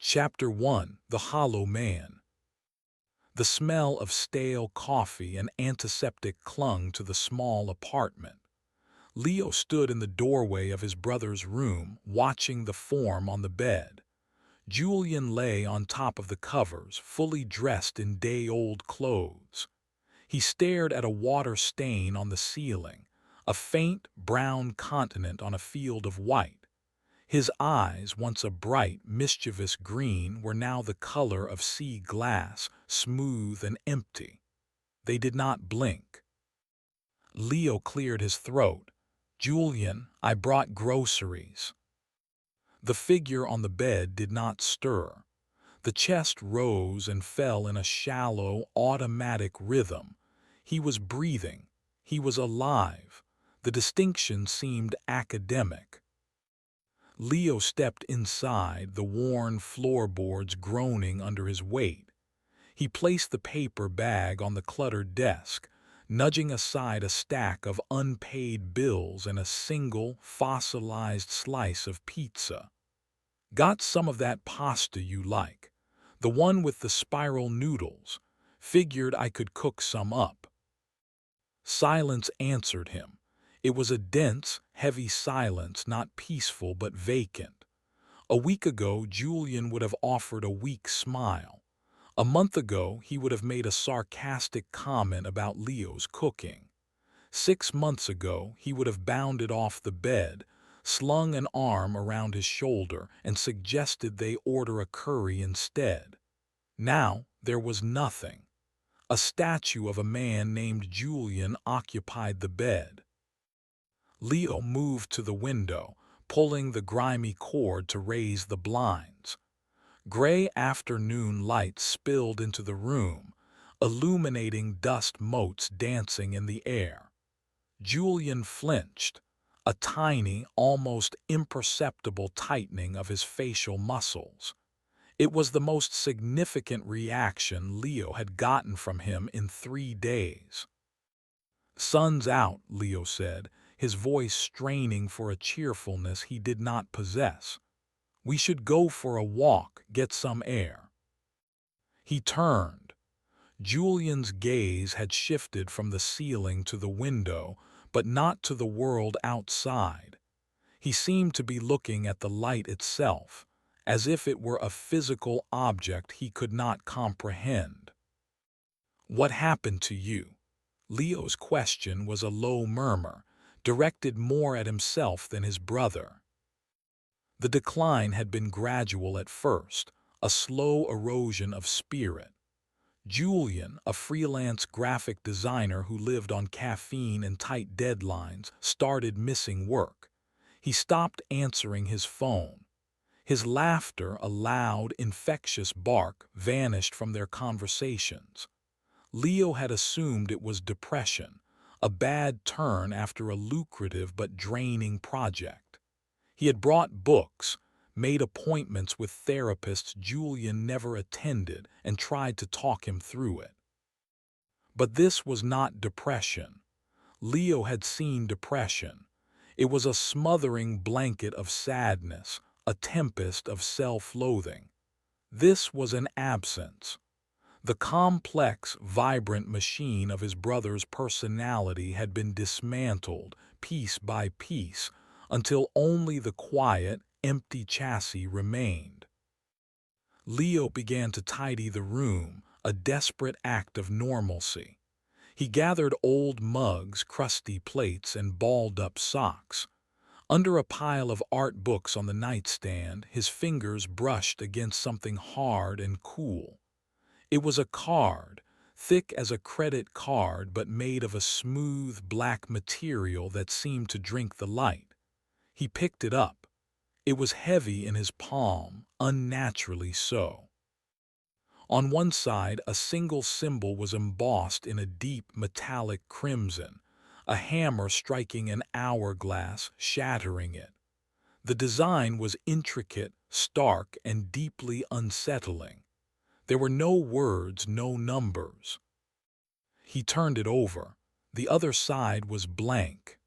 Chapter 1: The Hollow Man. The smell of stale coffee and antiseptic clung to the small apartment. Leo stood in the doorway of his brother's room, watching the form on the bed. Julian lay on top of the covers, fully dressed in day-old clothes. He stared at a water stain on the ceiling, a faint brown continent on a field of white. His eyes, once a bright, mischievous green, were now the color of sea glass, smooth and empty. They did not blink. Leo cleared his throat. "Julian, I brought groceries." The figure on the bed did not stir. The chest rose and fell in a shallow, automatic rhythm. He was breathing. He was alive. The distinction seemed academic. Leo stepped inside, the worn floorboards groaning under his weight. He placed the paper bag on the cluttered desk, nudging aside a stack of unpaid bills and a single, fossilized slice of pizza. "Got some of that pasta you like? The one with the spiral noodles. Figured I could cook some up." Silence answered him. It was a dense, heavy silence, not peaceful but vacant. A week ago, Julian would have offered a weak smile. A month ago, he would have made a sarcastic comment about Leo's cooking. 6 months ago, he would have bounded off the bed, slung an arm around his shoulder, and suggested they order a curry instead. Now, there was nothing. A statue of a man named Julian occupied the bed. Leo moved to the window, pulling the grimy cord to raise the blinds. Gray afternoon light spilled into the room, illuminating dust motes dancing in the air. Julian flinched, a tiny, almost imperceptible tightening of his facial muscles. It was the most significant reaction Leo had gotten from him in 3 days. "Sun's out," Leo said, his voice straining for a cheerfulness he did not possess. "We should go for a walk, get some air." He turned. Julian's gaze had shifted from the ceiling to the window, but not to the world outside. He seemed to be looking at the light itself, as if it were a physical object he could not comprehend. "What happened to you?" Leo's question was a low murmur, directed more at himself than his brother. The decline had been gradual at first, a slow erosion of spirit. Julian, a freelance graphic designer who lived on caffeine and tight deadlines, started missing work. He stopped answering his phone. His laughter, a loud, infectious bark, vanished from their conversations. Leo had assumed it was depression, a bad turn after a lucrative but draining project. He had brought books, made appointments with therapists Julian never attended, and tried to talk him through it. But this was not depression. Leo had seen depression. It was a smothering blanket of sadness, a tempest of self-loathing. This was an absence. The complex, vibrant machine of his brother's personality had been dismantled, piece by piece, until only the quiet, empty chassis remained. Leo began to tidy the room, a desperate act of normalcy. He gathered old mugs, crusty plates, and balled-up socks. Under a pile of art books on the nightstand, his fingers brushed against something hard and cool. It was a card, thick as a credit card but made of a smooth black material that seemed to drink the light. He picked it up. It was heavy in his palm, unnaturally so. On one side, a single symbol was embossed in a deep metallic crimson, a hammer striking an hourglass, shattering it. The design was intricate, stark, and deeply unsettling. There were no words, no numbers. He turned it over. The other side was blank.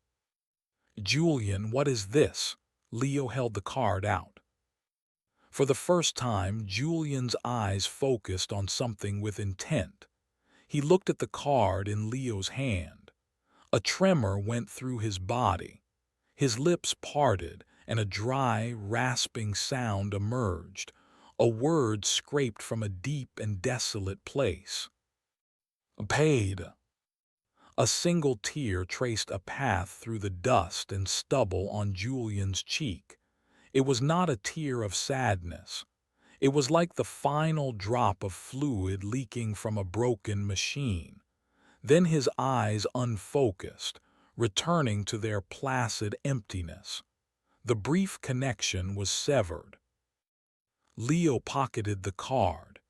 "Julian, what is this?" Leo held the card out. For the first time, Julian's eyes focused on something with intent. He looked at the card in Leo's hand. A tremor went through his body. His lips parted, and a dry, rasping sound emerged, a word scraped from a deep and desolate place. Paid. A single tear traced a path through the dust and stubble on Julian's cheek. It was not a tear of sadness. It was like the final drop of fluid leaking from a broken machine. Then his eyes unfocused, returning to their placid emptiness. The brief connection was severed. Leo pocketed the card.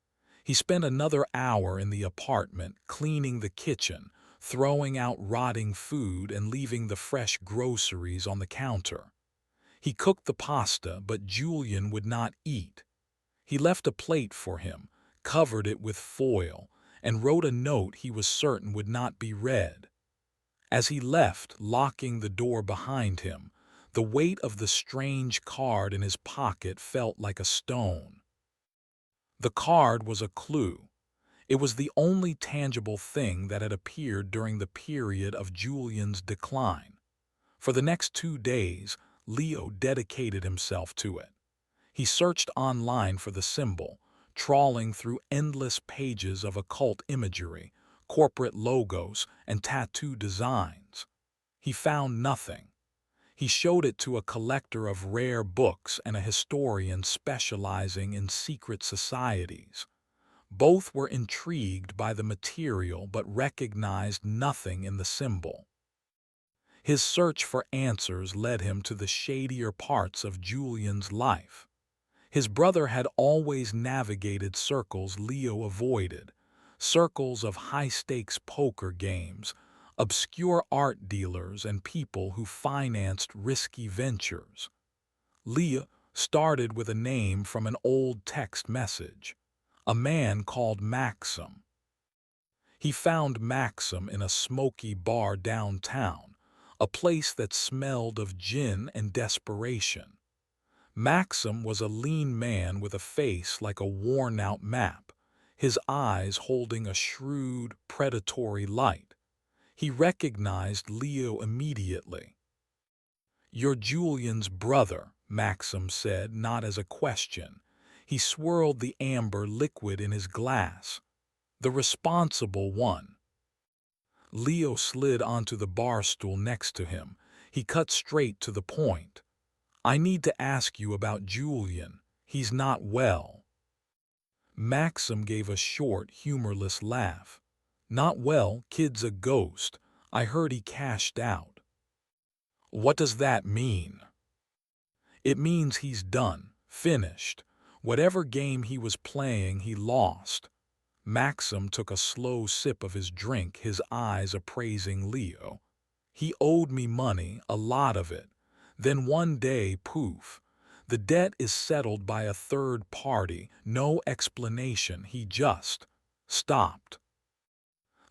He spent another hour in the apartment, cleaning the kitchen, throwing out rotting food and leaving the fresh groceries on the counter. He cooked the pasta, but Julian would not eat. He left a plate for him, covered it with foil, and wrote a note he was certain would not be read. As he left, locking the door behind him, the weight of the strange card in his pocket felt like a stone. The card was a clue. It was the only tangible thing that had appeared during the period of Julian's decline. For the next 2 days, Leo dedicated himself to it. He searched online for the symbol, trawling through endless pages of occult imagery, corporate logos, and tattoo designs. He found nothing. He showed it to a collector of rare books and a historian specializing in secret societies. Both were intrigued by the material but recognized nothing in the symbol. His search for answers led him to the shadier parts of Julian's life. His brother had always navigated circles Leo avoided, circles of high-stakes poker games, obscure art dealers, and people who financed risky ventures. Leo started with a name from an old text message, a man called Maxim. He found Maxim in a smoky bar downtown, a place that smelled of gin and desperation. Maxim was a lean man with a face like a worn-out map, his eyes holding a shrewd, predatory light. He recognized Leo immediately. "You're Julian's brother," Maxim said, not as a question. He swirled the amber liquid in his glass. "The responsible one." Leo slid onto the bar stool next to him. He cut straight to the point. "I need to ask you about Julian. He's not well." Maxim gave a short, humorless laugh. "Not well, kid's a ghost. I heard he cashed out." "What does that mean?" "It means he's done, finished. Whatever game he was playing, he lost." Maxim took a slow sip of his drink, his eyes appraising Leo. "He owed me money, a lot of it. Then one day, poof. The debt is settled by a third party, no explanation, he just stopped."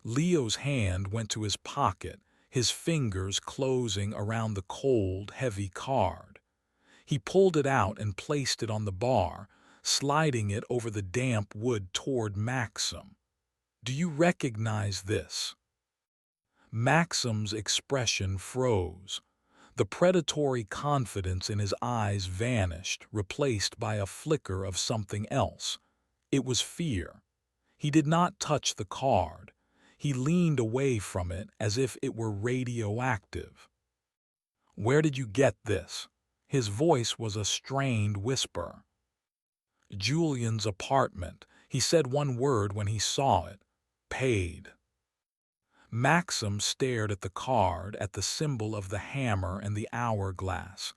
Leo's hand went to his pocket, his fingers closing around the cold, heavy card. He pulled it out and placed it on the bar, sliding it over the damp wood toward Maxim. "Do you recognize this?" Maxim's expression froze. The predatory confidence in his eyes vanished, replaced by a flicker of something else. It was fear. He did not touch the card. He leaned away from it as if it were radioactive. "Where did you get this?" His voice was a strained whisper. "Julian's apartment." He said one word when he saw it. "Paid." Maxim stared at the card, at the symbol of the hammer and the hourglass.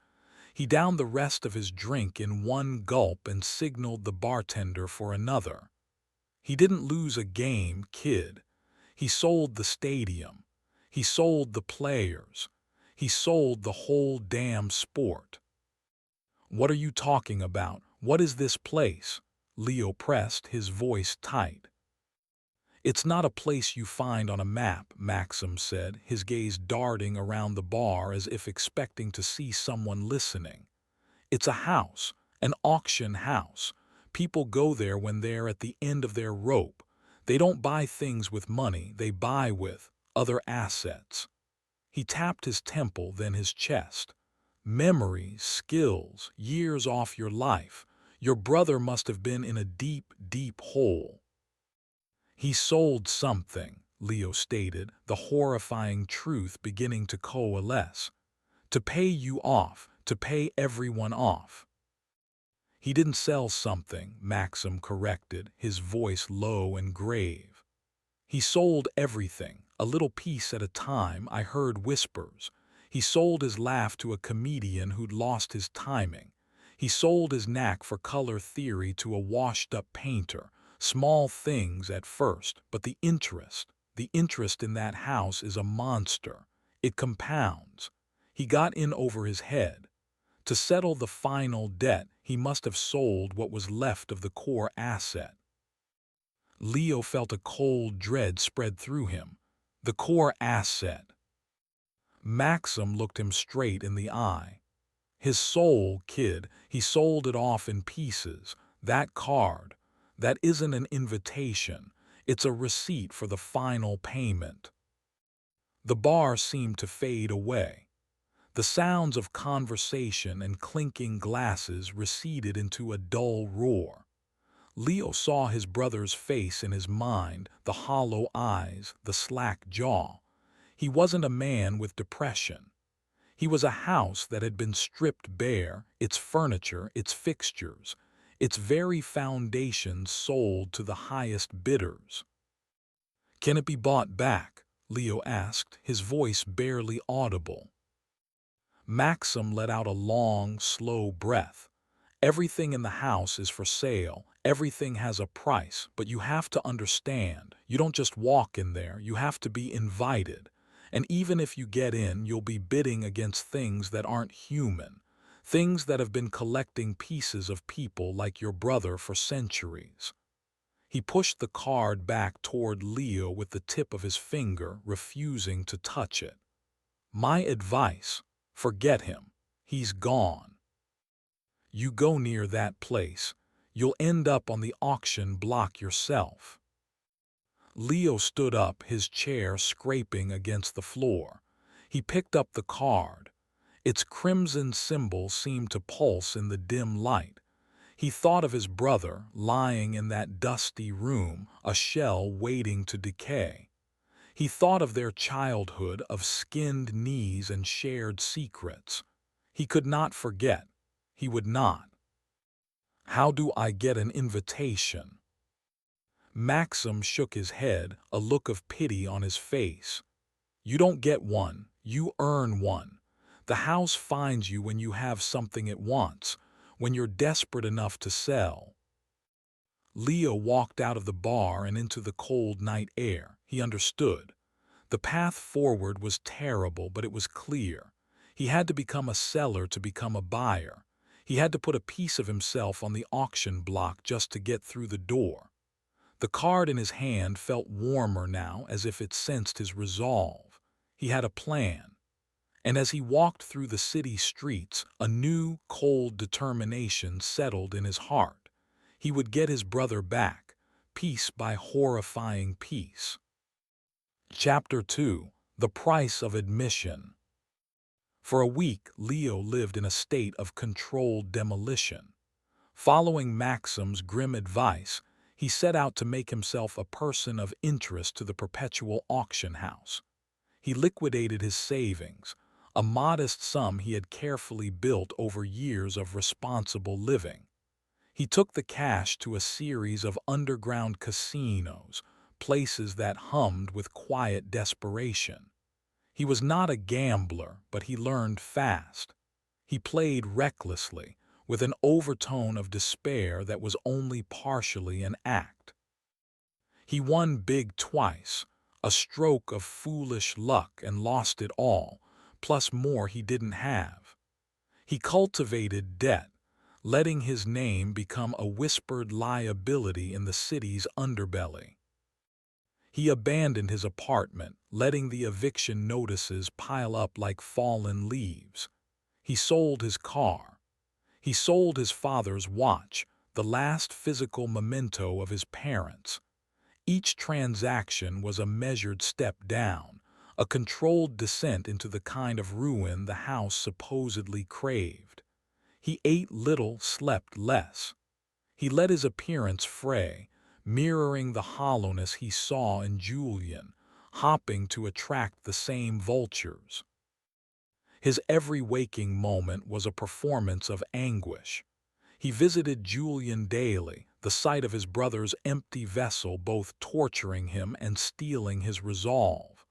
He downed the rest of his drink in one gulp and signaled the bartender for another. "He didn't lose a game, kid. He sold the stadium. He sold the players. He sold the whole damn sport." "What are you talking about? What is this place?" Leo pressed, his voice tight. "It's not a place you find on a map," Maxim said, his gaze darting around the bar as if expecting to see someone listening. "It's a house, An auction house. People go there when they're at the end of their rope. They don't buy things with money, they buy with other assets. He tapped his temple, then his chest. Memories, skills, years off your life. Your brother must have been in a deep, deep hole. He sold something, Leo stated, the horrifying truth beginning to coalesce. To pay you off, to pay everyone off. He didn't sell something, Maxim corrected, his voice low and grave. He sold everything, a little piece at a time. I heard whispers. He sold his laugh to a comedian who'd lost his timing. He sold his knack for color theory to a washed-up painter. Small things at first, but the interest in that house is a monster. It compounds. He got in over his head. To settle the final debt, he must have sold what was left of the core asset. Leo felt a cold dread spread through him. The core asset. Maxim looked him straight in the eye. His soul, kid, he sold it off in pieces. That card, that isn't an invitation. It's a receipt for the final payment. The bar seemed to fade away. The sounds of conversation and clinking glasses receded into a dull roar. Leo saw his brother's face in his mind, the hollow eyes, the slack jaw. He wasn't a man with depression. He was a house that had been stripped bare, its furniture, its fixtures, its very foundations sold to the highest bidders. "Can it be bought back?" Leo asked, his voice barely audible. Maxim let out a long, slow breath. "Everything in the house is for sale. Everything has a price, but you have to understand, you don't just walk in there, you have to be invited. And even if you get in, you'll be bidding against things that aren't human, things that have been collecting pieces of people like your brother for centuries." He pushed the card back toward Leo with the tip of his finger, refusing to touch it. "My advice, forget him. He's gone. You go near that place, you'll end up on the auction block yourself." Leo stood up, his chair scraping against the floor. He picked up the card. Its crimson symbol seemed to pulse in the dim light. He thought of his brother, lying in that dusty room, a shell waiting to decay. He thought of their childhood, of skinned knees and shared secrets. He could not forget. He would not. "How do I get an invitation?" Maxim shook his head, a look of pity on his face. "You don't get one, you earn one. The house finds you when you have something it wants, when you're desperate enough to sell." Leo walked out of the bar and into the cold night air. He understood. The path forward was terrible, but it was clear. He had to become a seller to become a buyer. He had to put a piece of himself on the auction block just to get through the door. The card in his hand felt warmer now, as if it sensed his resolve. He had a plan. And as he walked through the city streets, a new, cold determination settled in his heart. He would get his brother back, piece by horrifying piece. Chapter 2. The Price of Admission. For a week, Leo lived in a state of controlled demolition. Following Maxim's grim advice, he set out to make himself a person of interest to the Perpetual Auction House. He liquidated his savings, a modest sum he had carefully built over years of responsible living. He took the cash to a series of underground casinos, places that hummed with quiet desperation. He was not a gambler, but he learned fast. He played recklessly, with an overtone of despair that was only partially an act. He won big twice, a stroke of foolish luck, and lost it all, plus more he didn't have. He cultivated debt, letting his name become a whispered liability in the city's underbelly. He abandoned his apartment, letting the eviction notices pile up like fallen leaves. He sold his car. He sold his father's watch, the last physical memento of his parents. Each transaction was a measured step down, a controlled descent into the kind of ruin the house supposedly craved. He ate little, slept less. He let his appearance fray, mirroring the hollowness he saw in Julian, hopping to attract the same vultures. His every waking moment was a performance of anguish. He visited Julian daily, the sight of his brother's empty vessel both torturing him and steeling his resolve.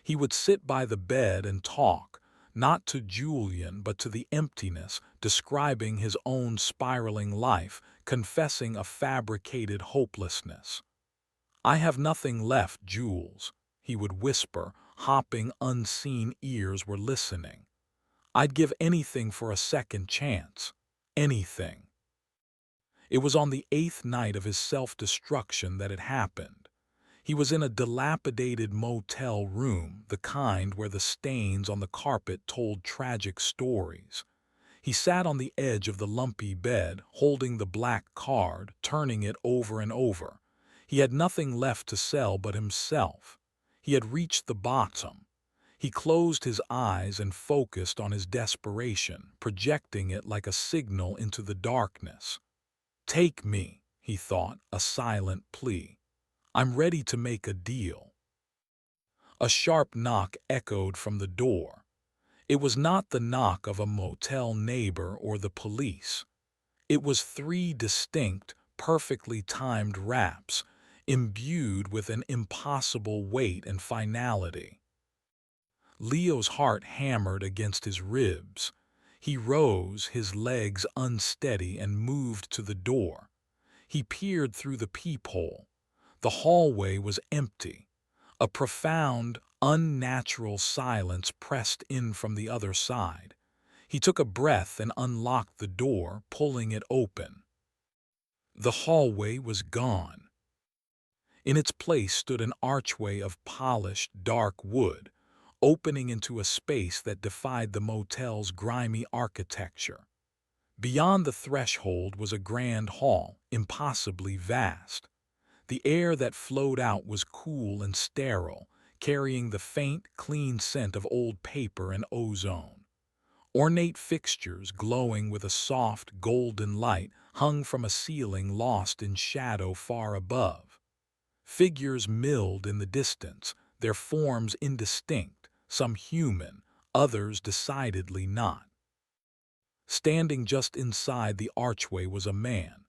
He would sit by the bed and talk, not to Julian but to the emptiness, describing his own spiraling life, confessing a fabricated hopelessness. "I have nothing left, Jules," he would whisper, hopping unseen ears were listening. "I'd give anything for a second chance. Anything." It was on the 8th night of his self-destruction that it happened. He was in a dilapidated motel room, the kind where the stains on the carpet told tragic stories. He sat on the edge of the lumpy bed, holding the black card, turning it over and over. He had nothing left to sell but himself. He had reached the bottom. He closed his eyes and focused on his desperation, projecting it like a signal into the darkness. "Take me," he thought, a silent plea. "I'm ready to make a deal." A sharp knock echoed from the door. It was not the knock of a motel neighbor or the police. It was 3 distinct, perfectly timed raps, imbued with an impossible weight and finality. Leo's heart hammered against his ribs. He rose, his legs unsteady, and moved to the door. He peered through the peephole. The hallway was empty. A profound, unnatural silence pressed in from the other side. He took a breath and unlocked the door, pulling it open. The hallway was gone. In its place stood an archway of polished, dark wood, opening into a space that defied the motel's grimy architecture. Beyond the threshold was a grand hall, impossibly vast. The air that flowed out was cool and sterile, carrying the faint, clean scent of old paper and ozone. Ornate fixtures, glowing with a soft, golden light, hung from a ceiling lost in shadow far above. Figures milled in the distance, their forms indistinct, some human, others decidedly not. Standing just inside the archway was a man.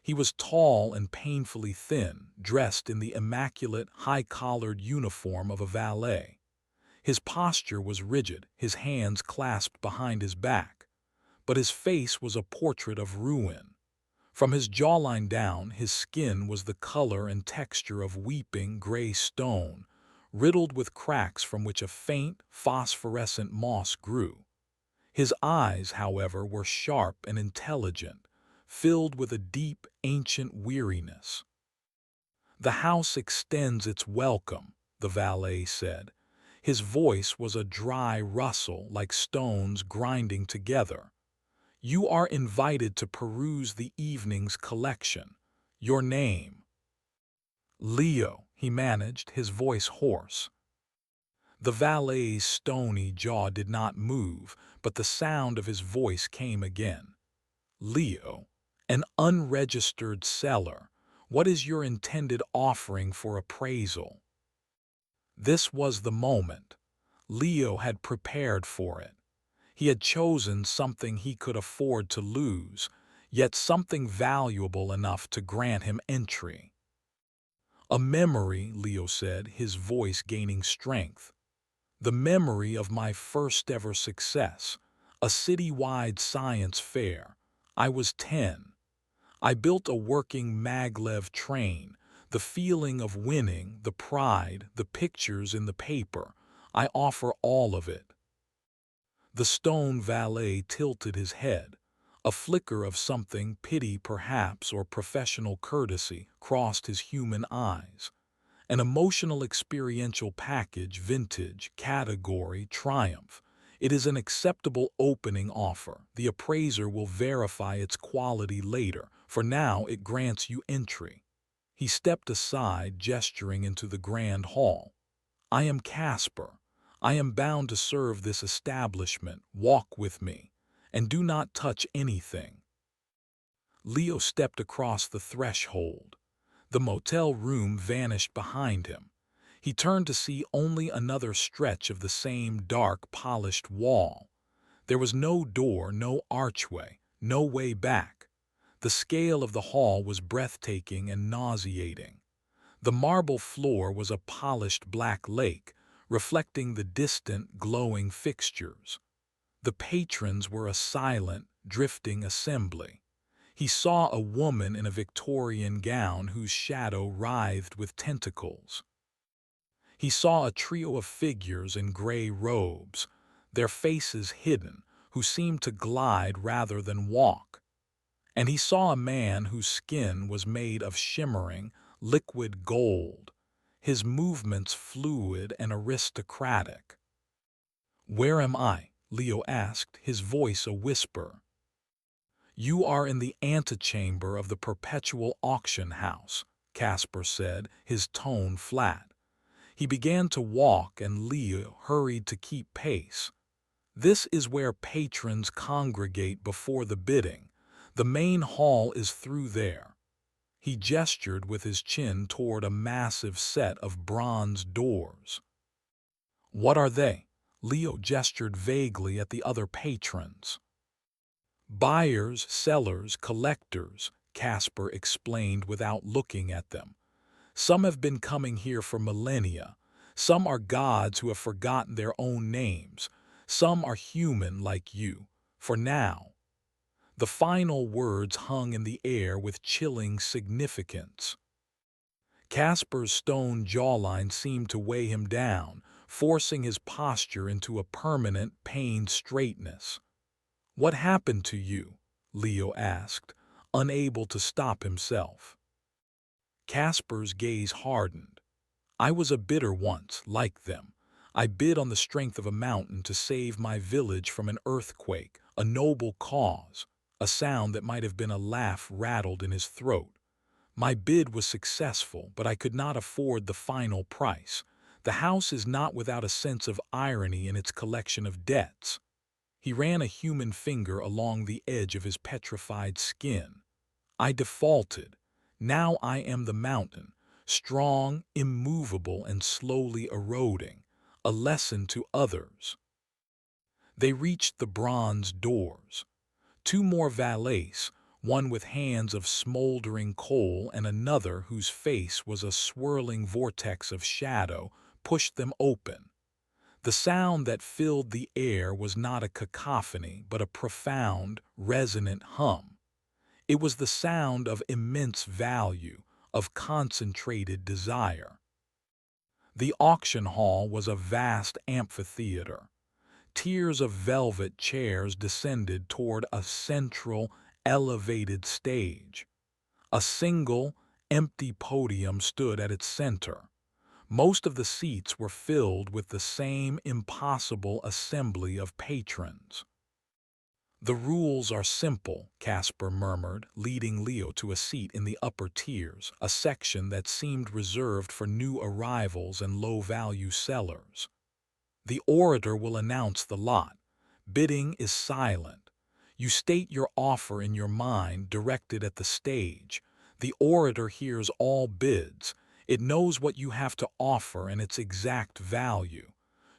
He was tall and painfully thin, dressed in the immaculate, high-collared uniform of a valet. His posture was rigid, his hands clasped behind his back. But his face was a portrait of ruin. From his jawline down, his skin was the color and texture of weeping gray stone, riddled with cracks from which a faint, phosphorescent moss grew. His eyes, however, were sharp and intelligent, filled with a deep, ancient weariness. "The house extends its welcome," the valet said. His voice was a dry rustle like stones grinding together. "You are invited to peruse the evening's collection. Your name?" "Leo," he managed, his voice hoarse. The valet's stony jaw did not move, but the sound of his voice came again. "Leo, an unregistered seller. What is your intended offering for appraisal?" This was the moment. Leo had prepared for it. He had chosen something he could afford to lose, yet something valuable enough to grant him entry. "A memory," Leo said, his voice gaining strength. "The memory of my first-ever success, a city-wide science fair. I was 10. I built a working maglev train, the feeling of winning, the pride, the pictures in the paper. I offer all of it." The stone valet tilted his head. A flicker of something, pity perhaps, or professional courtesy, crossed his human eyes. An emotional experiential package, vintage, category, triumph. It is an acceptable opening offer. The appraiser will verify its quality later. For now, it grants you entry." He stepped aside, gesturing into the grand hall. "I am Casper. I am bound to serve this establishment. Walk with me, and do not touch anything." Leo stepped across the threshold. The motel room vanished behind him. He turned to see only another stretch of the same dark, polished wall. There was no door, no archway, no way back. The scale of the hall was breathtaking and nauseating. The marble floor was a polished black lake, reflecting the distant, glowing fixtures. The patrons were a silent, drifting assembly. He saw a woman in a Victorian gown whose shadow writhed with tentacles. He saw a trio of figures in gray robes, their faces hidden, who seemed to glide rather than walk. And he saw a man whose skin was made of shimmering, liquid gold, his movements fluid and aristocratic. "Where am I?" Leo asked, his voice a whisper. "You are in the antechamber of the Perpetual Auction House," Casper said, his tone flat. He began to walk, and Leo hurried to keep pace. "This is where patrons congregate before the bidding. The main hall is through there." He gestured with his chin toward a massive set of bronze doors. "What are they?" Leo gestured vaguely at the other patrons. "Buyers, sellers, collectors," Casper explained without looking at them. "Some have been coming here for millennia. Some are gods who have forgotten their own names. Some are human like you. For now." The final words hung in the air with chilling significance. Casper's stone jawline seemed to weigh him down, forcing his posture into a permanent, pained straightness. "What happened to you?" Leo asked, unable to stop himself. Casper's gaze hardened. "I was a bidder once, like them. I bid on the strength of a mountain to save my village from an earthquake, a noble cause." A sound that might have been a laugh rattled in his throat. "My bid was successful, but I could not afford the final price. The house is not without a sense of irony in its collection of debts." He ran a human finger along the edge of his petrified skin. "I defaulted. Now I am the mountain, strong, immovable, and slowly eroding, a lesson to others." They reached the bronze doors. Two more valets, one with hands of smoldering coal and another whose face was a swirling vortex of shadow, pushed them open. The sound that filled the air was not a cacophony, but a profound, resonant hum. It was the sound of immense value, of concentrated desire. The auction hall was a vast amphitheater. Tiers of velvet chairs descended toward a central, elevated stage. A single, empty podium stood at its center. Most of the seats were filled with the same impossible assembly of patrons. "The rules are simple," Casper murmured, leading Leo to a seat in the upper tiers, a section that seemed reserved for new arrivals and low-value sellers. "The orator will announce the lot. Bidding is silent. You state your offer in your mind, directed at the stage. The orator hears all bids. It knows what you have to offer and its exact value.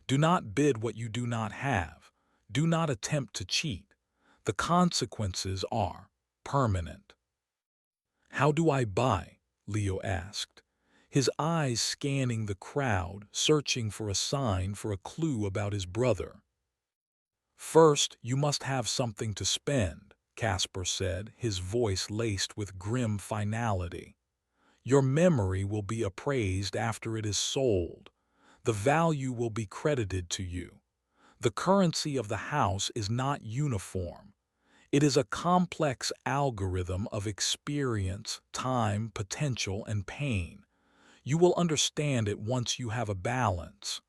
Do not bid what you do not have. Do not attempt to cheat. The consequences are permanent." "How do I buy?" Leo asked, his eyes scanning the crowd, searching for a sign, for a clue about his brother. "First, you must have something to spend," Casper said, his voice laced with grim finality. "Your memory will be appraised after it is sold. The value will be credited to you. The currency of the house is not uniform. It is a complex algorithm of experience, time, potential, and pain. You will understand it once you have a balance."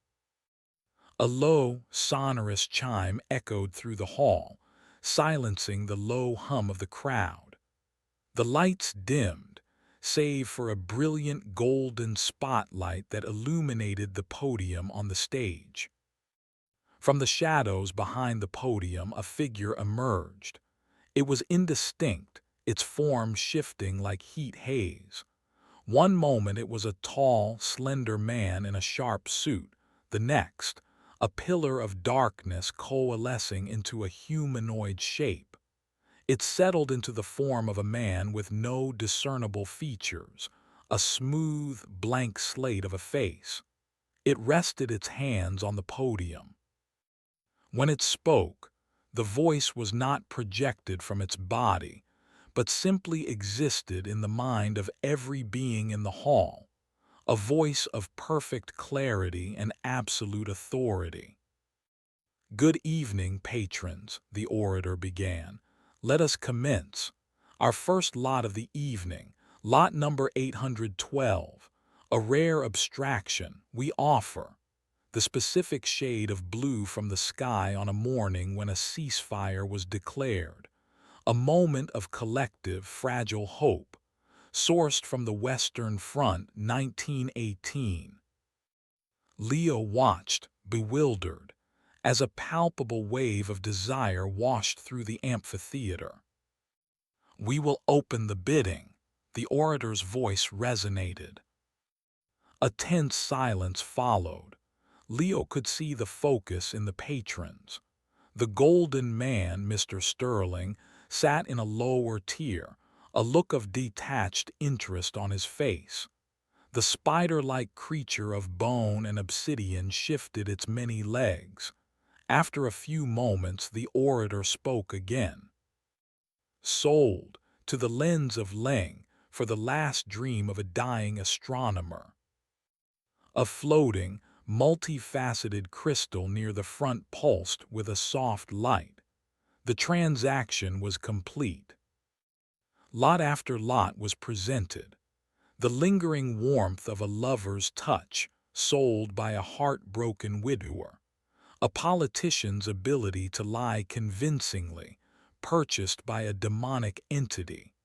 A low, sonorous chime echoed through the hall, silencing the low hum of the crowd. The lights dimmed, save for a brilliant golden spotlight that illuminated the podium on the stage. From the shadows behind the podium, a figure emerged. It was indistinct, its form shifting like heat haze. One moment it was a tall, slender man in a sharp suit, the next, a pillar of darkness coalescing into a humanoid shape. It settled into the form of a man with no discernible features, a smooth, blank slate of a face. It rested its hands on the podium. When it spoke, the voice was not projected from its body, but simply existed in the mind of every being in the hall, a voice of perfect clarity and absolute authority. "Good evening, patrons," the orator began. "Let us commence. Our first lot of the evening, lot number 812, a rare abstraction, we offer the specific shade of blue from the sky on a morning when a ceasefire was declared, a moment of collective, fragile hope, sourced from the Western Front, 1918. Leo watched, bewildered, as a palpable wave of desire washed through the amphitheater. "We will open the bidding," the orator's voice resonated. A tense silence followed. Leo could see the focus in the patrons. The golden man, Mr. Sterling, sat in a lower tier, a look of detached interest on his face. The spider-like creature of bone and obsidian shifted its many legs. After a few moments, the orator spoke again. "Sold, to the lens of Ling, for the last dream of a dying astronomer." A floating, multifaceted crystal near the front pulsed with a soft light. The transaction was complete. Lot after lot was presented. The lingering warmth of a lover's touch, sold by a heartbroken widower. A politician's ability to lie convincingly, purchased by a demonic entity.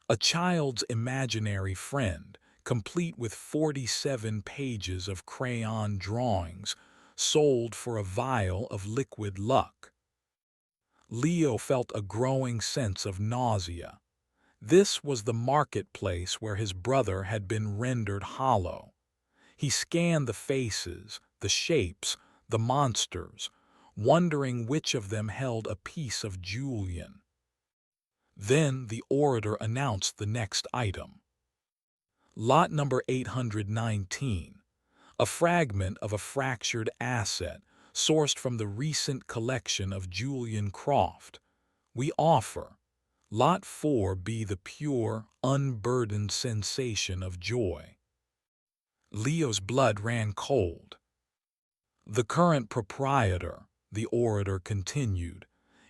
A child's imaginary friend, complete with 47 pages of crayon drawings, sold for a vial of liquid luck. Leo felt a growing sense of nausea. This was the marketplace where his brother had been rendered hollow. He scanned the faces, the shapes, the monsters, wondering which of them held a piece of Julian. Then the orator announced the next item. Lot number 819, a fragment of a fractured asset sourced from the recent collection of Julian Croft. We offer. Lot 4 be the pure, unburdened sensation of joy. Leo's blood ran cold. "The current proprietor," the orator continued,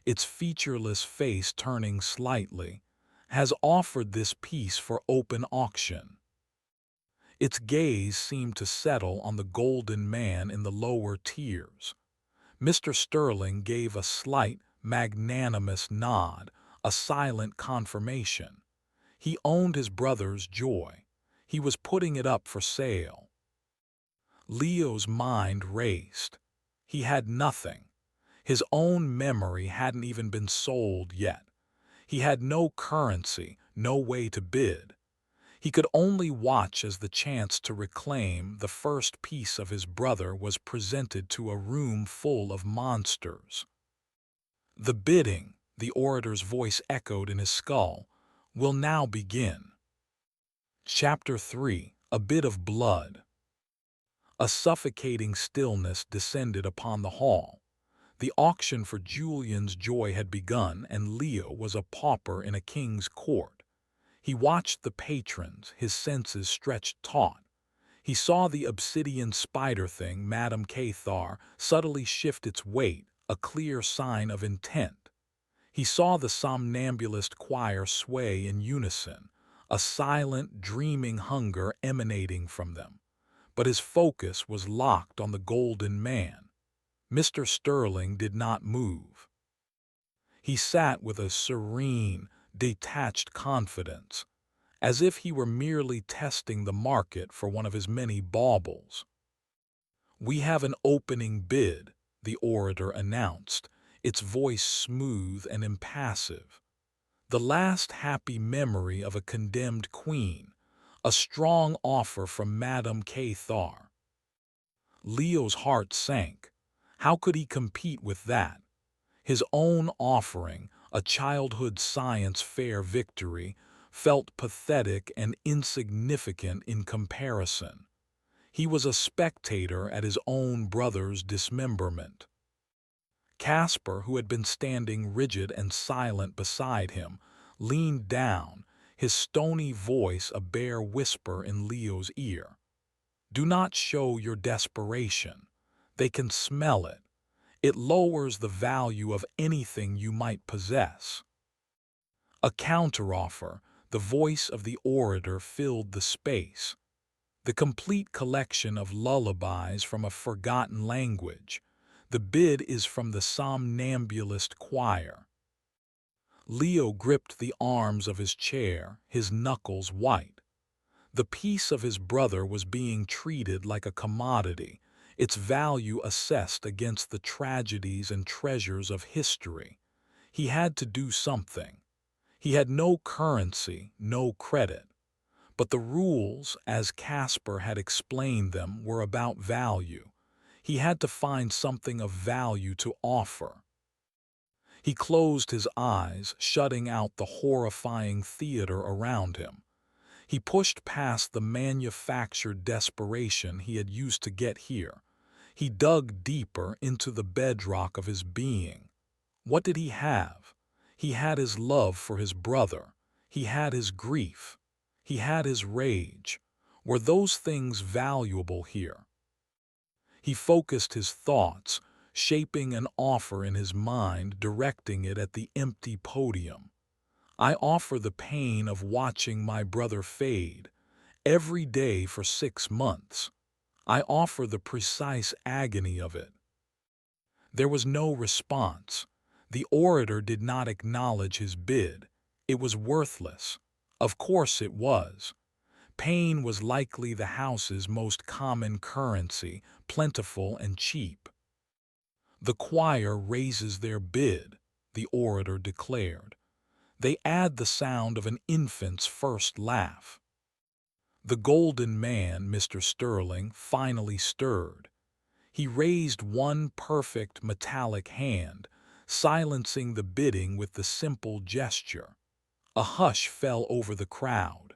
its featureless face turning slightly, "has offered this piece for open auction." Its gaze seemed to settle on the golden man in the lower tiers. Mr. Sterling gave a slight, magnanimous nod, a silent confirmation. He owned his brother's joy. He was putting it up for sale. Leo's mind raced. He had nothing. His own memory hadn't even been sold yet. He had no currency, no way to bid. He could only watch as the chance to reclaim the first piece of his brother was presented to a room full of monsters. "The bidding," the orator's voice echoed in his skull, "will now begin." Chapter 3: A Bit of Blood. A suffocating stillness descended upon the hall. The auction for Julian's joy had begun, and Leo was a pauper in a king's court. He watched the patrons, his senses stretched taut. He saw the obsidian spider thing, Madame Cathar, subtly shift its weight, a clear sign of intent. He saw the somnambulist choir sway in unison, a silent, dreaming hunger emanating from them. But his focus was locked on the golden man. Mr. Sterling did not move. He sat with a serene, detached confidence, as if he were merely testing the market for one of his many baubles. "We have an opening bid," the orator announced, its voice smooth and impassive. "The last happy memory of a condemned queen, a strong offer from Madame Cathar." Leo's heart sank. How could he compete with that? His own offering, a childhood science fair victory, felt pathetic and insignificant in comparison. He was a spectator at his own brother's dismemberment. Casper, who had been standing rigid and silent beside him, leaned down, his stony voice a bare whisper in Leo's ear. "Do not show your desperation. They can smell it. It lowers the value of anything you might possess." A counteroffer, the voice of the orator filled the space. "The complete collection of lullabies from a forgotten language. The bid is from the somnambulist choir." Leo gripped the arms of his chair, his knuckles white. The piece of his brother was being treated like a commodity, its value assessed against the tragedies and treasures of history. He had to do something. He had no currency, no credit. But the rules, as Casper had explained them, were about value. He had to find something of value to offer. He closed his eyes, shutting out the horrifying theater around him. He pushed past the manufactured desperation he had used to get here. He dug deeper into the bedrock of his being. What did he have? He had his love for his brother. He had his grief. He had his rage. Were those things valuable here? He focused his thoughts, shaping an offer in his mind, directing it at the empty podium. "I offer the pain of watching my brother fade, every day for 6 months. I offer the precise agony of it." There was no response. The orator did not acknowledge his bid. It was worthless. Of course it was. Pain was likely the house's most common currency, plentiful and cheap. "The choir raises their bid," the orator declared. "They add the sound of an infant's first laugh." The golden man, Mr. Sterling, finally stirred. He raised one perfect metallic hand, silencing the bidding with the simple gesture. A hush fell over the crowd.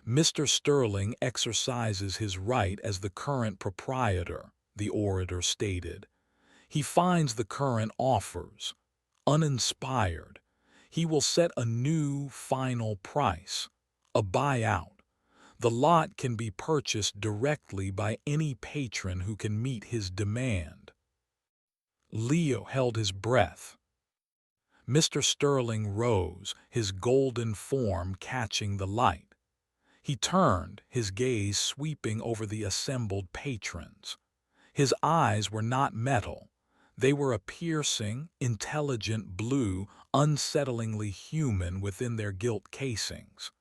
"Mr. Sterling exercises his right as the current proprietor," the orator stated. "He finds the current offers uninspired. He will set a new final price, a buyout. The lot can be purchased directly by any patron who can meet his demand." Leo held his breath. Mr. Sterling rose, his golden form catching the light. He turned, his gaze sweeping over the assembled patrons. His eyes were not metal. They were a piercing, intelligent blue, unsettlingly human within their gilt casings.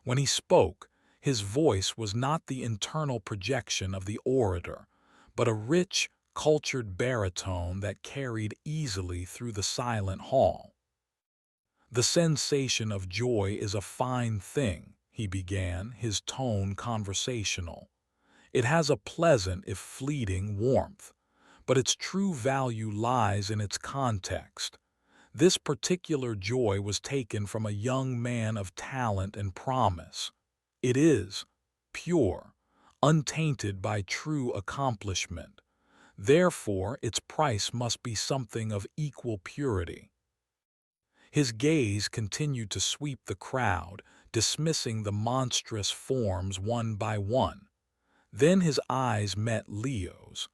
When he spoke, his voice was not the internal projection of the orator, but a rich, cultured baritone that carried easily through the silent hall. "The sensation of joy is a fine thing," he began, his tone conversational. "It has a pleasant if fleeting warmth, but its true value lies in its context. This particular joy was taken from a young man of talent and promise. It is pure, untainted by true accomplishment. Therefore, its price must be something of equal purity." His gaze continued to sweep the crowd, dismissing the monstrous forms one by one. Then his eyes met Leo's.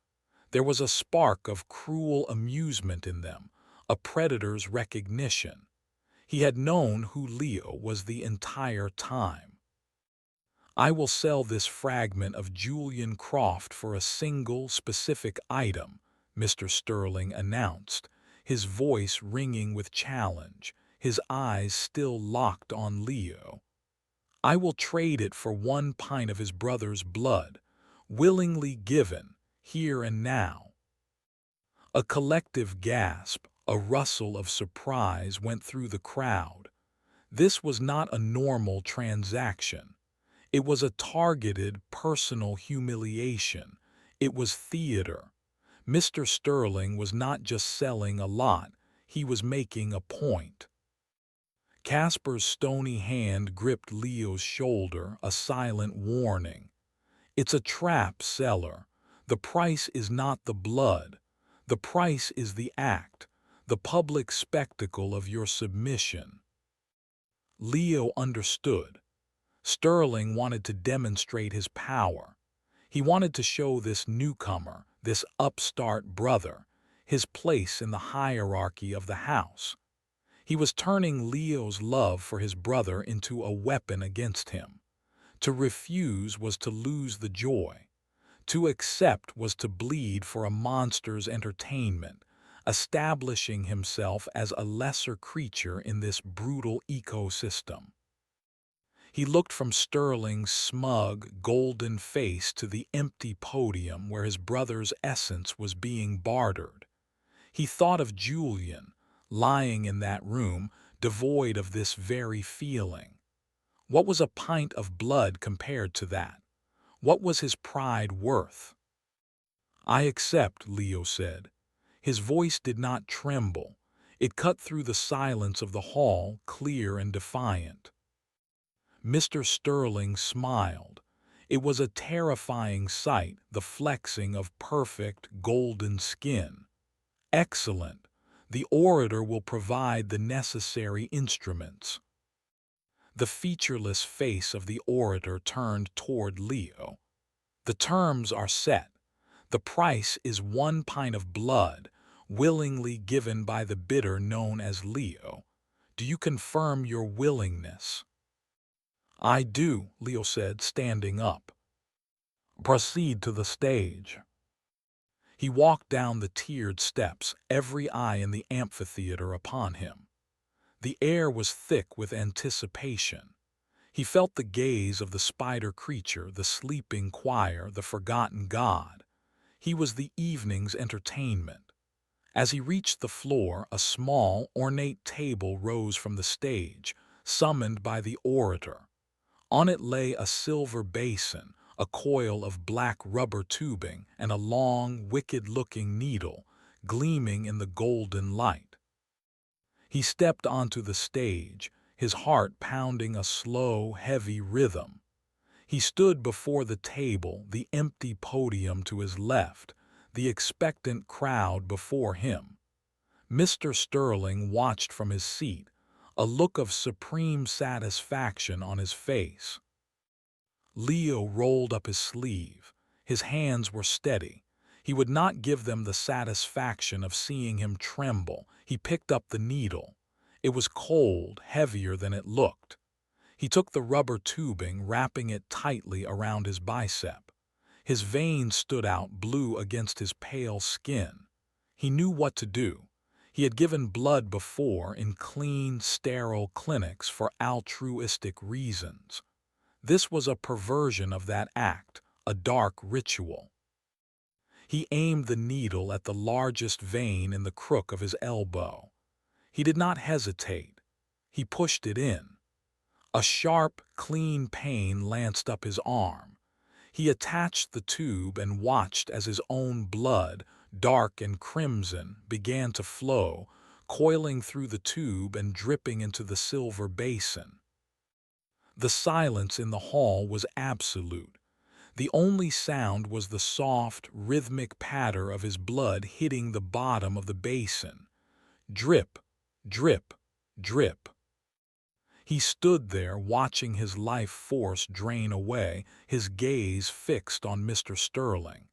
There was a spark of cruel amusement in them, a predator's recognition. He had known who Leo was the entire time. "I will sell this fragment of Julian Croft for a single, specific item," Mr. Sterling announced, his voice ringing with challenge, his eyes still locked on Leo. "I will trade it for 1 pint of his brother's blood, willingly given, here and now." A collective gasp, a rustle of surprise went through the crowd. This was not a normal transaction. It was a targeted, personal humiliation. It was theater. Mr. Sterling was not just selling a lot, he was making a point. Casper's stony hand gripped Leo's shoulder, a silent warning. "It's a trap, seller. The price is not the blood. The price is the act, the public spectacle of your submission." Leo understood. Sterling wanted to demonstrate his power. He wanted to show this newcomer, this upstart brother, his place in the hierarchy of the house. He was turning Leo's love for his brother into a weapon against him. To refuse was to lose the joy. To accept was to bleed for a monster's entertainment, establishing himself as a lesser creature in this brutal ecosystem. He looked from Sterling's smug, golden face to the empty podium where his brother's essence was being bartered. He thought of Julian, lying in that room, devoid of this very feeling. What was a pint of blood compared to that? What was his pride worth? "I accept," Leo said. His voice did not tremble. It cut through the silence of the hall, clear and defiant. Mr. Sterling smiled. It was a terrifying sight, the flexing of perfect, golden skin. "Excellent. The orator will provide the necessary instruments." The featureless face of the orator turned toward Leo. "The terms are set. The price is 1 pint of blood, willingly given by the bidder known as Leo. Do you confirm your willingness?" "I do," Leo said, standing up. "Proceed to the stage." He walked down the tiered steps, every eye in the amphitheater upon him. The air was thick with anticipation. He felt the gaze of the spider creature, the sleeping choir, the forgotten god. He was the evening's entertainment. As he reached the floor, a small, ornate table rose from the stage, summoned by the orator. On it lay a silver basin, a coil of black rubber tubing, and a long, wicked-looking needle, gleaming in the golden light. He stepped onto the stage, his heart pounding a slow, heavy rhythm. He stood before the table, the empty podium to his left, the expectant crowd before him. Mr. Sterling watched from his seat, a look of supreme satisfaction on his face. Leo rolled up his sleeve. His hands were steady. He would not give them the satisfaction of seeing him tremble. He picked up the needle. It was cold, heavier than it looked. He took the rubber tubing, wrapping it tightly around his bicep. His veins stood out blue against his pale skin. He knew what to do. He had given blood before in clean, sterile clinics for altruistic reasons. This was a perversion of that act, a dark ritual. He aimed the needle at the largest vein in the crook of his elbow. He did not hesitate. He pushed it in. A sharp, clean pain lanced up his arm. He attached the tube and watched as his own blood, dark and crimson, began to flow, coiling through the tube and dripping into the silver basin. The silence in the hall was absolute. The only sound was the soft, rhythmic patter of his blood hitting the bottom of the basin. Drip, drip, drip. He stood there watching his life force drain away, his gaze fixed on Mr. Sterling.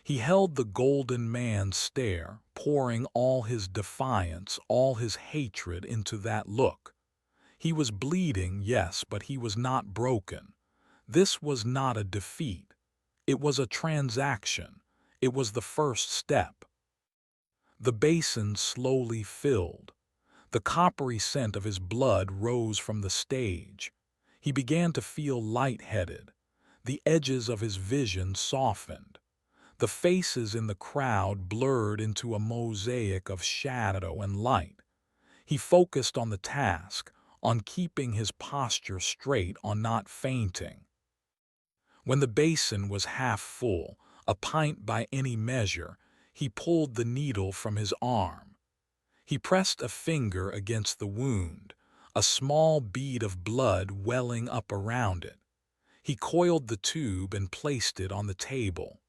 He held the golden man's stare, pouring all his defiance, all his hatred into that look. He was bleeding, yes, but he was not broken. This was not a defeat. It was a transaction. It was the first step. The basin slowly filled. The coppery scent of his blood rose from the stage. He began to feel lightheaded. The edges of his vision softened. The faces in the crowd blurred into a mosaic of shadow and light. He focused on the task, on keeping his posture straight, on not fainting. When the basin was half full, a pint by any measure, he pulled the needle from his arm. He pressed a finger against the wound, a small bead of blood welling up around it. He coiled the tube and placed it on the table.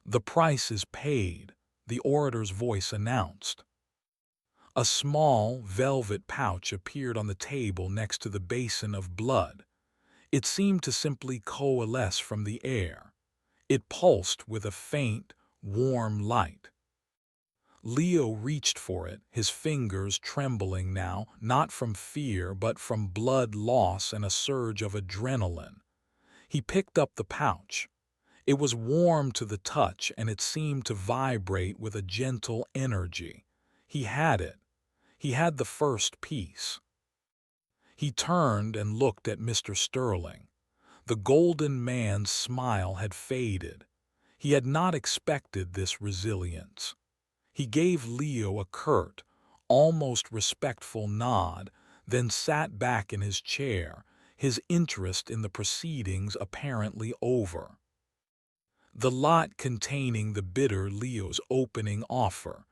"The price is paid," the orator's voice announced. A small, velvet pouch appeared on the table next to the basin of blood. It seemed to simply coalesce from the air. It pulsed with a faint, warm light. Leo reached for it, his fingers trembling now, not from fear but from blood loss and a surge of adrenaline. He picked up the pouch. It was warm to the touch and it seemed to vibrate with a gentle energy. He had it. He had the first piece. He turned and looked at Mr. Sterling. The golden man's smile had faded. He had not expected this resilience. He gave Leo a curt, almost respectful nod, then sat back in his chair, his interest in the proceedings apparently over. The lot containing the bidder Leo's opening offer,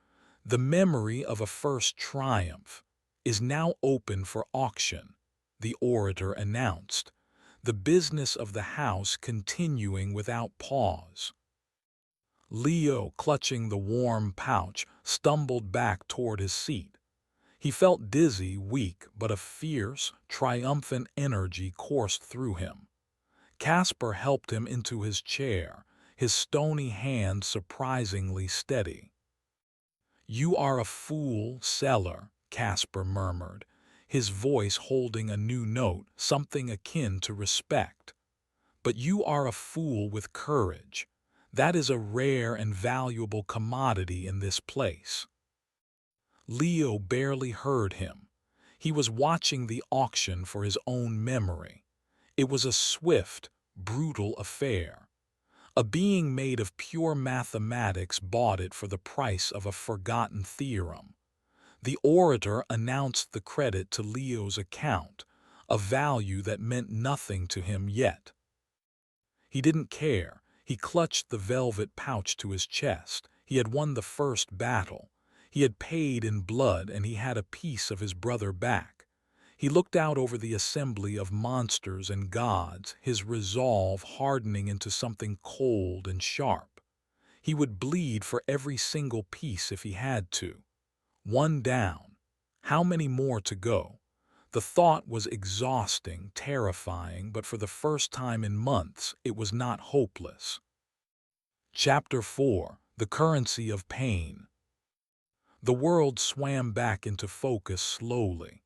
the memory of a first triumph, is now open for auction, the orator announced, the business of the house continuing without pause. Leo, clutching the warm pouch, stumbled back toward his seat. He felt dizzy, weak, but a fierce, triumphant energy coursed through him. Casper helped him into his chair, his stony hand surprisingly steady. "You are a fool, seller," Casper murmured, his voice holding a new note, something akin to respect. "But you are a fool with courage. That is a rare and valuable commodity in this place." Leo barely heard him. He was watching the auction for his own memory. It was a swift, brutal affair. A being made of pure mathematics bought it for the price of a forgotten theorem. The orator announced the credit to Leo's account, a value that meant nothing to him yet. He didn't care. He clutched the velvet pouch to his chest. He had won the first battle. He had paid in blood and he had a piece of his brother back. He looked out over the assembly of monsters and gods, his resolve hardening into something cold and sharp. He would bleed for every single piece if he had to. One down. How many more to go? The thought was exhausting, terrifying, but for the first time in months, it was not hopeless. Chapter 4: The Currency of Pain. The world swam back into focus slowly.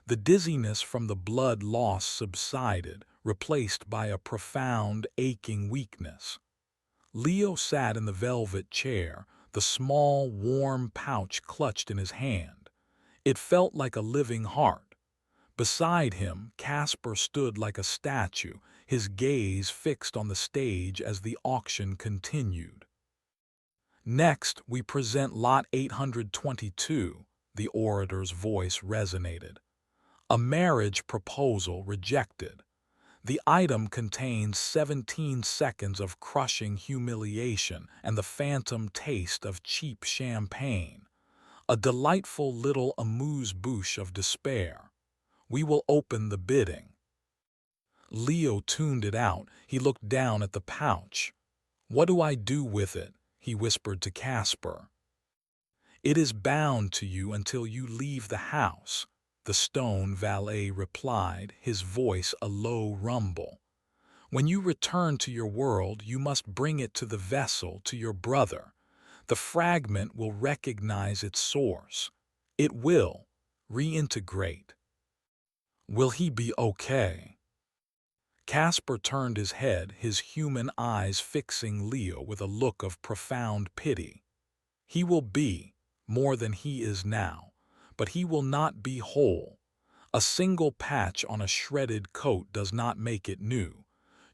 The dizziness from the blood loss subsided, replaced by a profound, aching weakness. Leo sat in the velvet chair, the small, warm pouch clutched in his hand. It felt like a living heart. Beside him, Casper stood like a statue, his gaze fixed on the stage as the auction continued. "Next, we present Lot 822, the orator's voice resonated. "A marriage proposal rejected. The item contains 17 seconds of crushing humiliation and the phantom taste of cheap champagne. A delightful little amuse-bouche of despair. We will open the bidding." Leo tuned it out. He looked down at the pouch. "What do I do with it?" he whispered to Casper. "It is bound to you until you leave the house," the stone valet replied, his voice a low rumble. "When you return to your world, you must bring it to the vessel, to your brother. The fragment will recognize its source. It will reintegrate." "Will he be okay?" Casper turned his head, his human eyes fixing Leo with a look of profound pity. "He will be," more than he is now, but he will not be whole. A single patch on a shredded coat does not make it new.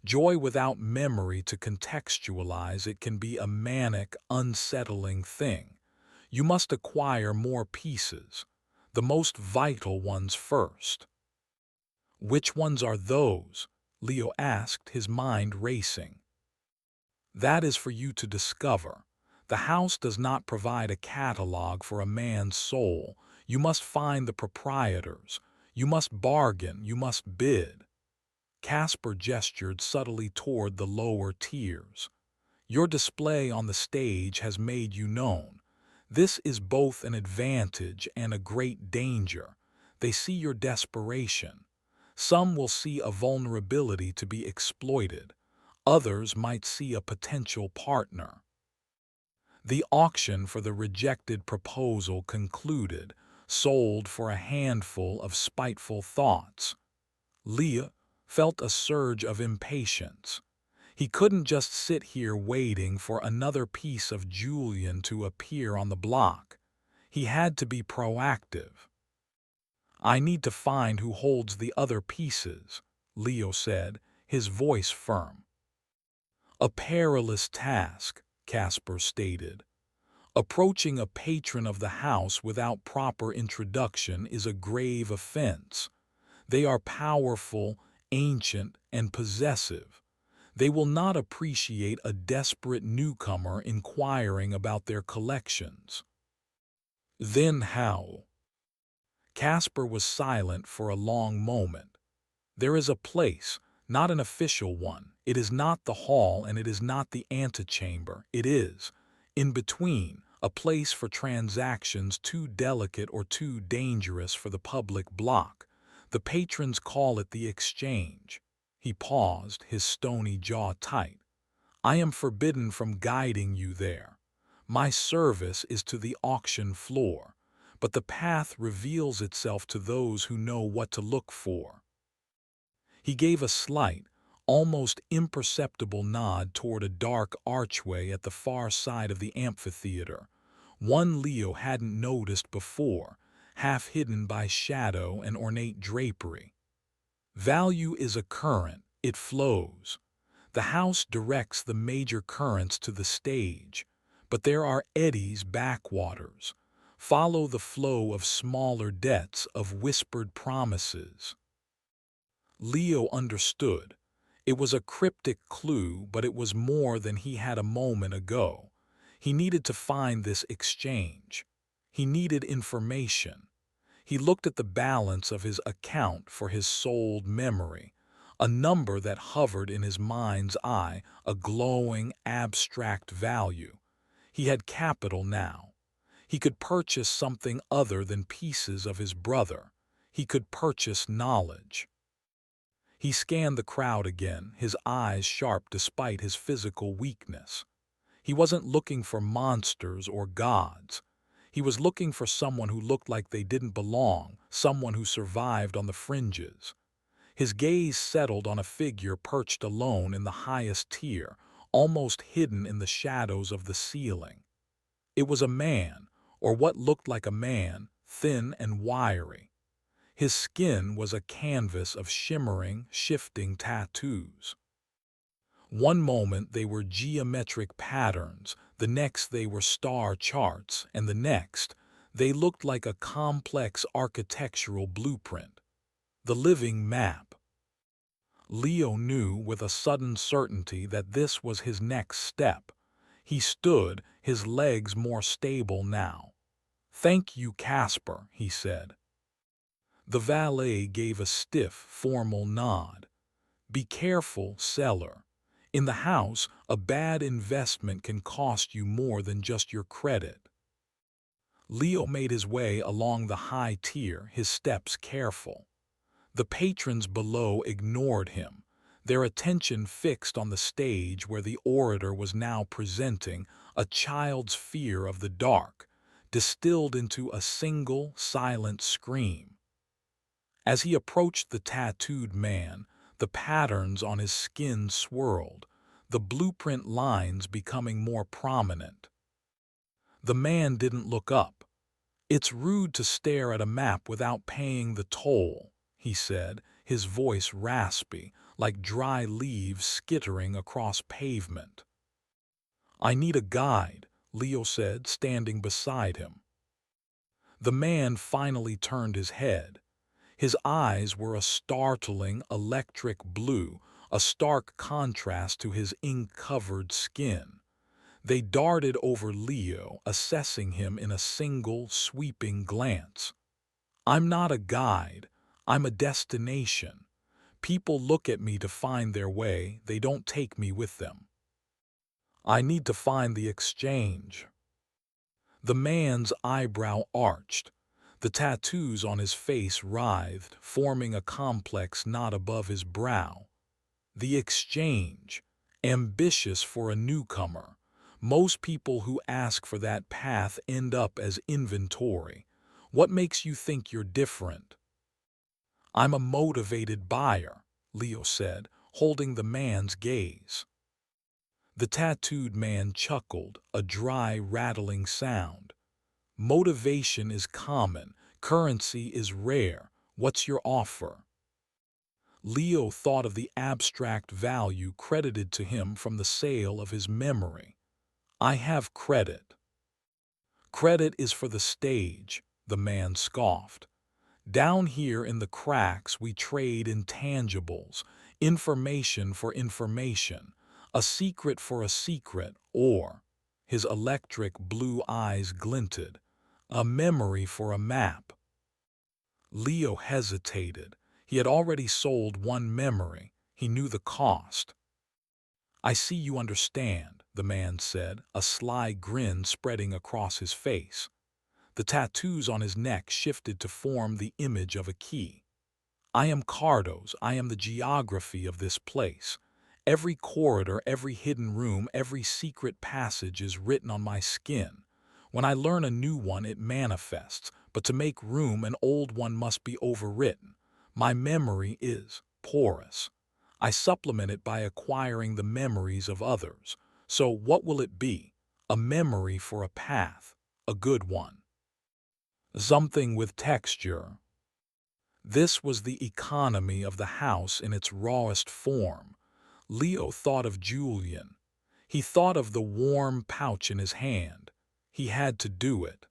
Joy without memory to contextualize it can be a manic, unsettling thing. You must acquire more pieces, the most vital ones first. Which ones are those? Leo asked, his mind racing. That is for you to discover. The house does not provide a catalog for a man's soul. You must find the proprietors. You must bargain. You must bid. Casper gestured subtly toward the lower tiers. Your display on the stage has made you known. This is both an advantage and a great danger. They see your desperation. Some will see a vulnerability to be exploited. Others might see a potential partner. The auction for the rejected proposal concluded, sold for a handful of spiteful thoughts. Leah felt a surge of impatience. He couldn't just sit here waiting for another piece of Julian to appear on the block. He had to be proactive. I need to find who holds the other pieces, Leo said, his voice firm. A perilous task, Casper stated. Approaching a patron of the house without proper introduction is a grave offense. They are powerful, ancient, and possessive. They will not appreciate a desperate newcomer inquiring about their collections. Then how? Casper was silent for a long moment. There is a place, not an official one. It is not the hall and it is not the antechamber. It is, in between, a place for transactions too delicate or too dangerous for the public block. The patrons call it the exchange. He paused, his stony jaw tight. I am forbidden from guiding you there. My service is to the auction floor, but the path reveals itself to those who know what to look for. He gave a slight, almost imperceptible nod toward a dark archway at the far side of the amphitheater, one Leo hadn't noticed before, half hidden by shadow and ornate drapery. Value is a current, it flows. The house directs the major currents to the stage, but there are eddies, backwaters. Follow the flow of smaller debts, of whispered promises. Leo understood. It was a cryptic clue, but it was more than he had a moment ago. He needed to find this exchange. He needed information. He looked at the balance of his account for his souled memory, a number that hovered in his mind's eye, a glowing, abstract value. He had capital now. He could purchase something other than pieces of his brother. He could purchase knowledge. He scanned the crowd again, his eyes sharp despite his physical weakness. He wasn't looking for monsters or gods. He was looking for someone who looked like they didn't belong, someone who survived on the fringes. His gaze settled on a figure perched alone in the highest tier, almost hidden in the shadows of the ceiling. It was a man, or what looked like a man, thin and wiry. His skin was a canvas of shimmering, shifting tattoos. One moment they were geometric patterns, the next they were star charts, and the next they looked like a complex architectural blueprint. The living map. Leo knew with a sudden certainty that this was his next step. He stood, his legs more stable now. "Thank you, Casper," he said. The valet gave a stiff, formal nod. "Be careful, seller. In the house, a bad investment can cost you more than just your credit." Leo made his way along the high tier, his steps careful. The patrons below ignored him, their attention fixed on the stage where the orator was now presenting, a child's fear of the dark, distilled into a single, silent scream. As he approached the tattooed man, the patterns on his skin swirled, the blueprint lines becoming more prominent. The man didn't look up. "It's rude to stare at a map without paying the toll," he said, his voice raspy, like dry leaves skittering across pavement. "I need a guide," Leo said, standing beside him. The man finally turned his head. His eyes were a startling electric blue, a stark contrast to his ink-covered skin. They darted over Leo, assessing him in a single, sweeping glance. "I'm not a guide. I'm a destination. People look at me to find their way, they don't take me with them. I need to find the exchange." The man's eyebrow arched. The tattoos on his face writhed, forming a complex knot above his brow. The exchange. Ambitious for a newcomer. Most people who ask for that path end up as inventory. What makes you think you're different? "I'm a motivated buyer," Leo said, holding the man's gaze. The tattooed man chuckled, a dry, rattling sound. "Motivation is common, currency is rare. What's your offer?" Leo thought of the abstract value credited to him from the sale of his memory. "I have credit." "Credit is for the stage," the man scoffed. "Down here in the cracks we trade intangibles, information for information, a secret for a secret, or," his electric blue eyes glinted, "a memory for a map." Leo hesitated. He had already sold one memory. He knew the cost. "I see you understand," the man said, a sly grin spreading across his face. The tattoos on his neck shifted to form the image of a key. "I am Cardos. I am the geography of this place. Every corridor, every hidden room, every secret passage is written on my skin. When I learn a new one, it manifests, but to make room, an old one must be overwritten. My memory is porous. I supplement it by acquiring the memories of others. So what will it be? A memory for a path, a good one. Something with texture." This was the economy of the house in its rawest form. Leo thought of Julian. He thought of the warm pouch in his hand. He had to do it.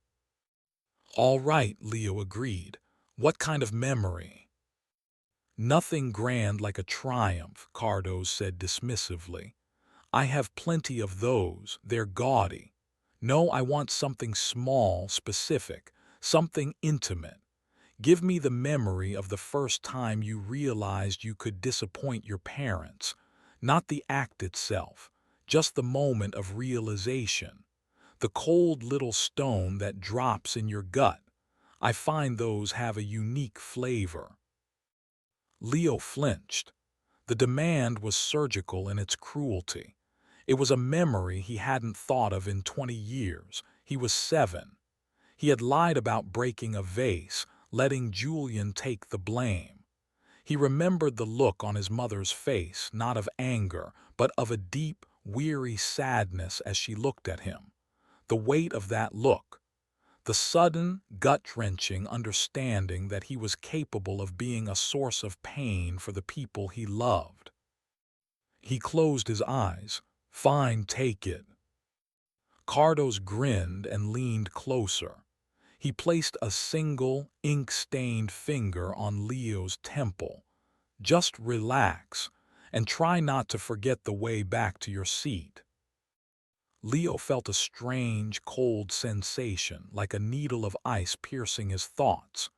"All right," Leo agreed. "What kind of memory?" "Nothing grand like a triumph," Cardos said dismissively. "I have plenty of those. They're gaudy. No, I want something small, specific, something intimate. Give me the memory of the first time you realized you could disappoint your parents. Not the act itself, just the moment of realization. The cold little stone that drops in your gut. I find those have a unique flavor." Leo flinched. The demand was surgical in its cruelty. It was a memory he hadn't thought of in 20 years. He was 7. He had lied about breaking a vase, letting Julian take the blame. He remembered the look on his mother's face, not of anger, but of a deep, weary sadness as she looked at him. The weight of that look, the sudden, gut-wrenching understanding that he was capable of being a source of pain for the people he loved. He closed his eyes. "Fine, take it." Cardos grinned and leaned closer. He placed a single, ink-stained finger on Leo's temple. "Just relax, and try not to forget the way back to your seat." Leo felt a strange, cold sensation, like a needle of ice piercing his thoughts.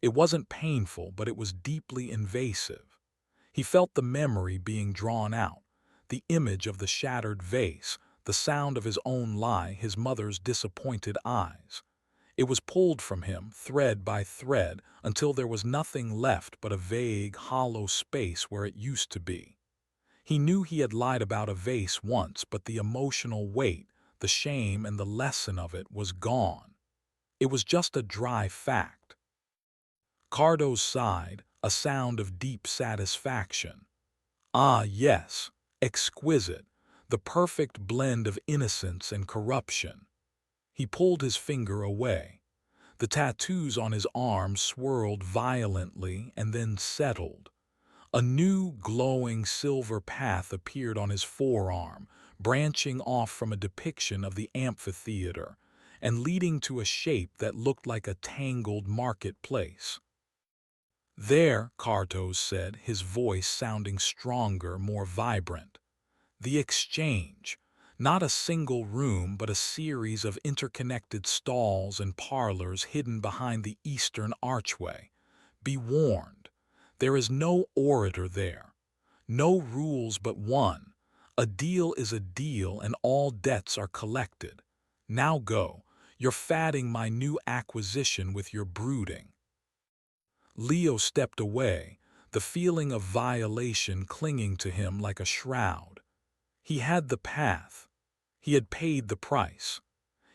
It wasn't painful, but it was deeply invasive. He felt the memory being drawn out, the image of the shattered vase, the sound of his own lie, his mother's disappointed eyes. It was pulled from him, thread by thread, until there was nothing left but a vague, hollow space where it used to be. He knew he had lied about a vase once, but the emotional weight, the shame and the lesson of it was gone. It was just a dry fact. Cardos sighed, a sound of deep satisfaction. "Ah, yes, exquisite, the perfect blend of innocence and corruption." He pulled his finger away. The tattoos on his arm swirled violently and then settled. A new, glowing silver path appeared on his forearm, branching off from a depiction of the amphitheater and leading to a shape that looked like a tangled marketplace. "There," Kartos said, his voice sounding stronger, more vibrant. "The exchange. Not a single room, but a series of interconnected stalls and parlors hidden behind the eastern archway. Be warned. There is no orator there. No rules but one. A deal is a deal and all debts are collected. Now go. You're fatting my new acquisition with your brooding." Leo stepped away, the feeling of violation clinging to him like a shroud. He had the path. He had paid the price.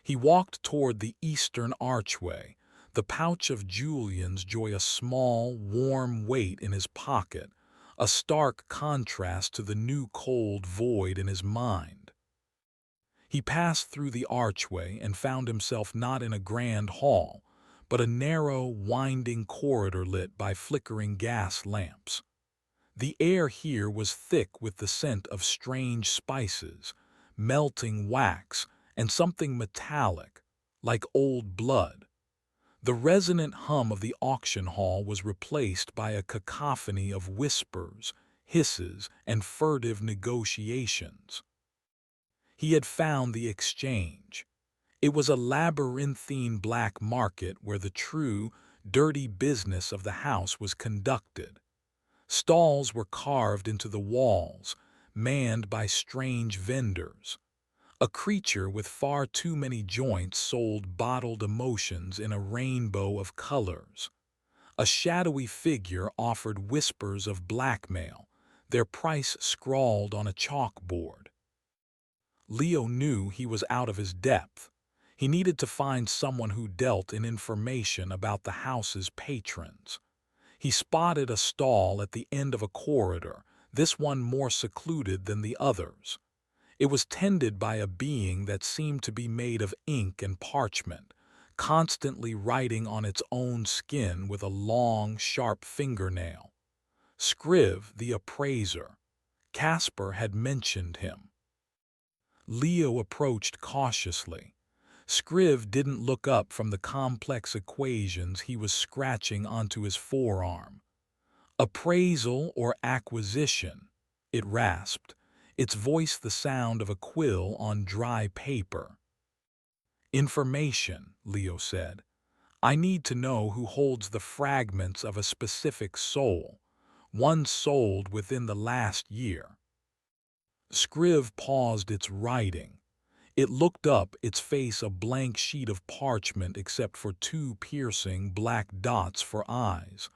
He walked toward the eastern archway, the pouch of Julian's joy a small, warm weight in his pocket, a stark contrast to the new cold void in his mind. He passed through the archway and found himself not in a grand hall, but a narrow, winding corridor lit by flickering gas lamps. The air here was thick with the scent of strange spices, melting wax, and something metallic, like old blood. The resonant hum of the auction hall was replaced by a cacophony of whispers, hisses, and furtive negotiations. He had found the exchange. It was a labyrinthine black market where the true, dirty business of the house was conducted. Stalls were carved into the walls, manned by strange vendors. A creature with far too many joints sold bottled emotions in a rainbow of colors. A shadowy figure offered whispers of blackmail, their price scrawled on a chalkboard. Leo knew he was out of his depth. He needed to find someone who dealt in information about the house's patrons. He spotted a stall at the end of a corridor, this one more secluded than the others. It was tended by a being that seemed to be made of ink and parchment, constantly writing on its own skin with a long, sharp fingernail. Scriv, the appraiser. Casper had mentioned him. Leo approached cautiously. Scriv didn't look up from the complex equations he was scratching onto his forearm. "Appraisal or acquisition," it rasped, its voice the sound of a quill on dry paper. "Information," Leo said. "I need to know who holds the fragments of a specific soul, one sold within the last year." Scriv paused its writing. It looked up, its face a blank sheet of parchment except for two piercing black dots for eyes.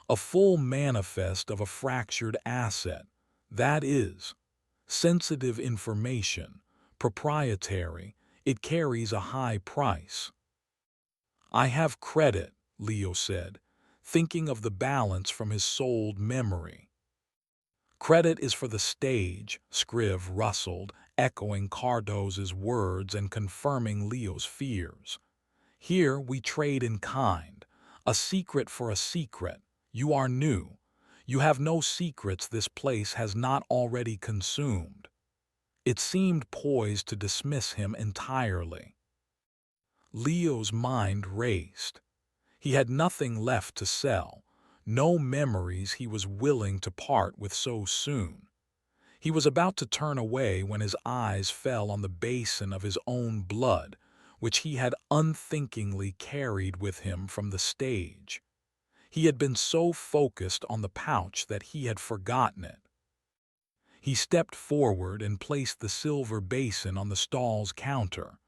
A full manifest of a fractured asset. That is, sensitive information, proprietary, it carries a high price. "I have credit," Leo said, thinking of the balance from his souled memory. "Credit is for the stage," Scriv rustled, echoing Cardos's words and confirming Leo's fears. "Here we trade in kind, a secret for a secret. You are new. You have no secrets this place has not already consumed." It seemed poised to dismiss him entirely. Leo's mind raced. He had nothing left to sell, no memories he was willing to part with so soon. He was about to turn away when his eyes fell on the basin of his own blood, which he had unthinkingly carried with him from the stage. He had been so focused on the pouch that he had forgotten it. He stepped forward and placed the silver basin on the stall's counter.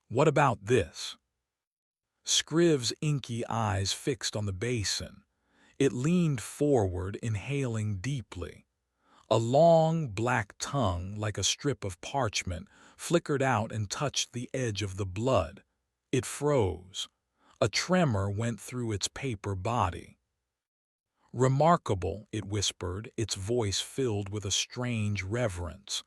"What about this?" Scriv's inky eyes fixed on the basin. It leaned forward, inhaling deeply. A long, black tongue, like a strip of parchment, flickered out and touched the edge of the blood. It froze. A tremor went through its paper body. "Remarkable," it whispered, its voice filled with a strange reverence.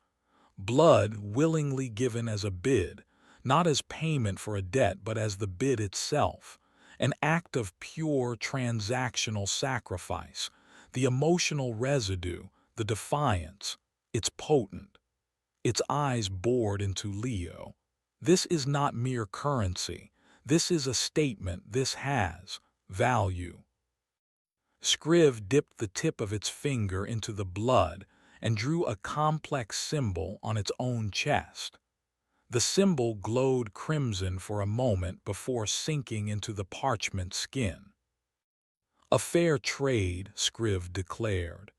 "Blood willingly given as a bid, not as payment for a debt but as the bid itself, an act of pure transactional sacrifice. The emotional residue, the defiance, it's potent. Its eyes bored into Leo. This is not mere currency. This is a statement. This has value. Scriv dipped the tip of its finger into the blood and drew a complex symbol on its own chest. The symbol glowed crimson for a moment before sinking into the parchment skin. A fair trade, Scriv declared.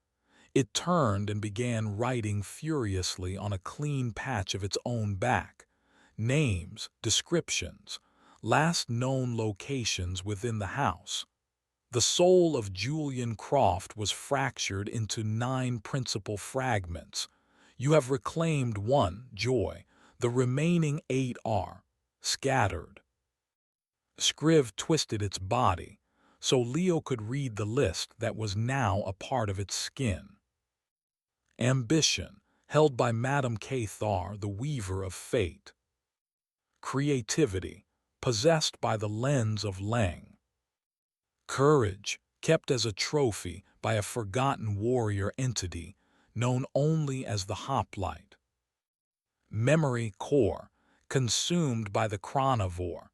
It turned and began writing furiously on a clean patch of its own back. Names, descriptions, last known locations within the house. The soul of Julian Croft was fractured into 9 principal fragments. You have reclaimed 1, joy. The remaining 8 are scattered. Scriv twisted its body, so Leo could read the list that was now a part of its skin. Ambition, held by Madame Cathar, the weaver of fate. Creativity, possessed by the lens of Lang. Courage, kept as a trophy by a forgotten warrior entity known only as the hoplite. Memory core, consumed by the chronivore.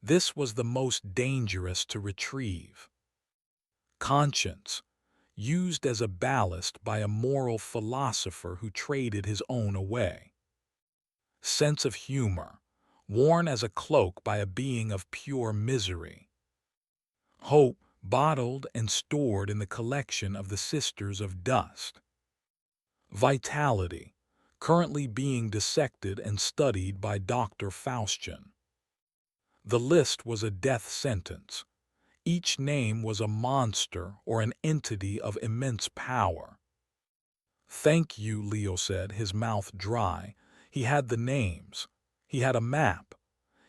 This was the most dangerous to retrieve. Conscience, used as a ballast by a moral philosopher who traded his own away. Sense of humor, worn as a cloak by a being of pure misery. Hope, bottled and stored in the collection of the Sisters of Dust. Vitality, currently being dissected and studied by Dr. Faustian. The list was a death sentence. Each name was a monster or an entity of immense power. Thank you, Leo said, his mouth dry. He had the names. He had a map.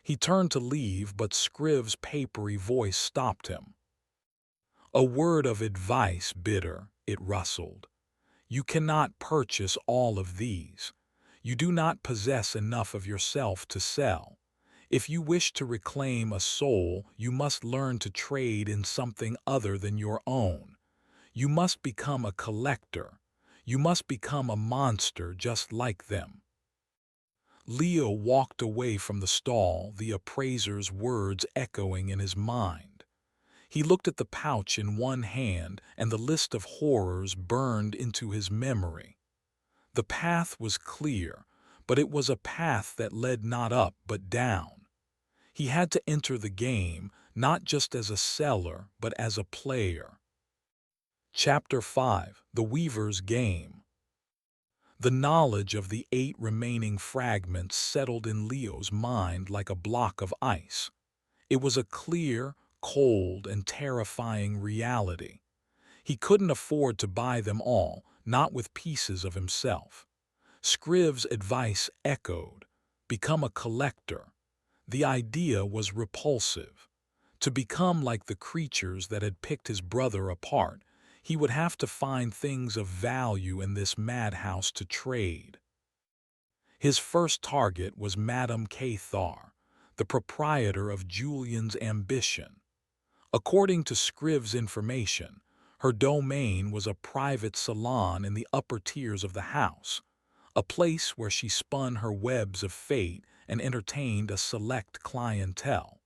He turned to leave, but Scriv's papery voice stopped him. A word of advice, bitter, it rustled. You cannot purchase all of these. You do not possess enough of yourself to sell. If you wish to reclaim a soul, you must learn to trade in something other than your own. You must become a collector. You must become a monster just like them. Leo walked away from the stall, the appraiser's words echoing in his mind. He looked at the pouch in one hand, and the list of horrors burned into his memory. The path was clear, but it was a path that led not up but down. He had to enter the game, not just as a seller, but as a player. Chapter 5: The Weaver's Game. The knowledge of the 8 remaining fragments settled in Leo's mind like a block of ice. It was a clear, cold, and terrifying reality. He couldn't afford to buy them all, not with pieces of himself. Scriv's advice echoed, become a collector. The idea was repulsive. To become like the creatures that had picked his brother apart, he would have to find things of value in this madhouse to trade. His first target was Madame Cathar, the proprietor of Julian's ambition. According to Scriv's information, her domain was a private salon in the upper tiers of the house, a place where she spun her webs of fate and entertained a select clientele.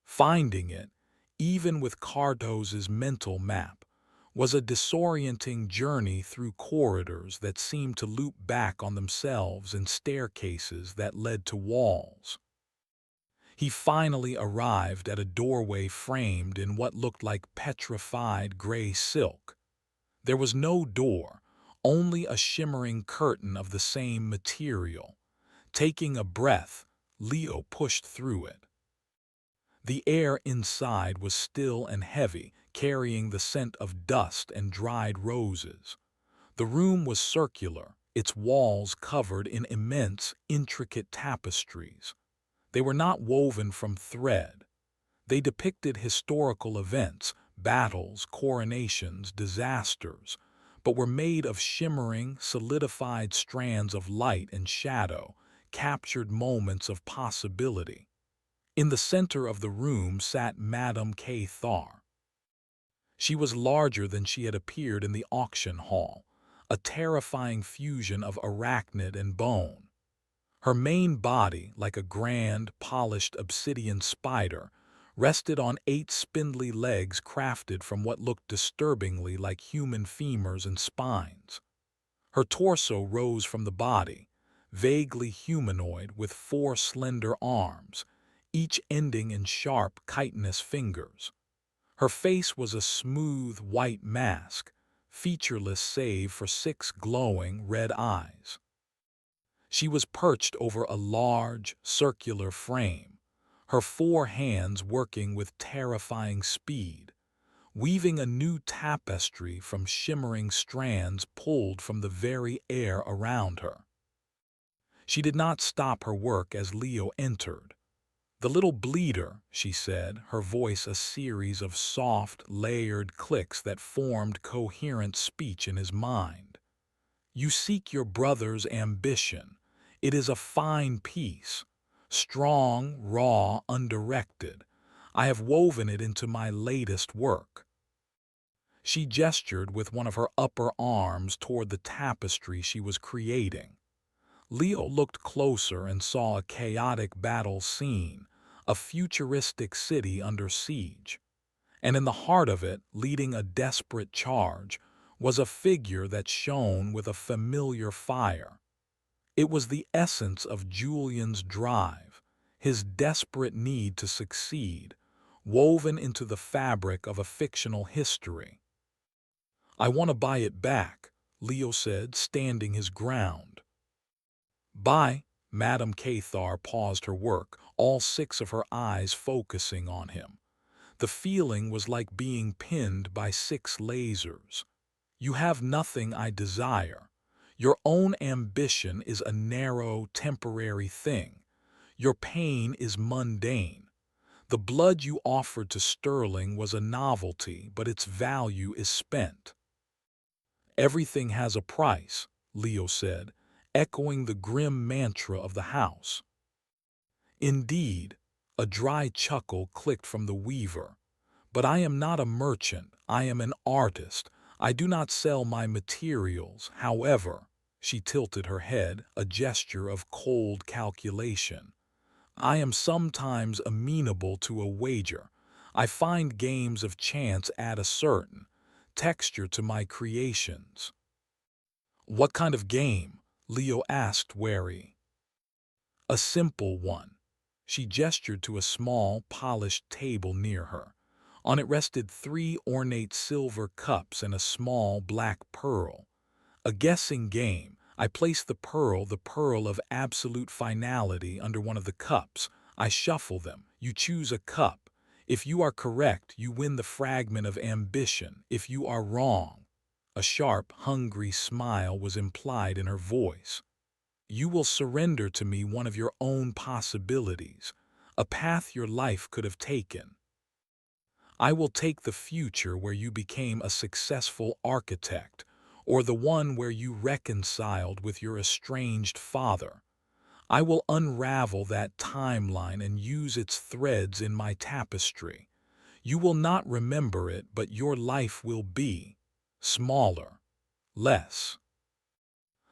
Finding it, even with Cardos's mental map, was a disorienting journey through corridors that seemed to loop back on themselves and staircases that led to walls. He finally arrived at a doorway framed in what looked like petrified gray silk. There was no door, only a shimmering curtain of the same material. Taking a breath, Leo pushed through it. The air inside was still and heavy, carrying the scent of dust and dried roses. The room was circular, its walls covered in immense, intricate tapestries. They were not woven from thread. They depicted historical events, battles, coronations, disasters, but were made of shimmering, solidified strands of light and shadow, captured moments of possibility. In the center of the room sat Madame K. Thar. She was larger than she had appeared in the auction hall, a terrifying fusion of arachnid and bone. Her main body, like a grand, polished obsidian spider, rested on 8 spindly legs crafted from what looked disturbingly like human femurs and spines. Her torso rose from the body, vaguely humanoid with 4 slender arms, each ending in sharp, chitinous fingers. Her face was a smooth, white mask, featureless save for 6 glowing, red eyes. She was perched over a large, circular frame, her 4 hands working with terrifying speed, weaving a new tapestry from shimmering strands pulled from the very air around her. She did not stop her work as Leo entered. "The little bleeder," she said, her voice a series of soft, layered clicks that formed coherent speech in his mind. "You seek your brother's ambition. It is a fine piece, strong, raw, undirected. I have woven it into my latest work." She gestured with one of her upper arms toward the tapestry she was creating. Leo looked closer and saw a chaotic battle scene, a futuristic city under siege. And in the heart of it, leading a desperate charge, was a figure that shone with a familiar fire. It was the essence of Julian's drive, his desperate need to succeed, woven into the fabric of a fictional history. "I want to buy it back," Leo said, standing his ground. "Buy?" Madame Cathar paused her work, all 6 of her eyes focusing on him. The feeling was like being pinned by 6 lasers. "You have nothing I desire. Your own ambition is a narrow, temporary thing. Your pain is mundane. The blood you offered to Sterling was a novelty, but its value is spent." "Everything has a price," Leo said, echoing the grim mantra of the house. "Indeed," a dry chuckle clicked from the weaver. "But I am not a merchant, I am an artist. I do not sell my materials, however." She tilted her head, a gesture of cold calculation. "I am sometimes amenable to a wager. I find games of chance add a certain texture to my creations." "What kind of game?" Leo asked, wary. "A simple one." She gestured to a small, polished table near her. On it rested 3 ornate silver cups and a small black pearl. "A guessing game. I place the pearl of absolute finality, under one of the cups. I shuffle them. You choose a cup. If you are correct, you win the fragment of ambition. If you are wrong—" a sharp, hungry smile was implied in her voice. "You will surrender to me one of your own possibilities, a path your life could have taken. I will take the future where you became a successful architect, or the one where you reconciled with your estranged father. I will unravel that timeline and use its threads in my tapestry. You will not remember it, but your life will be smaller, less."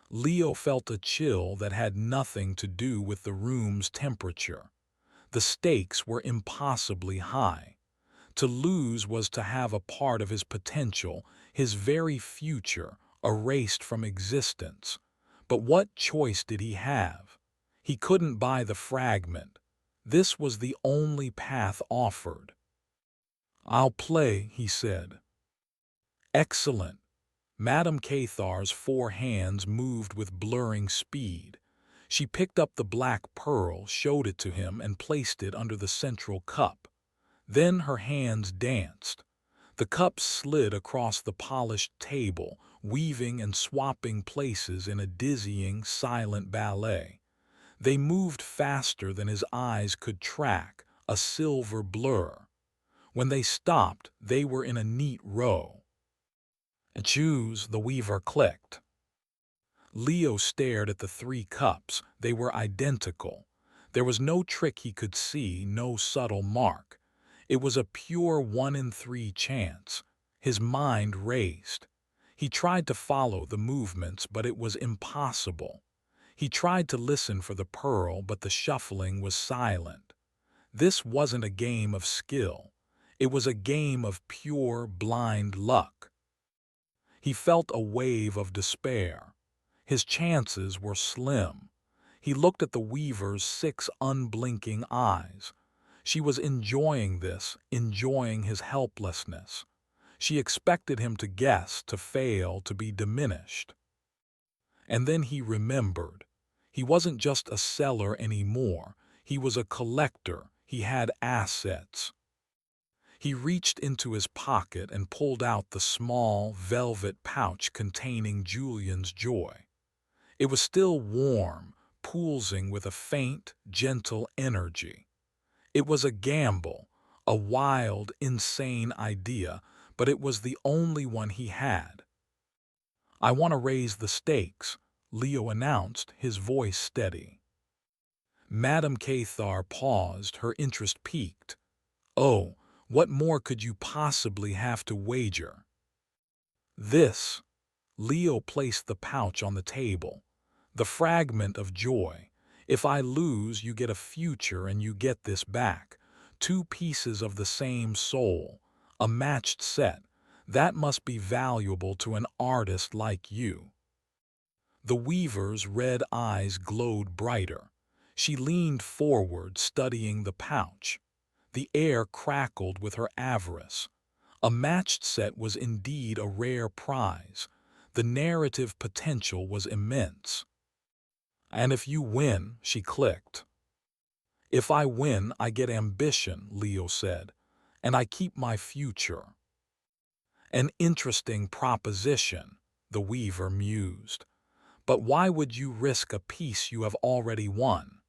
Leo felt a chill that had nothing to do with the room's temperature. The stakes were impossibly high. To lose was to have a part of his potential, his very future, erased from existence. But what choice did he have? He couldn't buy the fragment. This was the only path offered. "I'll play," he said. "Excellent." Madame Cathar's 4 hands moved with blurring speed. She picked up the black pearl, showed it to him, and placed it under the central cup. Then her hands danced. The cups slid across the polished table, weaving and swapping places in a dizzying, silent ballet. They moved faster than his eyes could track, a silver blur. When they stopped, they were in a neat row. "Choose," the weaver clicked. Leo stared at the 3 cups. They were identical. There was no trick he could see, no subtle mark. It was a pure 1 in 3 chance. His mind raced. He tried to follow the movements, but it was impossible. He tried to listen for the pearl, but the shuffling was silent. This wasn't a game of skill. It was a game of pure, blind luck. He felt a wave of despair. His chances were slim. He looked at the weaver's 6 unblinking eyes. She was enjoying this, enjoying his helplessness. She expected him to guess, to fail, to be diminished. And then he remembered. He wasn't just a seller anymore. He was a collector. He had assets. He reached into his pocket and pulled out the small, velvet pouch containing Julian's joy. It was still warm, pulsing with a faint, gentle energy. It was a gamble, a wild, insane idea, but it was the only one he had. "I want to raise the stakes," Leo announced, his voice steady. Madame Cathar paused, her interest piqued. "Oh, what more could you possibly have to wager?" "This." Leo placed the pouch on the table. "The fragment of joy. If I lose, you get a future and you get this back. 2 pieces of the same soul. A matched set. That must be valuable to an artist like you." The weaver's red eyes glowed brighter. She leaned forward, studying the pouch. The air crackled with her avarice. A matched set was indeed a rare prize. The narrative potential was immense. "And if you win," she clicked. "If I win, I get ambition," Leo said, "and I keep my future." "An interesting proposition," the weaver mused. "But why would you risk a piece you have already won?"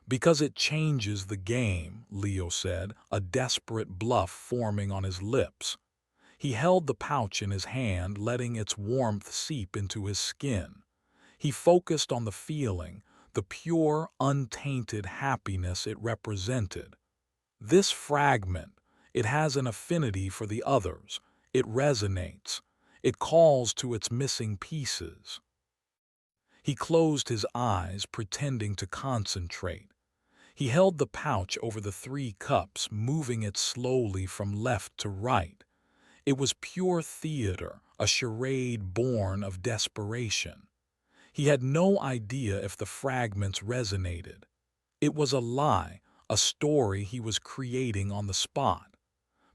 "Because it changes the game," Leo said, a desperate bluff forming on his lips. He held the pouch in his hand, letting its warmth seep into his skin. He focused on the feeling, the pure, untainted happiness it represented. This fragment, it has an affinity for the others. It resonates. It calls to its missing pieces. He closed his eyes, pretending to concentrate. He held the pouch over the 3 cups, moving it slowly from left to right. It was pure theater, a charade born of desperation. He had no idea if the fragments resonated. It was a lie, a story he was creating on the spot.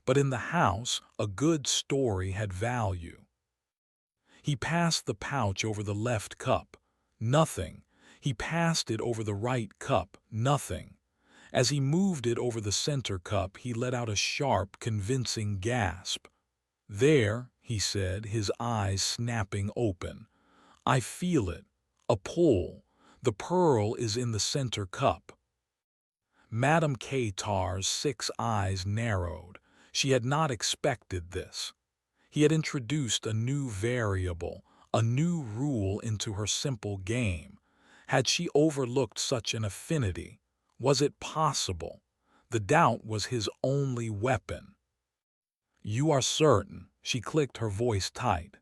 But in the house, a good story had value. He passed the pouch over the left cup. Nothing. He passed it over the right cup. Nothing. As he moved it over the center cup, he let out a sharp, convincing gasp. "There," he said, his eyes snapping open. "I feel it. A pull. The pearl is in the center cup." Madame Catar's 6 eyes narrowed. She had not expected this. He had introduced a new variable, a new rule into her simple game. Had she overlooked such an affinity? Was it possible? The doubt was his only weapon. "You are certain?" She clicked, her voice tight.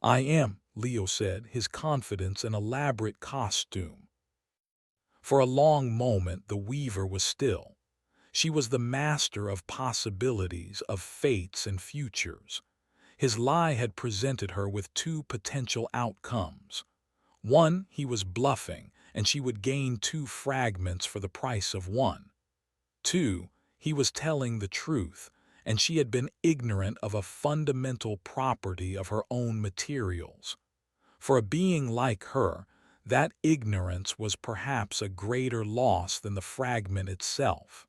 "I am," Leo said, his confidence an elaborate costume. For a long moment the weaver was still. She was the master of possibilities, of fates and futures. His lie had presented her with 2 potential outcomes. One, he was bluffing, and she would gain 2 fragments for the price of 1. 2, he was telling the truth, and she had been ignorant of a fundamental property of her own materials. For a being like her, that ignorance was perhaps a greater loss than the fragment itself.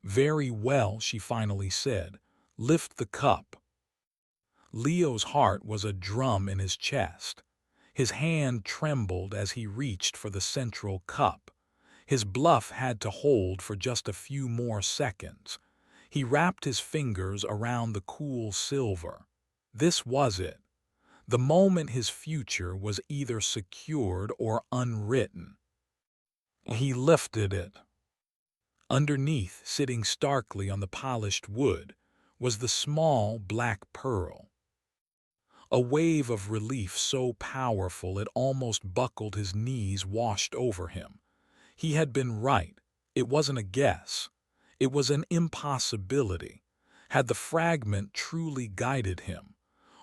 "Very well," she finally said. "Lift the cup." Leo's heart was a drum in his chest. His hand trembled as he reached for the central cup. His bluff had to hold for just a few more seconds. He wrapped his fingers around the cool silver. This was it. The moment his future was either secured or unwritten. He lifted it. Underneath, sitting starkly on the polished wood, was the small black pearl. A wave of relief so powerful it almost buckled his knees washed over him. He had been right. It wasn't a guess. It was an impossibility. Had the fragment truly guided him?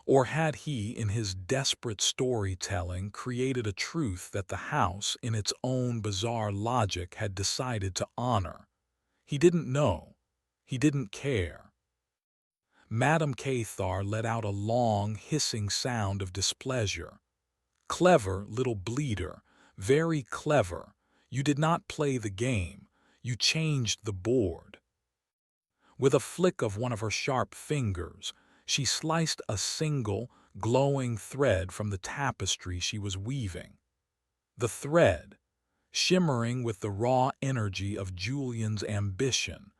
Or had he, in his desperate storytelling, created a truth that the house, in its own bizarre logic, had decided to honor? He didn't know. He didn't care. Madame Cathar let out a long, hissing sound of displeasure. Clever little bleeder, very clever. You did not play the game. You changed the board. With a flick of one of her sharp fingers, she sliced a single, glowing thread from the tapestry she was weaving. The thread, shimmering with the raw energy of Julian's ambition,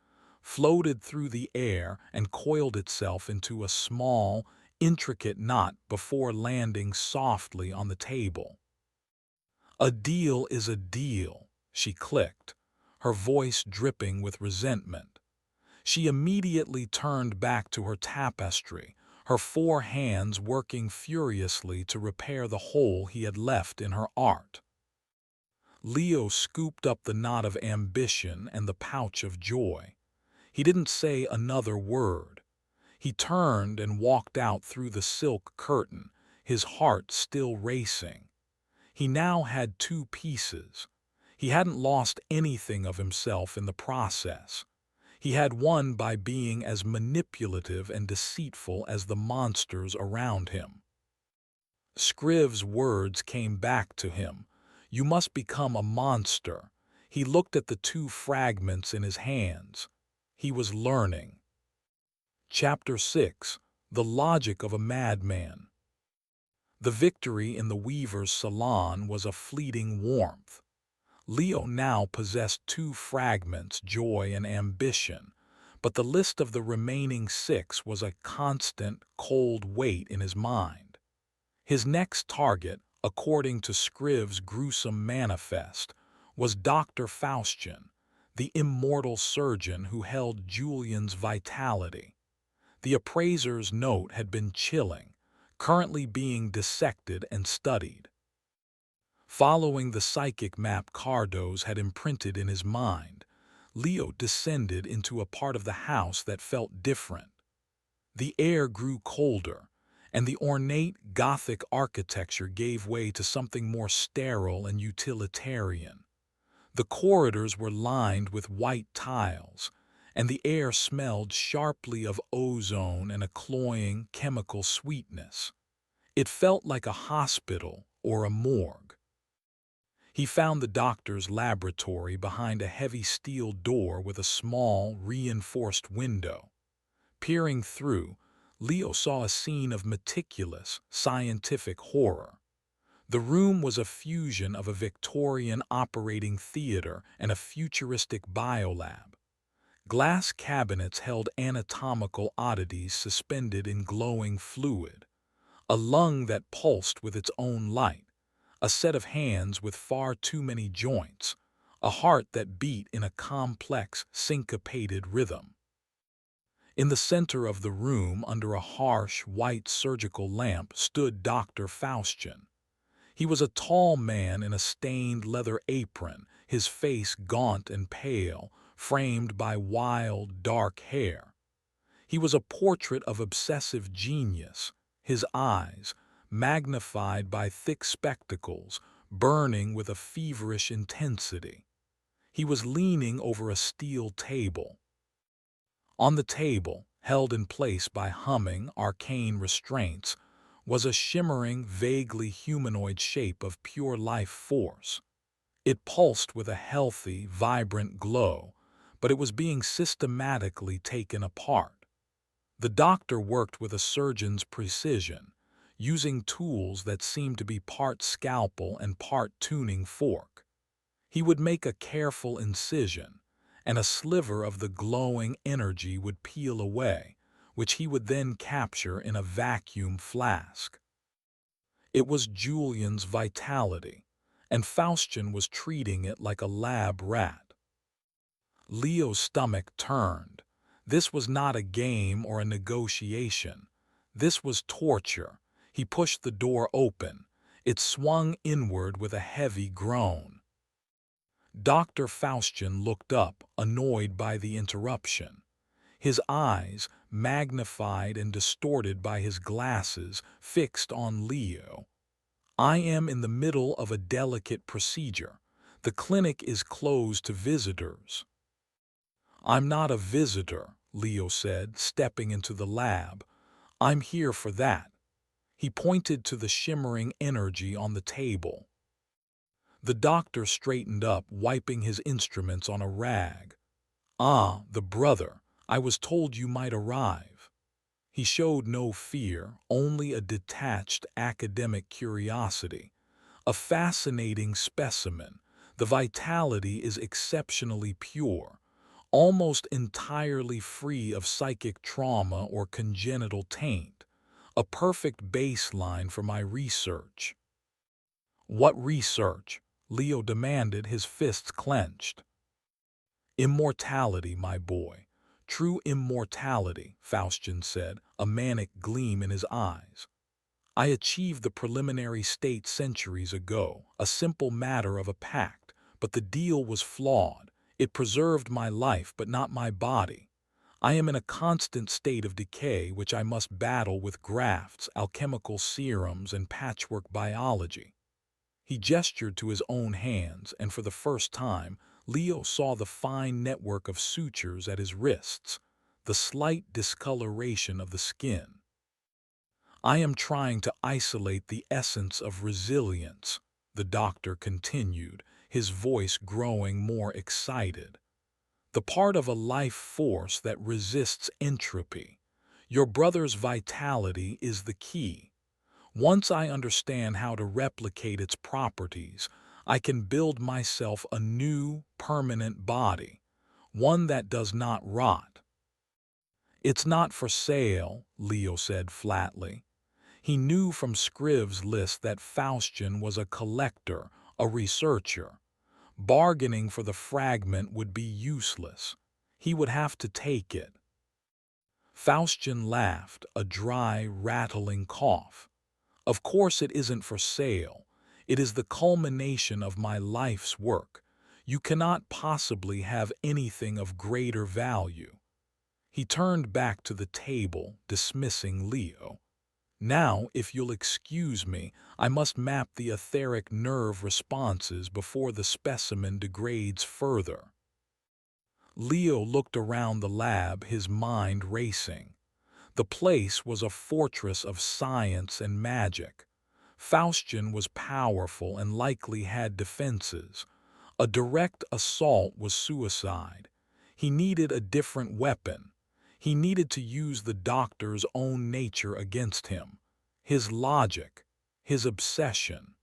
floated through the air and coiled itself into a small, intricate knot before landing softly on the table. "A deal is a deal," she clicked, her voice dripping with resentment. She immediately turned back to her tapestry, her 4 hands working furiously to repair the hole he had left in her art. Leo scooped up the knot of ambition and the pouch of joy. He didn't say another word. He turned and walked out through the silk curtain, his heart still racing. He now had 2 pieces. He hadn't lost anything of himself in the process. He had won by being as manipulative and deceitful as the monsters around him. Scriv's words came back to him. "You must become a monster." He looked at the 2 fragments in his hands. He was learning. Chapter 6. The Logic of a Madman. The victory in the weaver's salon was a fleeting warmth. Leo now possessed 2 fragments, joy and ambition, but the list of the remaining 6 was a constant, cold weight in his mind. His next target, according to Scriv's gruesome manifest, was Dr. Faustian, the immortal surgeon who held Julian's vitality. The appraiser's note had been chilling, currently being dissected and studied. Following the psychic map Cardoz had imprinted in his mind, Leo descended into a part of the house that felt different. The air grew colder, and the ornate Gothic architecture gave way to something more sterile and utilitarian. The corridors were lined with white tiles, and the air smelled sharply of ozone and a cloying chemical sweetness. It felt like a hospital or a morgue. He found the doctor's laboratory behind a heavy steel door with a small, reinforced window. Peering through, Leo saw a scene of meticulous, scientific horror. The room was a fusion of a Victorian operating theater and a futuristic biolab. Glass cabinets held anatomical oddities suspended in glowing fluid, a lung that pulsed with its own light, a set of hands with far too many joints, a heart that beat in a complex, syncopated rhythm. In the center of the room, under a harsh, white surgical lamp, stood Dr. Faustian. He was a tall man in a stained leather apron, his face gaunt and pale, framed by wild, dark hair. He was a portrait of obsessive genius, his eyes, magnified by thick spectacles, burning with a feverish intensity. He was leaning over a steel table. On the table, held in place by humming, arcane restraints, was a shimmering, vaguely humanoid shape of pure life force. It pulsed with a healthy, vibrant glow, but it was being systematically taken apart. The doctor worked with a surgeon's precision, using tools that seemed to be part scalpel and part tuning fork. He would make a careful incision, and a sliver of the glowing energy would peel away, which he would then capture in a vacuum flask. It was Julian's vitality, and Faustian was treating it like a lab rat. Leo's stomach turned. This was not a game or a negotiation. This was torture. He pushed the door open. It swung inward with a heavy groan. Dr. Faustian looked up, annoyed by the interruption. His eyes, magnified and distorted by his glasses, fixed on Leo. "I am in the middle of a delicate procedure. The clinic is closed to visitors." "I'm not a visitor," Leo said, stepping into the lab. "I'm here for that." He pointed to the shimmering energy on the table. The doctor straightened up, wiping his instruments on a rag. "Ah, the brother. I was told you might arrive." He showed no fear, only a detached academic curiosity. "A fascinating specimen. The vitality is exceptionally pure, almost entirely free of psychic trauma or congenital taint. A perfect baseline for my research." "What research?" Leo demanded, his fists clenched. "Immortality, my boy. True immortality," Faustian said, a manic gleam in his eyes. "I achieved the preliminary state centuries ago, a simple matter of a pact, but the deal was flawed. It preserved my life, but not my body. I am in a constant state of decay which I must battle with grafts, alchemical serums, and patchwork biology." He gestured to his own hands, and for the first time, Leo saw the fine network of sutures at his wrists, the slight discoloration of the skin. "I am trying to isolate the essence of resilience," the doctor continued, his voice growing more excited. "The part of a life force that resists entropy. Your brother's vitality is the key. Once I understand how to replicate its properties, I can build myself a new, permanent body, one that does not rot." "It's not for sale," Leo said flatly. He knew from Scriv's list that Faustian was a collector, a researcher. Bargaining for the fragment would be useless. He would have to take it. Faustian laughed, a dry, rattling cough. "Of course it isn't for sale. It is the culmination of my life's work. You cannot possibly have anything of greater value." He turned back to the table, dismissing Leo. "Now, if you'll excuse me, I must map the etheric nerve responses before the specimen degrades further." Leo looked around the lab, his mind racing. The place was a fortress of science and magic. Faustian was powerful and likely had defenses. A direct assault was suicide. He needed a different weapon. He needed to use the doctor's own nature against him. His logic, his obsession.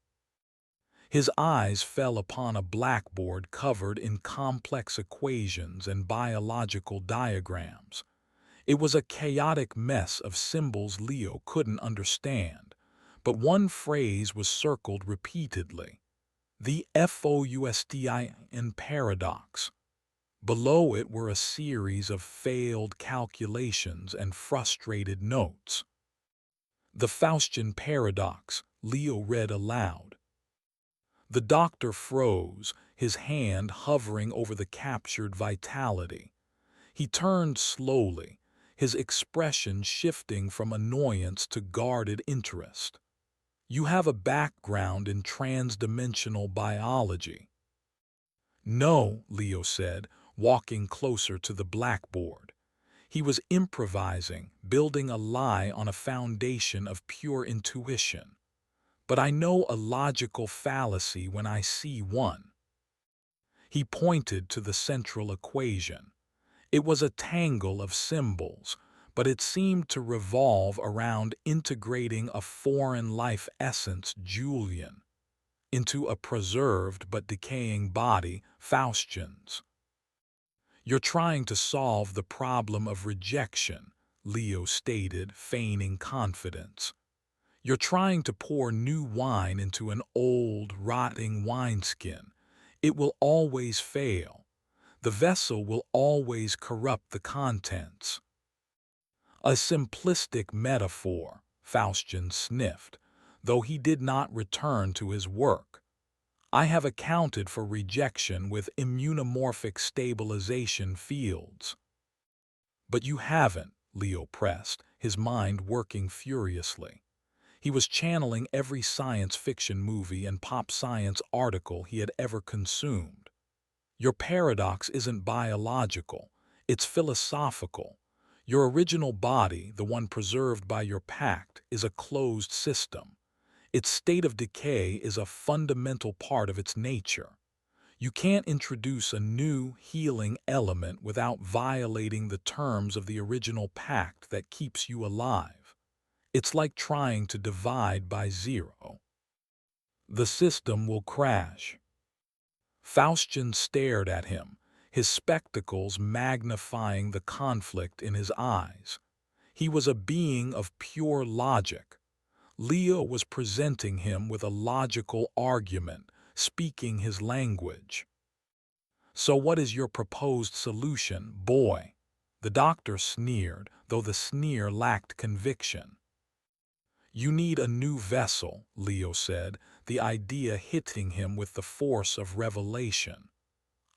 His eyes fell upon a blackboard covered in complex equations and biological diagrams. It was a chaotic mess of symbols Leo couldn't understand, but one phrase was circled repeatedly: the Faustin paradox. Below it were a series of failed calculations and frustrated notes. "The Faustian paradox," Leo read aloud. The doctor froze, his hand hovering over the captured vitality. He turned slowly, his expression shifting from annoyance to guarded interest. "You have a background in transdimensional biology." "No," Leo said, walking closer to the blackboard. He was improvising, building a lie on a foundation of pure intuition. "But I know a logical fallacy when I see one." He pointed to the central equation. It was a tangle of symbols, but it seemed to revolve around integrating a foreign life essence, Julian, into a preserved but decaying body, Faustian's. "You're trying to solve the problem of rejection," Leo stated, feigning confidence. You're trying to pour new wine into an old, rotting wineskin. It will always fail. The vessel will always corrupt the contents. A simplistic metaphor, Faustian sniffed, though he did not return to his work. I have accounted for rejection with immunomorphic stabilization fields. But you haven't, Leo pressed, his mind working furiously. He was channeling every science fiction movie and pop science article he had ever consumed. Your paradox isn't biological, it's philosophical. Your original body, the one preserved by your pact, is a closed system. Its state of decay is a fundamental part of its nature. You can't introduce a new, healing element without violating the terms of the original pact that keeps you alive. It's like trying to divide by zero. The system will crash. Faustian stared at him, his spectacles magnifying the conflict in his eyes. He was a being of pure logic. Leo was presenting him with a logical argument, speaking his language. So what is your proposed solution, boy? The doctor sneered, though the sneer lacked conviction. You need a new vessel, Leo said, the idea hitting him with the force of revelation.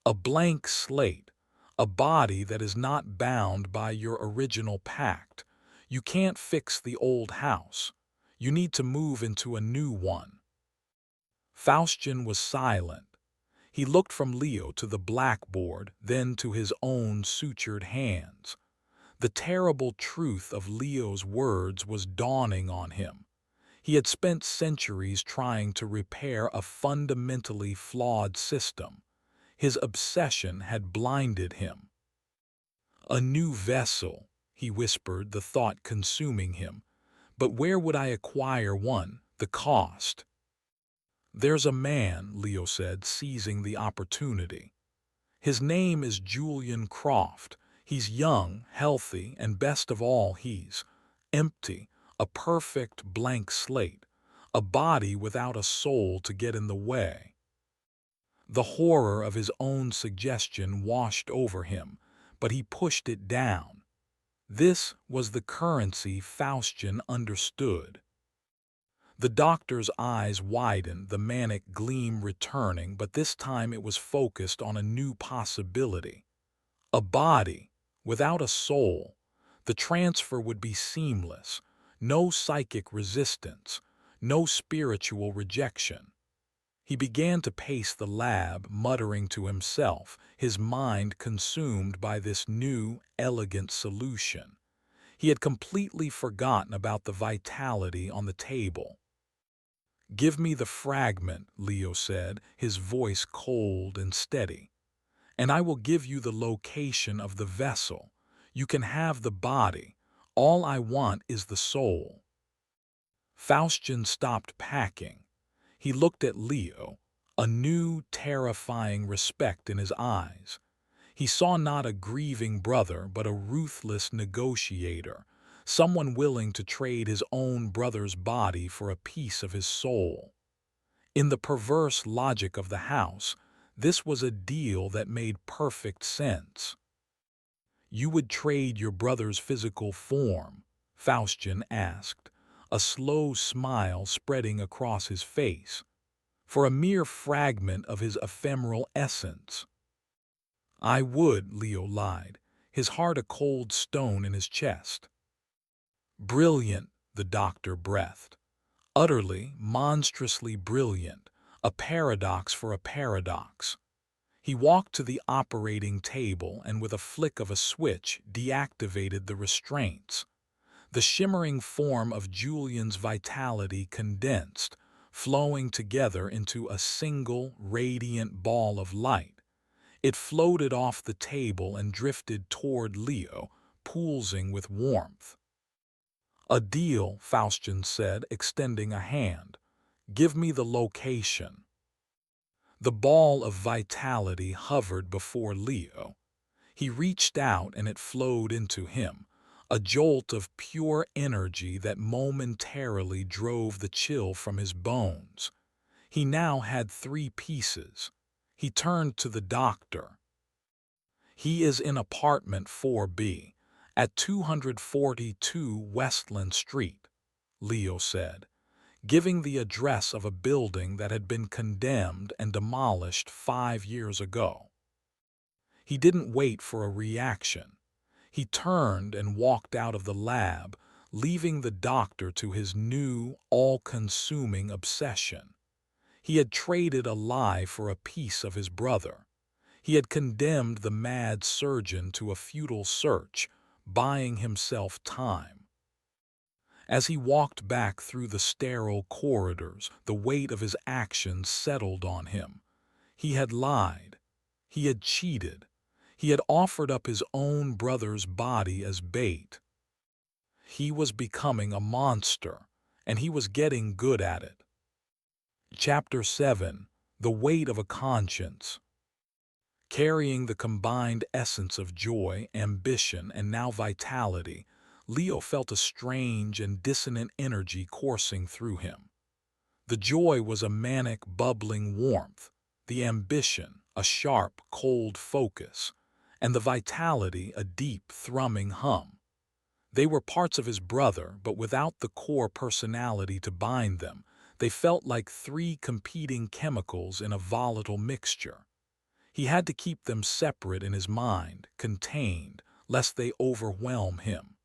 A blank slate, a body that is not bound by your original pact. You can't fix the old house. You need to move into a new one. Faustian was silent. He looked from Leo to the blackboard, then to his own sutured hands. The terrible truth of Leo's words was dawning on him. He had spent centuries trying to repair a fundamentally flawed system. His obsession had blinded him. A new vessel, he whispered, the thought consuming him. But where would I acquire one? The cost. There's a man, Leo said, seizing the opportunity. His name is Julian Croft. He's young, healthy, and best of all, he's empty, a perfect blank slate, a body without a soul to get in the way. The horror of his own suggestion washed over him, but he pushed it down. This was the currency Faustian understood. The doctor's eyes widened, the manic gleam returning, but this time it was focused on a new possibility. A body, without a soul. The transfer would be seamless. No psychic resistance. No spiritual rejection. He began to pace the lab, muttering to himself, his mind consumed by this new, elegant solution. He had completely forgotten about the vitality on the table. Give me the fragment, Leo said, his voice cold and steady, and I will give you the location of the vessel. You can have the body. All I want is the soul. Faustian stopped packing. He looked at Leo, a new, terrifying respect in his eyes. He saw not a grieving brother, but a ruthless negotiator, someone willing to trade his own brother's body for a piece of his soul. In the perverse logic of the house, this was a deal that made perfect sense. You would trade your brother's physical form? Faustian asked, a slow smile spreading across his face, for a mere fragment of his ephemeral essence. I would, Leo lied, his heart a cold stone in his chest. Brilliant, the doctor breathed. Utterly, monstrously brilliant, a paradox for a paradox. He walked to the operating table and with a flick of a switch deactivated the restraints. The shimmering form of Julian's vitality condensed, flowing together into a single, radiant ball of light. It floated off the table and drifted toward Leo, pulsing with warmth. A deal, Faustian said, extending a hand. Give me the location. The ball of vitality hovered before Leo. He reached out and it flowed into him, a jolt of pure energy that momentarily drove the chill from his bones. He now had 3 pieces. He turned to the doctor. "He is in apartment 4B, at 242 Westland Street," Leo said, giving the address of a building that had been condemned and demolished 5 years ago. He didn't wait for a reaction. He turned and walked out of the lab, leaving the doctor to his new, all-consuming obsession. He had traded a lie for a piece of his brother. He had condemned the mad surgeon to a futile search, buying himself time. As he walked back through the sterile corridors, the weight of his actions settled on him. He had lied. He had cheated. He had offered up his own brother's body as bait. He was becoming a monster, and he was getting good at it. Chapter 7: The Weight of a Conscience. Carrying the combined essence of joy, ambition, and now vitality, Leo felt a strange and dissonant energy coursing through him. The joy was a manic, bubbling warmth, the ambition a sharp, cold focus, and the vitality a deep, thrumming hum. They were parts of his brother, but without the core personality to bind them, they felt like 3 competing chemicals in a volatile mixture. He had to keep them separate in his mind, contained, lest they overwhelm him.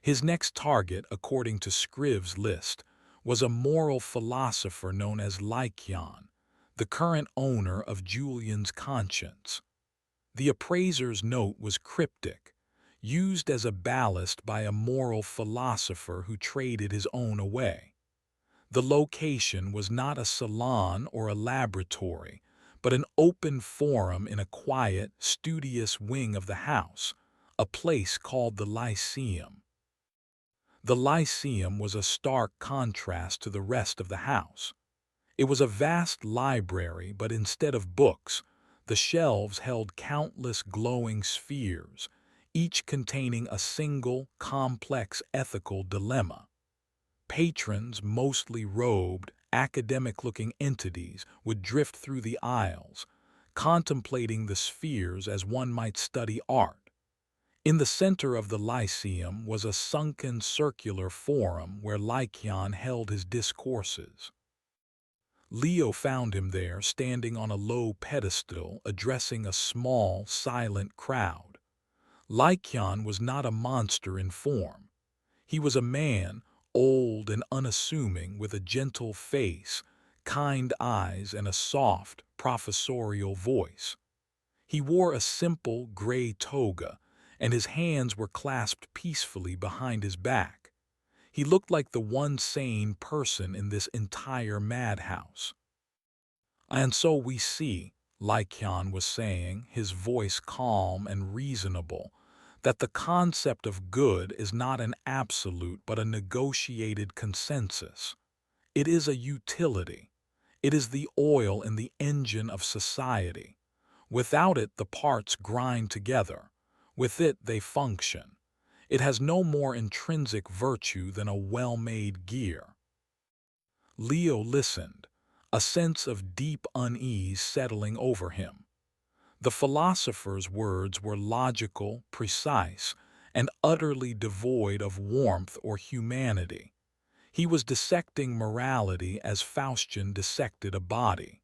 His next target, according to Scrive's list, was a moral philosopher known as Lycaon, the current owner of Julian's conscience. The appraiser's note was cryptic, used as a ballast by a moral philosopher who traded his own away. The location was not a salon or a laboratory, but an open forum in a quiet, studious wing of the house, a place called the Lyceum. The Lyceum was a stark contrast to the rest of the house. It was a vast library, but instead of books, the shelves held countless glowing spheres, each containing a single, complex ethical dilemma. Patrons, mostly robed, academic-looking entities, would drift through the aisles, contemplating the spheres as one might study art. In the center of the Lyceum was a sunken circular forum where Lycaon held his discourses. Leo found him there, standing on a low pedestal, addressing a small, silent crowd. Lycaon was not a monster in form. He was a man, old and unassuming, with a gentle face, kind eyes, and a soft, professorial voice. He wore a simple, gray toga, and his hands were clasped peacefully behind his back. He looked like the one sane person in this entire madhouse. "And so we see," Lycaon was saying, his voice calm and reasonable, "that the concept of good is not an absolute but a negotiated consensus. It is a utility. It is the oil in the engine of society. Without it, the parts grind together. With it, they function. It has no more intrinsic virtue than a well-made gear." Leo listened, a sense of deep unease settling over him. The philosopher's words were logical, precise, and utterly devoid of warmth or humanity. He was dissecting morality as Faustian dissected a body.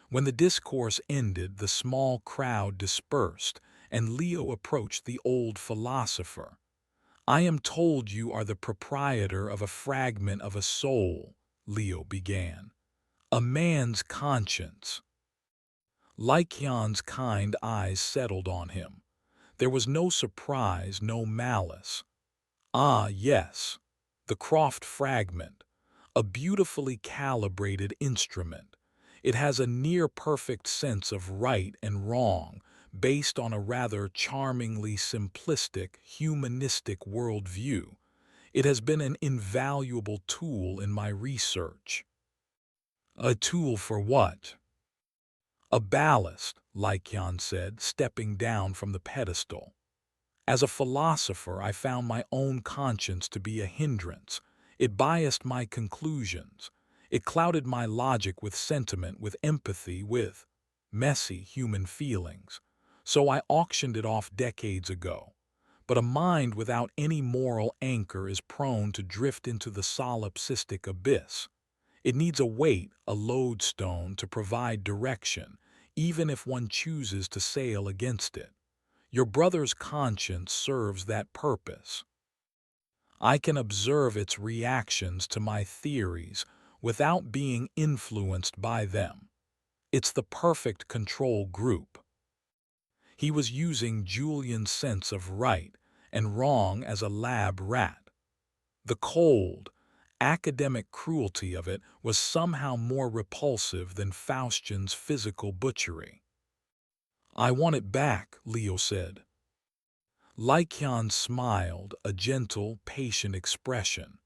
When the discourse ended, the small crowd dispersed, and Leo approached the old philosopher. "I am told you are the proprietor of a fragment of a soul," Leo began. "A man's conscience." Lycaon's kind eyes settled on him. There was no surprise, no malice. "Ah, yes, the Croft fragment, a beautifully calibrated instrument. It has a near-perfect sense of right and wrong, based on a rather charmingly simplistic, humanistic worldview. It has been an invaluable tool in my research." "A tool for what?" "A ballast," Lycaon said, stepping down from the pedestal. As a philosopher, I found my own conscience to be a hindrance. It biased my conclusions. It clouded my logic with sentiment, with empathy, with messy human feelings. So I auctioned it off decades ago. But a mind without any moral anchor is prone to drift into the solipsistic abyss. It needs a weight, a lodestone, to provide direction, even if one chooses to sail against it. Your brother's conscience serves that purpose. I can observe its reactions to my theories without being influenced by them. It's the perfect control group. He was using Julian's sense of right and wrong as a lab rat. The cold, academic cruelty of it was somehow more repulsive than Faustian's physical butchery. "I want it back," Leo said. Lycaon smiled, a gentle, patient expression.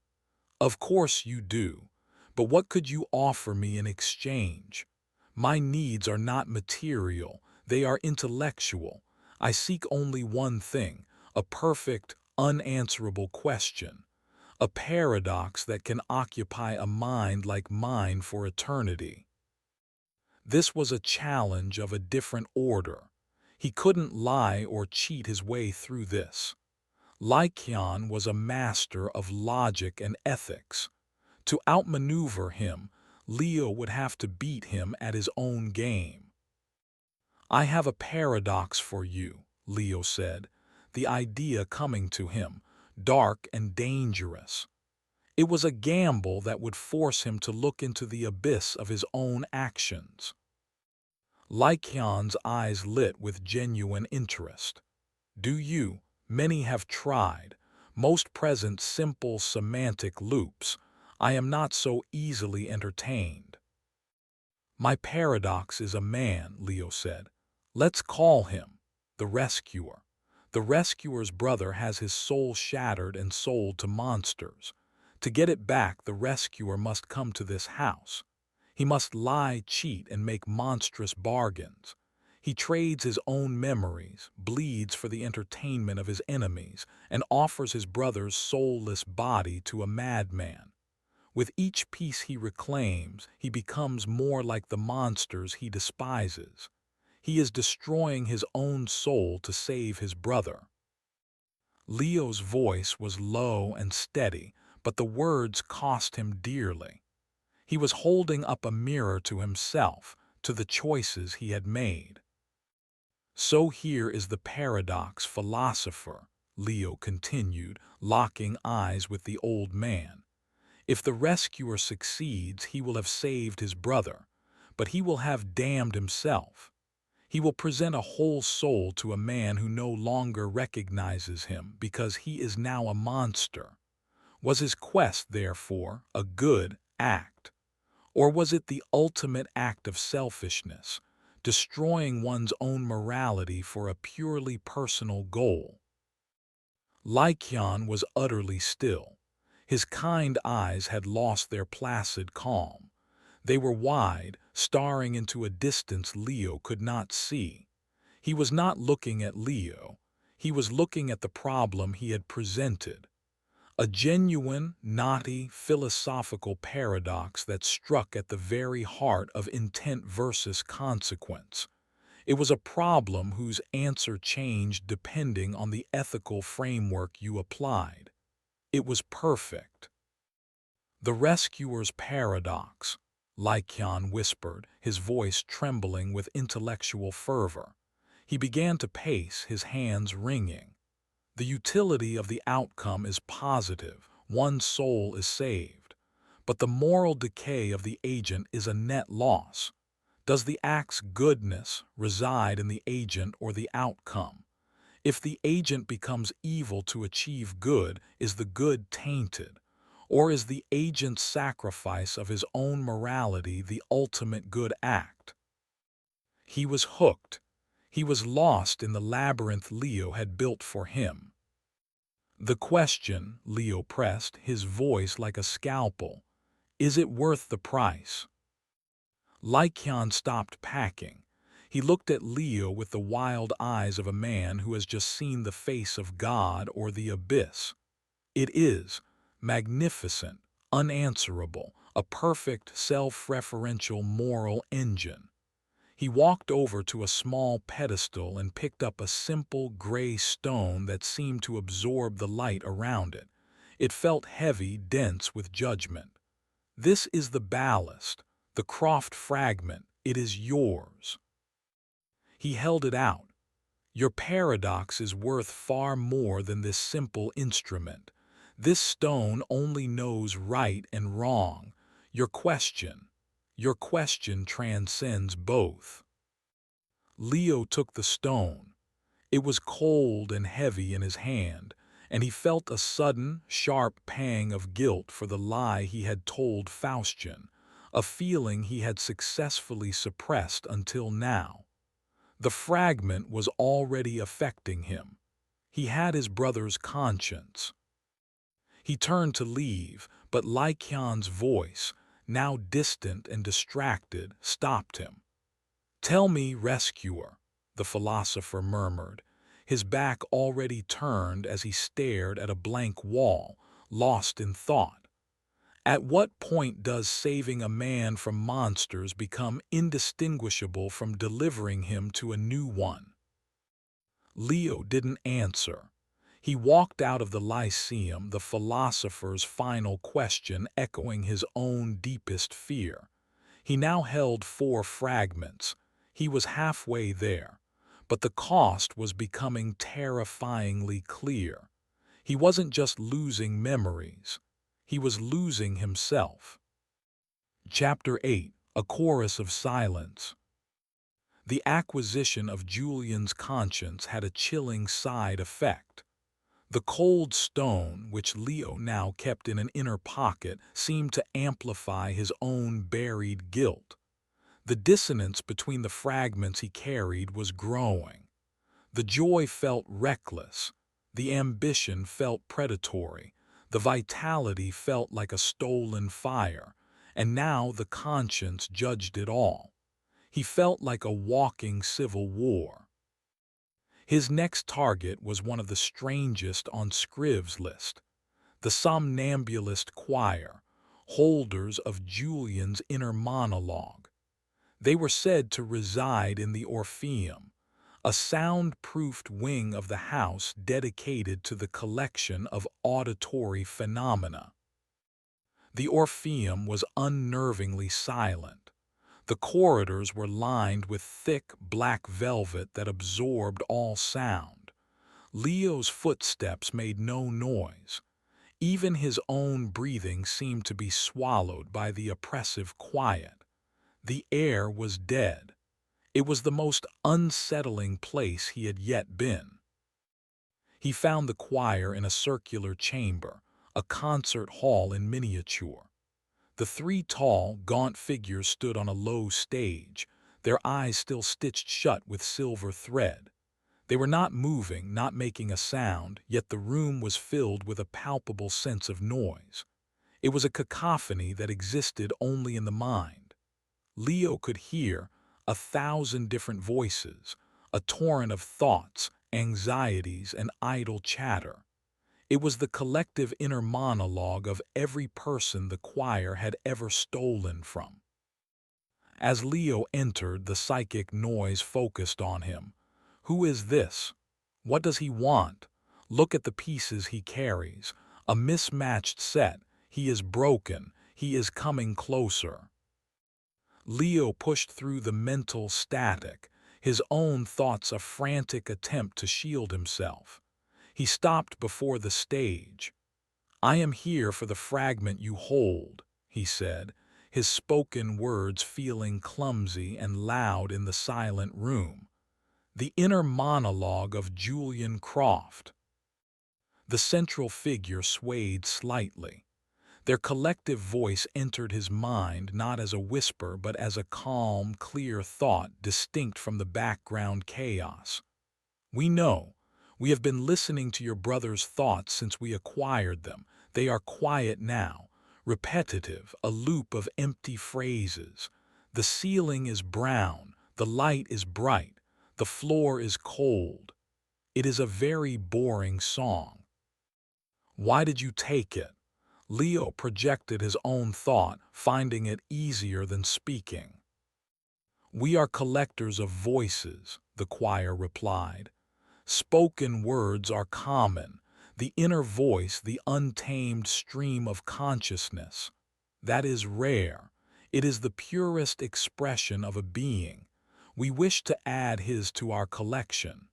"Of course you do, but what could you offer me in exchange? My needs are not material, they are intellectual. I seek only one thing, a perfect, unanswerable question, a paradox that can occupy a mind like mine for eternity." This was a challenge of a different order. He couldn't lie or cheat his way through this. Lycaon was a master of logic and ethics. To outmaneuver him, Leo would have to beat him at his own game. "I have a paradox for you," Leo said, the idea coming to him, dark and dangerous. It was a gamble that would force him to look into the abyss of his own actions. Lycaon's eyes lit with genuine interest. "Do you? Many have tried. Most present simple semantic loops. I am not so easily entertained." "My paradox is a man," Leo said. "Let's call him the rescuer. The rescuer's brother has his soul shattered and sold to monsters. To get it back, the rescuer must come to this house. He must lie, cheat, and make monstrous bargains. He trades his own memories, bleeds for the entertainment of his enemies, and offers his brother's soulless body to a madman. With each piece he reclaims, he becomes more like the monsters he despises. He is destroying his own soul to save his brother." Leo's voice was low and steady, but the words cost him dearly. He was holding up a mirror to himself, to the choices he had made. "So here is the paradox, philosopher," Leo continued, locking eyes with the old man. "If the rescuer succeeds, he will have saved his brother, but he will have damned himself. He will present a whole soul to a man who no longer recognizes him because he is now a monster. Was his quest, therefore, a good act? Or was it the ultimate act of selfishness, destroying one's own morality for a purely personal goal?" Lycaon was utterly still. His kind eyes had lost their placid calm. They were wide, staring into a distance Leo could not see. He was not looking at Leo. He was looking at the problem he had presented. A genuine, knotty, philosophical paradox that struck at the very heart of intent versus consequence. It was a problem whose answer changed depending on the ethical framework you applied. It was perfect. "The rescuer's paradox," Lycaon whispered, his voice trembling with intellectual fervor. He began to pace, his hands wringing. "The utility of the outcome is positive, one soul is saved. But the moral decay of the agent is a net loss. Does the act's goodness reside in the agent or the outcome? If the agent becomes evil to achieve good, is the good tainted? Or is the agent's sacrifice of his own morality the ultimate good act?" He was hooked. He was lost in the labyrinth Leo had built for him. "The question," Leo pressed, his voice like a scalpel, "is it worth the price?" Lycaon stopped packing. He looked at Leo with the wild eyes of a man who has just seen the face of God or the abyss. It is magnificent, unanswerable, a perfect self-referential moral engine. He walked over to a small pedestal and picked up a simple gray stone that seemed to absorb the light around it. It felt heavy, dense with judgment. This is the ballast, the Croft fragment. It is yours. He held it out. Your paradox is worth far more than this simple instrument. This stone only knows right and wrong. Your question transcends both. Leo took the stone. It was cold and heavy in his hand, and he felt a sudden, sharp pang of guilt for the lie he had told Faustian, a feeling he had successfully suppressed until now. The fragment was already affecting him. He had his brother's conscience. He turned to leave, but Lycaon's voice, now distant and distracted, stopped him. "Tell me, rescuer," the philosopher murmured, his back already turned as he stared at a blank wall, lost in thought. At what point does saving a man from monsters become indistinguishable from delivering him to a new one? Leo didn't answer. He walked out of the Lyceum, the philosopher's final question echoing his own deepest fear. He now held 4 fragments. He was halfway there, but the cost was becoming terrifyingly clear. He wasn't just losing memories. He was losing himself. Chapter 8. A Chorus of Silence. The acquisition of Julian's conscience had a chilling side effect. The cold stone, which Leo now kept in an inner pocket, seemed to amplify his own buried guilt. The dissonance between the fragments he carried was growing. The joy felt reckless. The ambition felt predatory. The vitality felt like a stolen fire. And now the conscience judged it all. He felt like a walking civil war. His next target was one of the strangest on Scriv's list, the somnambulist choir, holders of Julian's inner monologue. They were said to reside in the Orpheum, a sound-proofed wing of the house dedicated to the collection of auditory phenomena. The Orpheum was unnervingly silent. The corridors were lined with thick black velvet that absorbed all sound. Leo's footsteps made no noise. Even his own breathing seemed to be swallowed by the oppressive quiet. The air was dead. It was the most unsettling place he had yet been. He found the choir in a circular chamber, a concert hall in miniature. The 3 tall, gaunt figures stood on a low stage, their eyes still stitched shut with silver thread. They were not moving, not making a sound, yet the room was filled with a palpable sense of noise. It was a cacophony that existed only in the mind. Leo could hear 1,000 different voices, a torrent of thoughts, anxieties, and idle chatter. It was the collective inner monologue of every person the choir had ever stolen from. As Leo entered, the psychic noise focused on him. Who is this? What does he want? Look at the pieces he carries. A mismatched set. He is broken. He is coming closer. Leo pushed through the mental static, his own thoughts a frantic attempt to shield himself. He stopped before the stage. "I am here for the fragment you hold," he said, his spoken words feeling clumsy and loud in the silent room. The inner monologue of Julian Croft. The central figure swayed slightly. Their collective voice entered his mind not as a whisper but as a calm, clear thought distinct from the background chaos. "We know. We have been listening to your brother's thoughts since we acquired them. They are quiet now, repetitive, a loop of empty phrases. The ceiling is brown, The light is bright. The floor is cold. It is a very boring song. Why did you take it? Leo projected his own thought, finding it easier than speaking. We are collectors of voices, the choir replied. Spoken words are common, the inner voice, the untamed stream of consciousness. That is rare. It is the purest expression of a being. We wish to add his to our collection.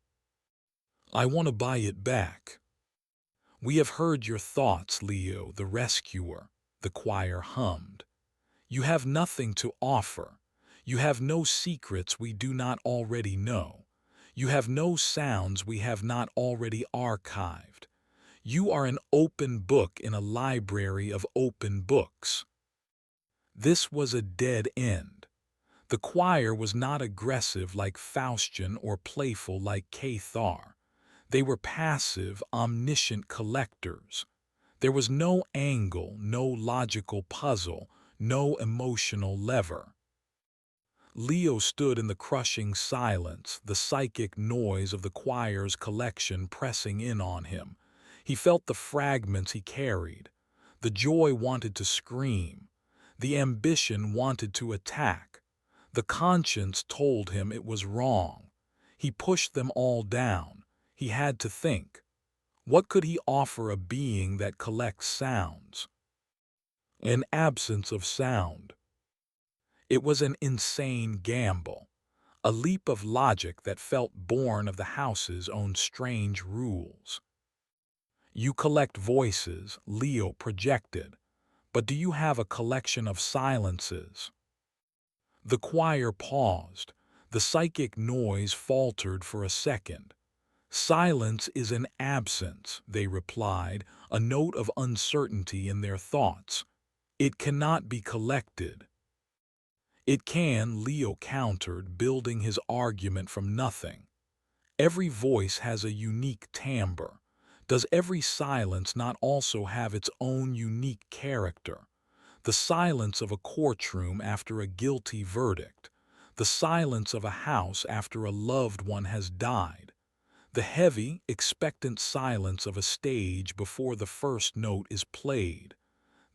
I want to buy it back. We have heard your thoughts, Leo, the rescuer, the choir hummed. You have nothing to offer. You have no secrets we do not already know. You have no sounds we have not already archived. You are an open book in a library of open books. This was a dead end. The choir was not aggressive like Faustian or playful like Cathar. They were passive, omniscient collectors. There was no angle, no logical puzzle, no emotional lever. Leo stood in the crushing silence, the psychic noise of the choir's collection pressing in on him. He felt the fragments he carried. The joy wanted to scream. The ambition wanted to attack. The conscience told him it was wrong. He pushed them all down. He had to think. What could he offer a being that collects sounds? An absence of sound. It was an insane gamble, a leap of logic that felt born of the house's own strange rules. You collect voices, Leo projected, but do you have a collection of silences? The choir paused. The psychic noise faltered for a second. Silence is an absence, they replied, a note of uncertainty in their thoughts. It cannot be collected. It can, Leo countered, building his argument from nothing. Every voice has a unique timbre. Does every silence not also have its own unique character? The silence of a courtroom after a guilty verdict. The silence of a house after a loved one has died. The heavy, expectant silence of a stage before the first note is played.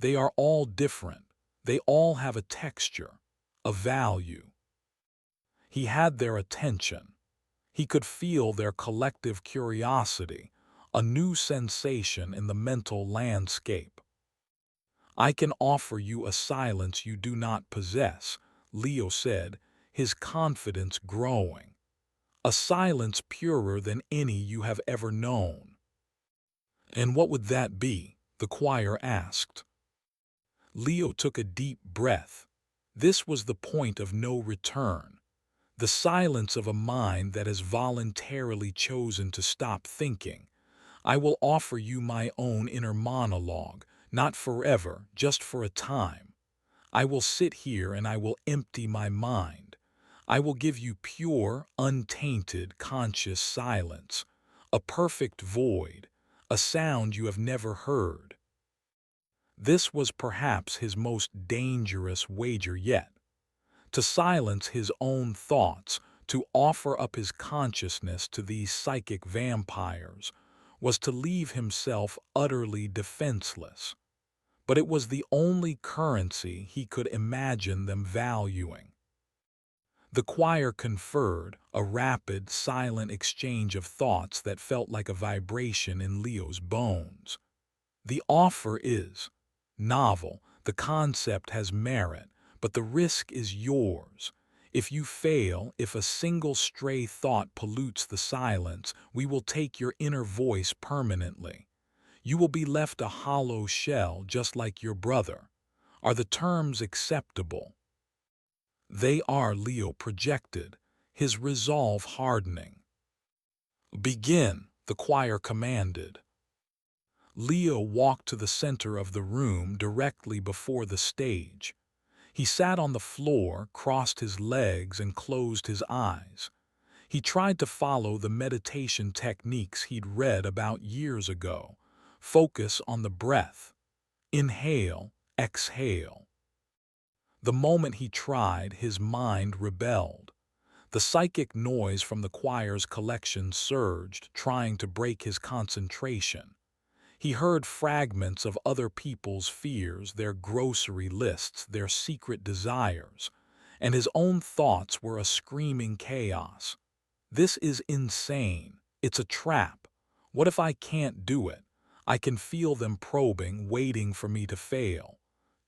They are all different. They all have a texture, a value. He had their attention. He could feel their collective curiosity, a new sensation in the mental landscape. I can offer you a silence you do not possess, Leo said, his confidence growing. A silence purer than any you have ever known. And what would that be? The choir asked. Leo took a deep breath. This was the point of no return. The silence of a mind that has voluntarily chosen to stop thinking. I will offer you my own inner monologue, not forever, just for a time. I will sit here and I will empty my mind. I will give you pure, untainted, conscious silence, a perfect void, a sound you have never heard. This was perhaps his most dangerous wager yet. To silence his own thoughts, to offer up his consciousness to these psychic vampires, was to leave himself utterly defenseless. But it was the only currency he could imagine them valuing. The choir conferred, a rapid, silent exchange of thoughts that felt like a vibration in Leo's bones. The offer is novel, the concept has merit, but the risk is yours. If you fail, if a single stray thought pollutes the silence, we will take your inner voice permanently. You will be left a hollow shell just like your brother. Are the terms acceptable? They are, Leo projected, his resolve hardening. Begin, the choir commanded. Leo walked to the center of the room directly before the stage. He sat on the floor, crossed his legs, and closed his eyes. He tried to follow the meditation techniques he'd read about years ago. Focus on the breath. Inhale, exhale. The moment he tried, his mind rebelled. The psychic noise from the choir's collection surged, trying to break his concentration. He heard fragments of other people's fears, their grocery lists, their secret desires, and his own thoughts were a screaming chaos. This is insane. It's a trap. What if I can't do it? I can feel them probing, waiting for me to fail.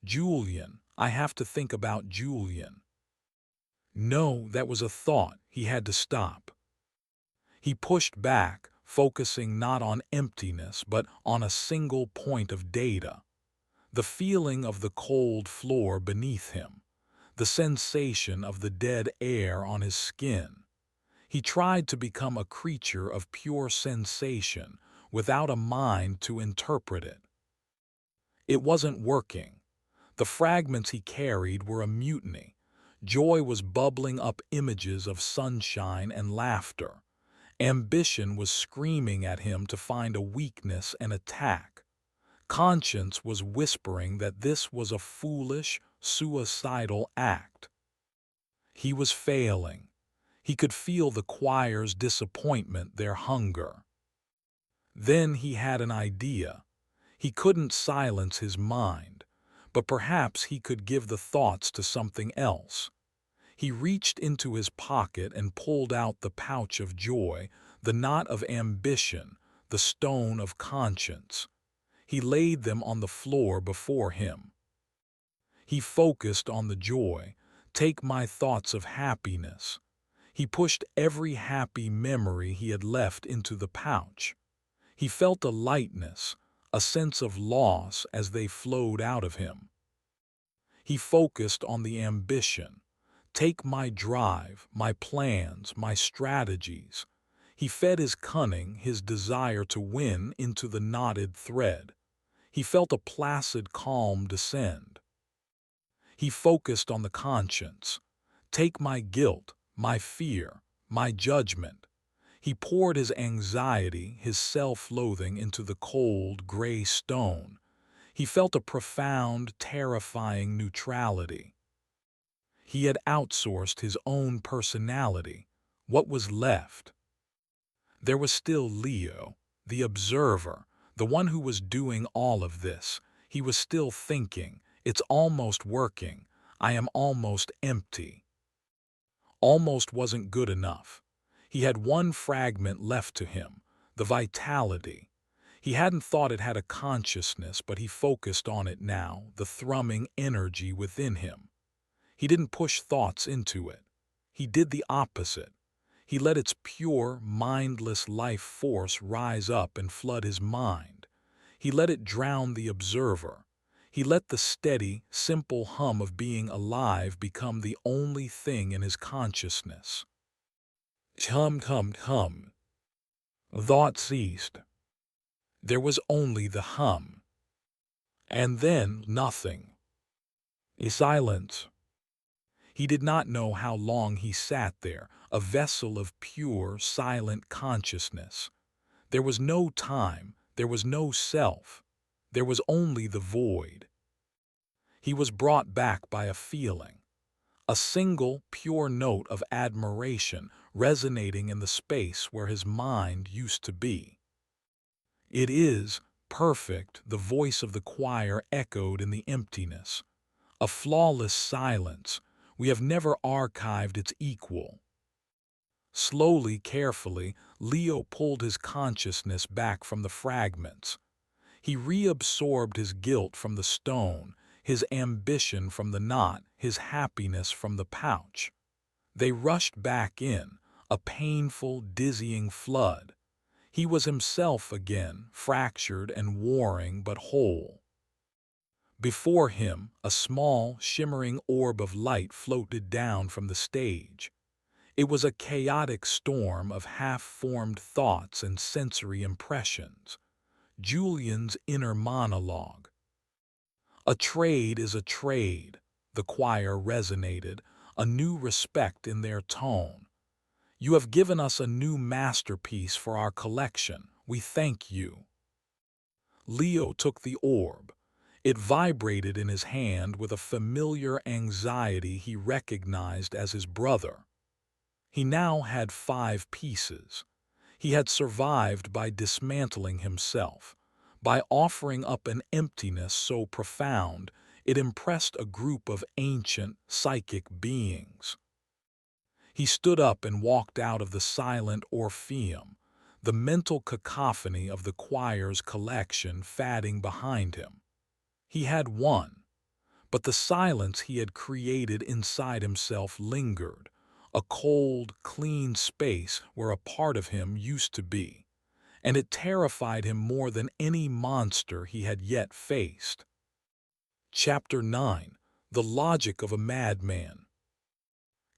Julian, I have to think about Julian. No, that was a thought he had to stop. He pushed back, focusing not on emptiness but on a single point of data. The feeling of the cold floor beneath him, the sensation of the dead air on his skin. He tried to become a creature of pure sensation without a mind to interpret it. It wasn't working. The fragments he carried were a mutiny. Joy was bubbling up images of sunshine and laughter. Ambition was screaming at him to find a weakness and attack. Conscience was whispering that this was a foolish, suicidal act. He was failing. He could feel the choir's disappointment, their hunger. Then he had an idea. He couldn't silence his mind, but perhaps he could give the thoughts to something else. He reached into his pocket and pulled out the pouch of joy, the knot of ambition, the stone of conscience. He laid them on the floor before him. He focused on the joy. Take my thoughts of happiness. He pushed every happy memory he had left into the pouch. He felt a lightness, a sense of loss as they flowed out of him. He focused on the ambition. Take my drive, my plans, my strategies. He fed his cunning, his desire to win into the knotted thread. He felt a placid calm descend. He focused on the conscience. Take my guilt, my fear, my judgment. He poured his anxiety, his self-loathing into the cold, gray stone. He felt a profound, terrifying neutrality. He had outsourced his own personality. What was left? There was still Leo, the observer, the one who was doing all of this. He was still thinking, it's almost working. I am almost empty. Almost wasn't good enough. He had one fragment left to him, the vitality. He hadn't thought it had a consciousness, but he focused on it now, the thrumming energy within him. He didn't push thoughts into it. He did the opposite. He let its pure, mindless life force rise up and flood his mind. He let it drown the observer. He let the steady, simple hum of being alive become the only thing in his consciousness. Hum, hum, hum. Thought ceased. There was only the hum. And then nothing. A silence. He did not know how long he sat there, a vessel of pure, silent consciousness. There was no time, there was no self. There was only the void. He was brought back by a feeling. A single, pure note of admiration resonating in the space where his mind used to be. It is perfect, the voice of the choir echoed in the emptiness. A flawless silence. We have never archived its equal. Slowly, carefully, Leo pulled his consciousness back from the fragments. He reabsorbed his guilt from the stone, his ambition from the knot, his happiness from the pouch. They rushed back in, a painful, dizzying flood. He was himself again, fractured and warring but whole. Before him, a small, shimmering orb of light floated down from the stage. It was a chaotic storm of half-formed thoughts and sensory impressions. Julian's inner monologue. A trade is a trade, the choir resonated, a new respect in their tone. You have given us a new masterpiece for our collection. We thank you. Leo took the orb. It vibrated in his hand with a familiar anxiety he recognized as his brother. He now had 5 pieces. He had survived by dismantling himself, by offering up an emptiness so profound it impressed a group of ancient psychic beings. He stood up and walked out of the silent Orpheum, the mental cacophony of the choir's collection fading behind him. He had won, but the silence he had created inside himself lingered, a cold, clean space where a part of him used to be, and it terrified him more than any monster he had yet faced. Chapter 9. The Logic of a Madman.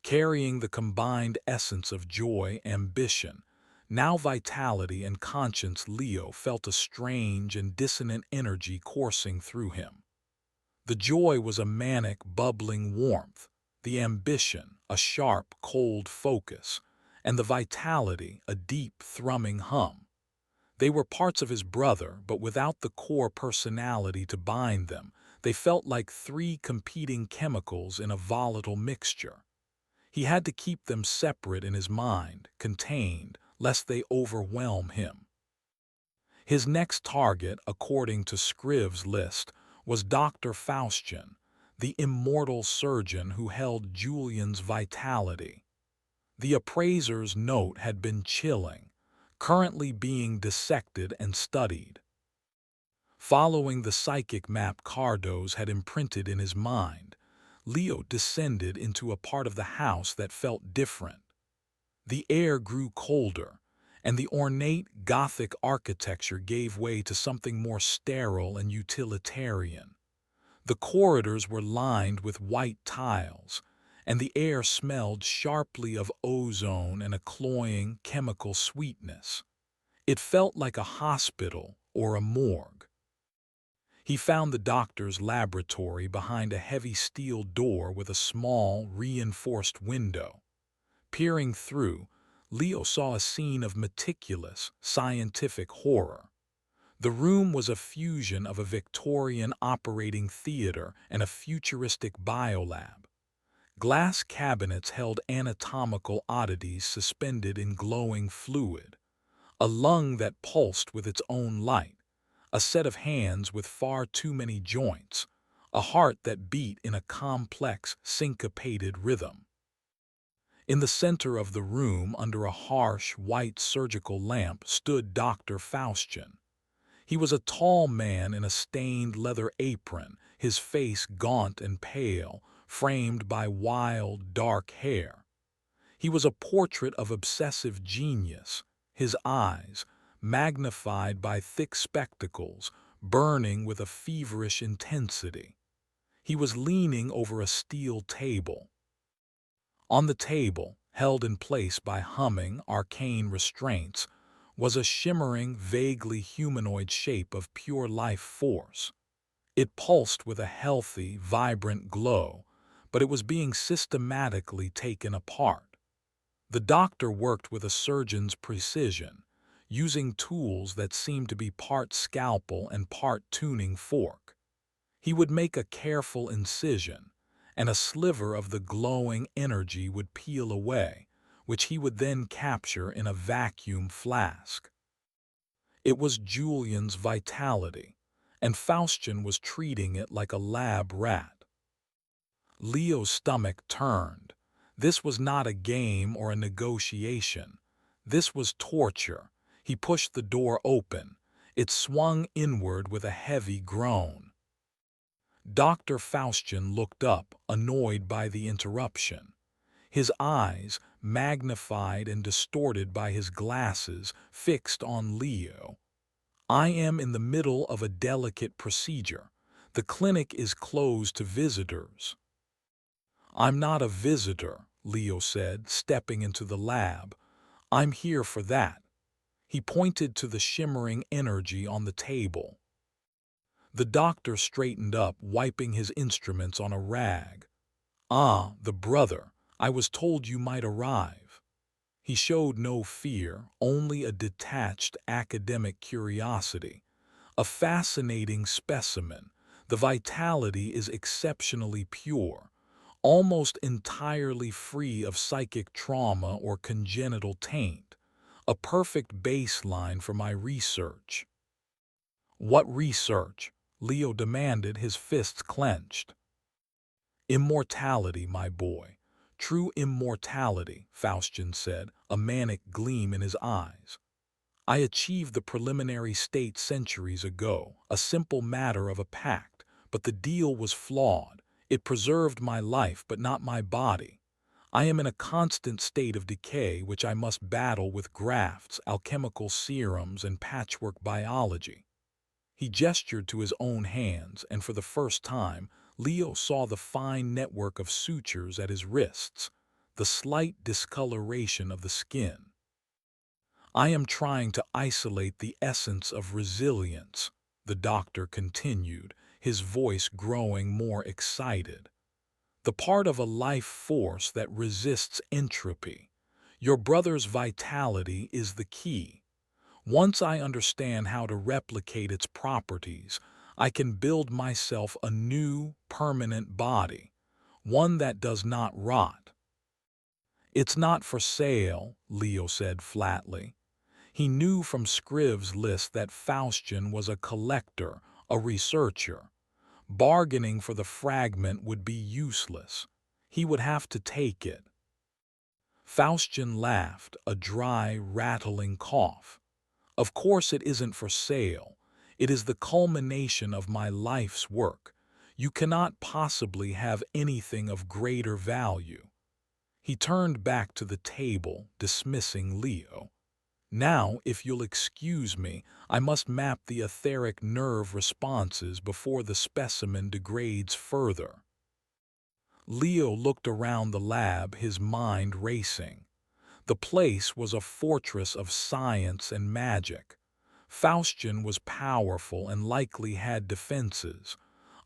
Carrying the combined essence of joy, ambition, now vitality and conscience, Leo felt a strange and dissonant energy coursing through him. The joy was a manic, bubbling warmth, the ambition a sharp, cold focus, and the vitality a deep, thrumming hum. They were parts of his brother, but without the core personality to bind them, they felt like 3 competing chemicals in a volatile mixture. He had to keep them separate in his mind, contained, lest they overwhelm him. His next target, according to Scrive's list, was Dr. Faustian, the immortal surgeon who held Julian's vitality. The appraiser's note had been chilling, currently being dissected and studied. Following the psychic map Cardoz had imprinted in his mind, Leo descended into a part of the house that felt different. The air grew colder, and the ornate Gothic architecture gave way to something more sterile and utilitarian. The corridors were lined with white tiles, and the air smelled sharply of ozone and a cloying chemical sweetness. It felt like a hospital or a morgue. He found the doctor's laboratory behind a heavy steel door with a small, reinforced window. Peering through, Leo saw a scene of meticulous, scientific horror. The room was a fusion of a Victorian operating theater and a futuristic biolab. Glass cabinets held anatomical oddities suspended in glowing fluid, a lung that pulsed with its own light, a set of hands with far too many joints, a heart that beat in a complex, syncopated rhythm. In the center of the room, under a harsh, white surgical lamp, stood Dr. Faustian. He was a tall man in a stained leather apron, his face gaunt and pale, framed by wild, dark hair. He was a portrait of obsessive genius, his eyes, magnified by thick spectacles, burning with a feverish intensity. He was leaning over a steel table. On the table, held in place by humming, arcane restraints, was a shimmering, vaguely humanoid shape of pure life force. It pulsed with a healthy, vibrant glow, but it was being systematically taken apart. The doctor worked with a surgeon's precision, using tools that seemed to be part scalpel and part tuning fork. He would make a careful incision, and a sliver of the glowing energy would peel away, which he would then capture in a vacuum flask. It was Julian's vitality, and Faustian was treating it like a lab rat. Leo's stomach turned. This was not a game or a negotiation. This was torture. He pushed the door open. It swung inward with a heavy groan. Dr. Faustian looked up, annoyed by the interruption. His eyes, magnified and distorted by his glasses, fixed on Leo. "I am in the middle of a delicate procedure. The clinic is closed to visitors." "I'm not a visitor," Leo said, stepping into the lab. "I'm here for that." He pointed to the shimmering energy on the table. The doctor straightened up, wiping his instruments on a rag. "Ah, the brother. I was told you might arrive." He showed no fear, only a detached academic curiosity. "A fascinating specimen. The vitality is exceptionally pure. almost entirely free of psychic trauma or congenital taint, a perfect baseline for my research. What research? Leo demanded, his fists clenched. Immortality, my boy. True immortality, Faustian said, a manic gleam in his eyes. I achieved the preliminary state centuries ago, a simple matter of a pact, but the deal was flawed. It preserved my life, but not my body. I am in a constant state of decay which I must battle with grafts, alchemical serums, and patchwork biology. He gestured to his own hands, and for the first time, Leo saw the fine network of sutures at his wrists, the slight discoloration of the skin. I am trying to isolate the essence of resilience, the doctor continued, his voice growing more excited. The part of a life force that resists entropy. Your brother's vitality is the key. Once I understand how to replicate its properties, I can build myself a new, permanent body, one that does not rot. It's not for sale, Leo said flatly. He knew from Scriv's list that Faustian was a collector, a researcher. Bargaining for the fragment would be useless. He would have to take it. Faustian laughed, a dry, rattling cough. Of course it isn't for sale. It is the culmination of my life's work. You cannot possibly have anything of greater value. He turned back to the table, dismissing Leo. Now, if you'll excuse me, I must map the etheric nerve responses before the specimen degrades further. Leo looked around the lab, his mind racing. The place was a fortress of science and magic. Faustian was powerful and likely had defenses.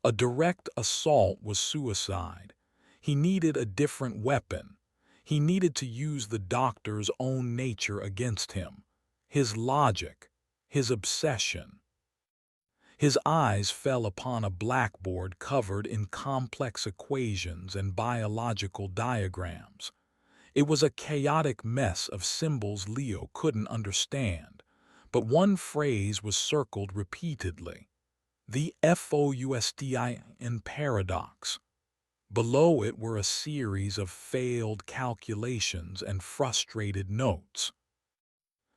A direct assault was suicide. He needed a different weapon. He needed to use the doctor's own nature against him. His logic, his obsession. His eyes fell upon a blackboard covered in complex equations and biological diagrams. It was a chaotic mess of symbols Leo couldn't understand, but one phrase was circled repeatedly: the Faustin paradox. Below it were a series of failed calculations and frustrated notes.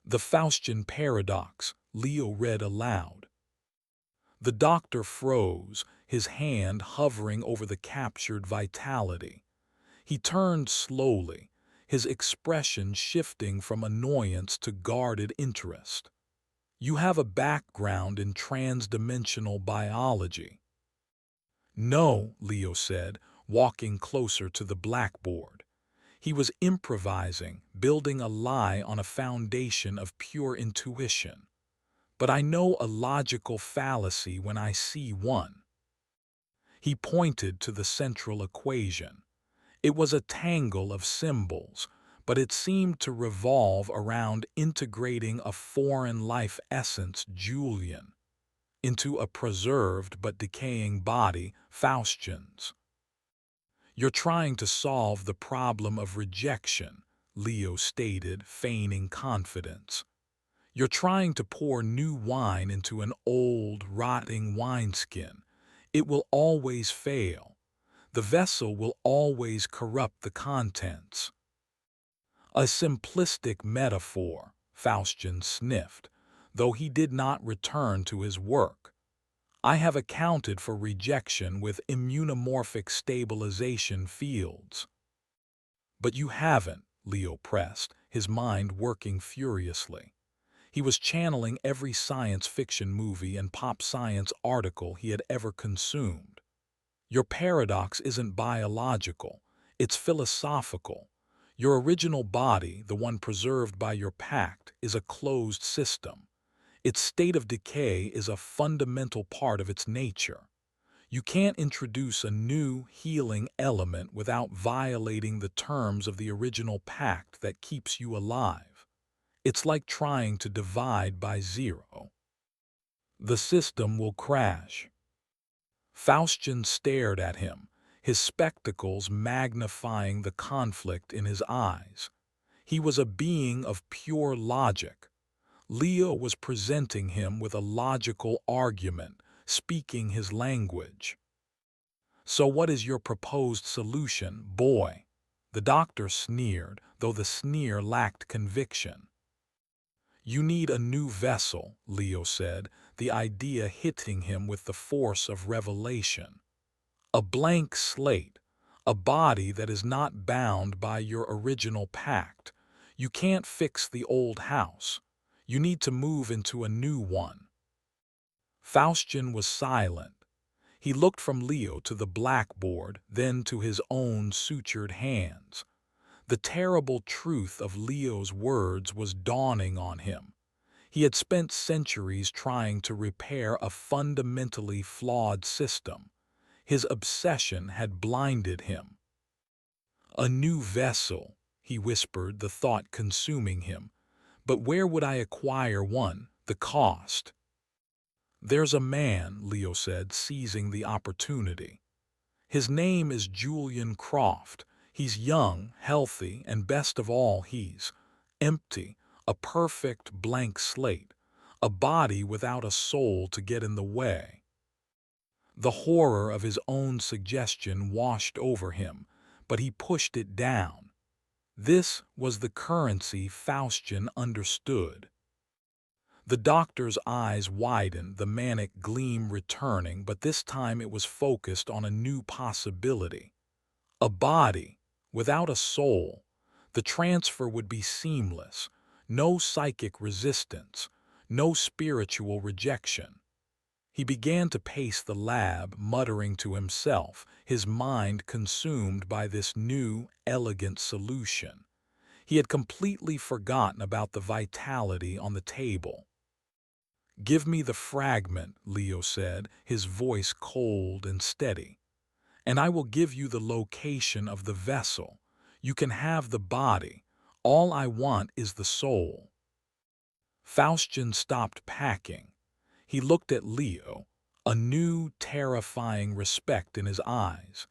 The Faustian paradox, Leo read aloud. The doctor froze, his hand hovering over the captured vitality. He turned slowly, his expression shifting from annoyance to guarded interest. You have a background in transdimensional biology. No, Leo said, walking closer to the blackboard. He was improvising, building a lie on a foundation of pure intuition. But I know a logical fallacy when I see one. He pointed to the central equation. It was a tangle of symbols, but it seemed to revolve around integrating a foreign life essence, Julian, into a preserved but decaying body, Faustian's. You're trying to solve the problem of rejection, Leo stated, feigning confidence. You're trying to pour new wine into an old, rotting wineskin. It will always fail. The vessel will always corrupt the contents. A simplistic metaphor, Faustian sniffed, though he did not return to his work. I have accounted for rejection with immunomorphic stabilization fields. But you haven't, Leo pressed, his mind working furiously. He was channeling every science fiction movie and pop science article he had ever consumed. Your paradox isn't biological, it's philosophical. Your original body, the one preserved by your pact, is a closed system. Its state of decay is a fundamental part of its nature. You can't introduce a new, healing element without violating the terms of the original pact that keeps you alive. It's like trying to divide by zero. The system will crash. Faustian stared at him, his spectacles magnifying the conflict in his eyes. He was a being of pure logic. Leo was presenting him with a logical argument, speaking his language. "So what is your proposed solution, boy?" The doctor sneered, though the sneer lacked conviction. "You need a new vessel," Leo said, the idea hitting him with the force of revelation. "A blank slate, a body that is not bound by your original pact. You can't fix the old house. You need to move into a new one." Faustian was silent. He looked from Leo to the blackboard, then to his own sutured hands. The terrible truth of Leo's words was dawning on him. He had spent centuries trying to repair a fundamentally flawed system. His obsession had blinded him. "A new vessel," he whispered, the thought consuming him. "But where would I acquire one? The cost?" "There's a man," Leo said, seizing the opportunity. "His name is Julian Croft. He's young, healthy, and best of all, he's empty, a perfect blank slate, a body without a soul to get in the way." The horror of his own suggestion washed over him, but he pushed it down. This was the currency Faustian understood. The doctor's eyes widened, the manic gleam returning, but this time it was focused on a new possibility. A body, without a soul. The transfer would be seamless. No psychic resistance. No spiritual rejection. He began to pace the lab, muttering to himself, his mind consumed by this new, elegant solution. He had completely forgotten about the vitality on the table. "Give me the fragment," Leo said, his voice cold and steady, "and I will give you the location of the vessel. You can have the body. All I want is the soul." Faustian stopped packing. He looked at Leo, a new, terrifying respect in his eyes.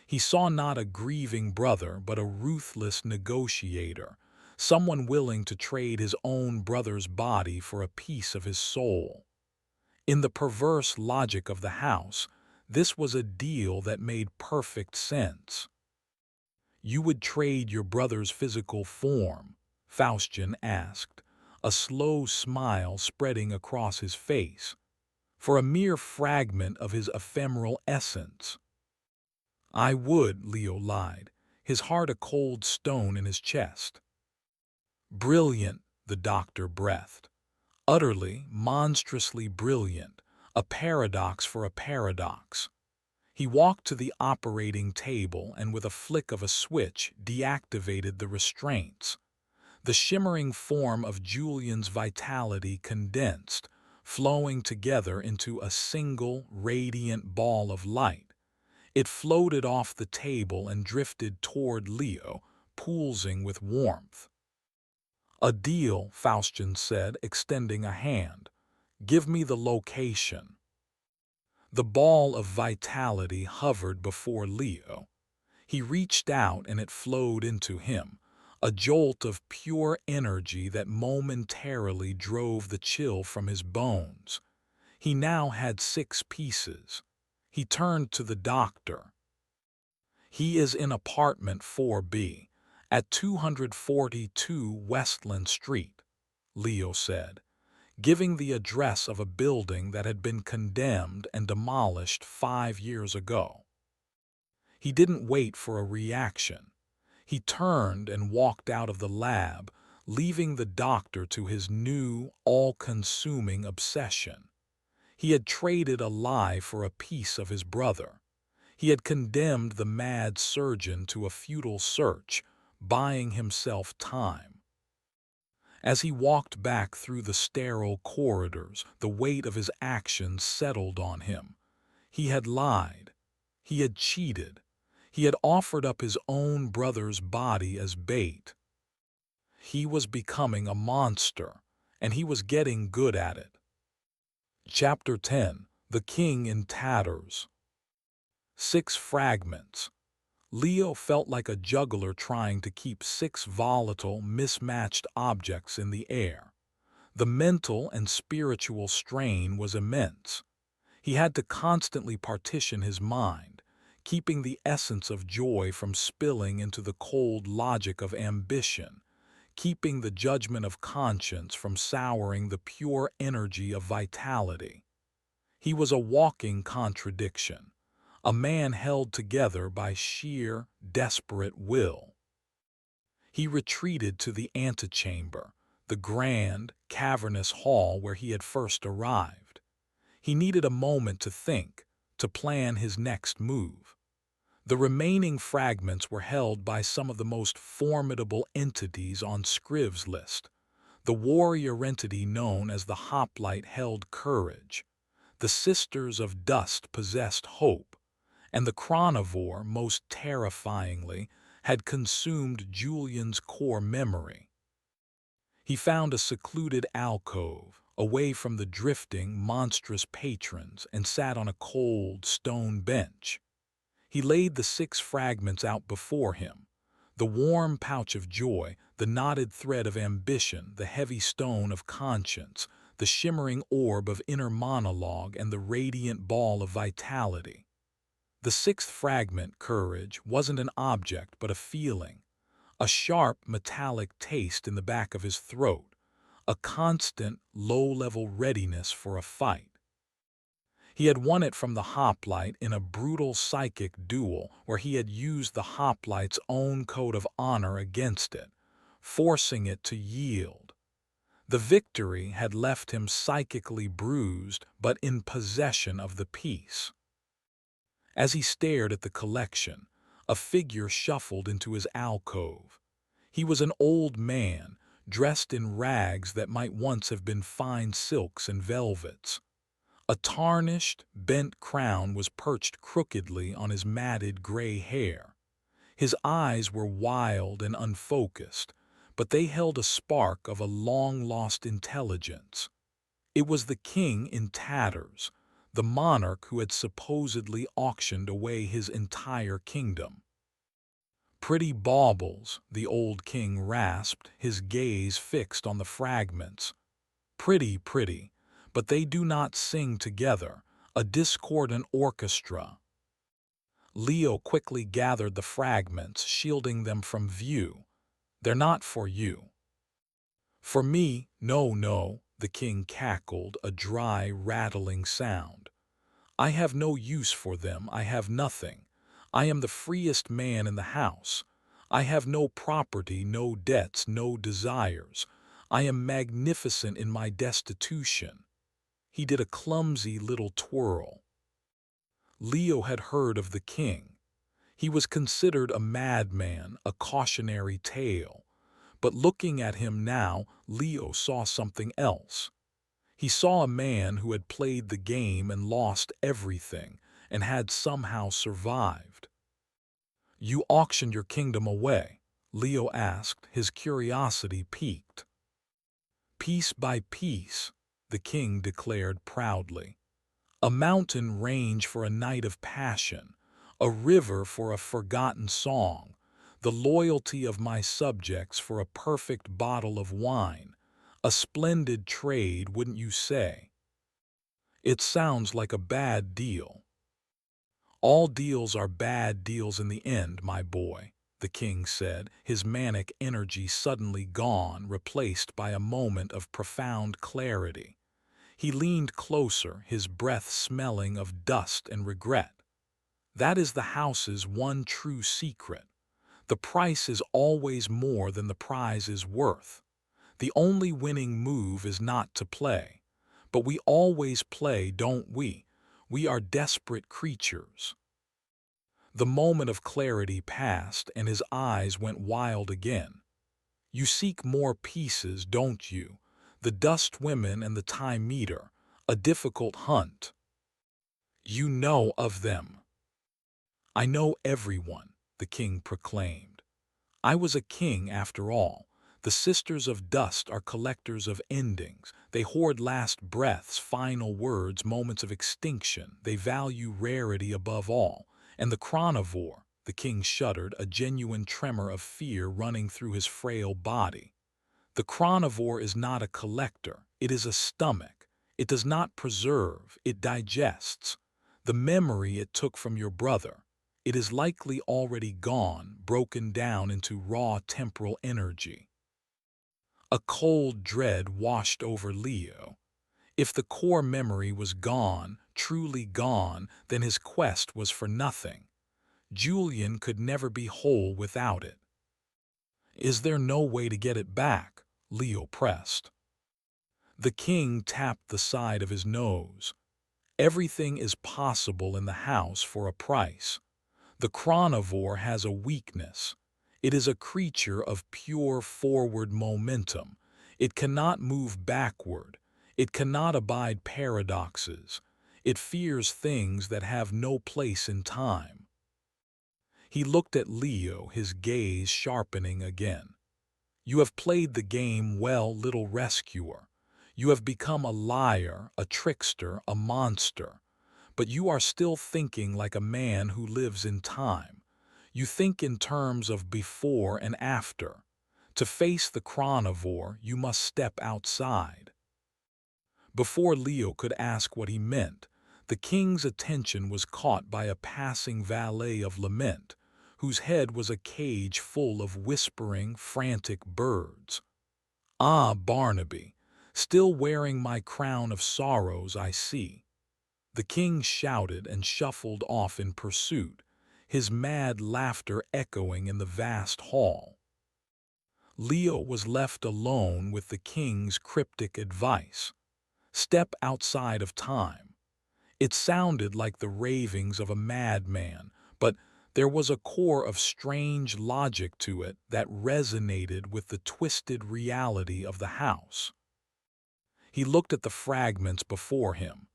He saw not a grieving brother, but a ruthless negotiator, someone willing to trade his own brother's body for a piece of his soul. In the perverse logic of the house, this was a deal that made perfect sense. "You would trade your brother's physical form?" Faustian asked, a slow smile spreading across his face, "for a mere fragment of his ephemeral essence?" "I would," Leo lied, his heart a cold stone in his chest. "Brilliant," the doctor breathed. "Utterly, monstrously brilliant, a paradox for a paradox." He walked to the operating table and with a flick of a switch deactivated the restraints. The shimmering form of Julian's vitality condensed, flowing together into a single, radiant ball of light. It floated off the table and drifted toward Leo, pulsing with warmth. "A deal," Faustian said, extending a hand. "Give me the location." The ball of vitality hovered before Leo. He reached out and it flowed into him, a jolt of pure energy that momentarily drove the chill from his bones. He now had 6 pieces. He turned to the doctor. "He is in apartment 4B, at 242 Westland Street," Leo said, giving the address of a building that had been condemned and demolished 5 years ago. He didn't wait for a reaction. He turned and walked out of the lab, leaving the doctor to his new, all-consuming obsession. He had traded a lie for a piece of his brother. He had condemned the mad surgeon to a futile search, buying himself time. As he walked back through the sterile corridors, the weight of his actions settled on him. He had lied. He had cheated. He had offered up his own brother's body as bait. He was becoming a monster, and he was getting good at it. Chapter 10. The King in Tatters. 6 fragments. Leo felt like a juggler trying to keep 6 volatile, mismatched objects in the air. The mental and spiritual strain was immense. He had to constantly partition his mind, keeping the essence of joy from spilling into the cold logic of ambition, keeping the judgment of conscience from souring the pure energy of vitality. He was a walking contradiction, a man held together by sheer, desperate will. He retreated to the antechamber, the grand, cavernous hall where he had first arrived. He needed a moment to think, to plan his next move. The remaining fragments were held by some of the most formidable entities on Scriv's list. The warrior entity known as the Hoplite held courage, the Sisters of Dust possessed hope, and the chronivore, most terrifyingly, had consumed Julian's core memory. He found a secluded alcove, away from the drifting, monstrous patrons, and sat on a cold, stone bench. He laid the 6 fragments out before him, the warm pouch of joy, the knotted thread of ambition, the heavy stone of conscience, the shimmering orb of inner monologue, and the radiant ball of vitality. The 6th fragment, courage, wasn't an object but a feeling, a sharp, metallic taste in the back of his throat, a constant, low-level readiness for a fight. He had won it from the hoplite in a brutal psychic duel where he had used the hoplite's own code of honor against it, forcing it to yield. The victory had left him psychically bruised but in possession of the piece. As he stared at the collection, a figure shuffled into his alcove. He was an old man, dressed in rags that might once have been fine silks and velvets. A tarnished, bent crown was perched crookedly on his matted gray hair. His eyes were wild and unfocused, but they held a spark of a long-lost intelligence. It was the king in tatters, the monarch who had supposedly auctioned away his entire kingdom. "Pretty baubles," the old king rasped, his gaze fixed on the fragments. "Pretty, pretty, but they do not sing together, a discordant orchestra." Leo quickly gathered the fragments, shielding them from view. "They're not for you." "For me, no, no," the king cackled, a dry, rattling sound. "I have no use for them, I have nothing. I am the freest man in the house. I have no property, no debts, no desires. I am magnificent in my destitution." He did a clumsy little twirl. Leo had heard of the king. He was considered a madman, a cautionary tale. But looking at him now, Leo saw something else. He saw a man who had played the game and lost everything, and had somehow survived. "You auctioned your kingdom away?" Leo asked, his curiosity piqued. "Piece by piece," the king declared proudly. "A mountain range for a night of passion, a river for a forgotten song, the loyalty of my subjects for a perfect bottle of wine. A splendid trade, wouldn't you say?" "It sounds like a bad deal." "All deals are bad deals in the end, my boy," the king said, his manic energy suddenly gone, replaced by a moment of profound clarity. He leaned closer, his breath smelling of dust and regret. "That is the house's one true secret. The price is always more than the prize is worth. The only winning move is not to play. But we always play, don't we? We are desperate creatures." The moment of clarity passed, and his eyes went wild again. "You seek more pieces, don't you? The dust women and the time meter, a difficult hunt. You know of them." "I know everyone," the king proclaimed. "I was a king after all. The Sisters of Dust are collectors of endings. They hoard last breaths, final words, moments of extinction. They value rarity above all. And the chronivore, the king shuddered, a genuine tremor of fear running through his frail body. The chronivore is not a collector, it is a stomach. It does not preserve, it digests. The memory it took from your brother, it is likely already gone, broken down into raw temporal energy. A cold dread washed over Leo. If the core memory was gone, truly gone, then his quest was for nothing. Julian could never be whole without it. Is there no way to get it back? Leo pressed. The king tapped the side of his nose. Everything is possible in the house for a price. The chronivore has a weakness. It is a creature of pure forward momentum. It cannot move backward. It cannot abide paradoxes. It fears things that have no place in time. He looked at Leo, his gaze sharpening again. You have played the game well, little rescuer. You have become a liar, a trickster, a monster. But you are still thinking like a man who lives in time. You think in terms of before and after. To face the chronivore, you must step outside. Before Leo could ask what he meant, the king's attention was caught by a passing valet of lament, whose head was a cage full of whispering, frantic birds. Ah, Barnaby, still wearing my crown of sorrows, I see. The king shouted and shuffled off in pursuit, his mad laughter echoing in the vast hall. Leo was left alone with the king's cryptic advice. Step outside of time. It sounded like the ravings of a madman, but there was a core of strange logic to it that resonated with the twisted reality of the house. He looked at the fragments before him.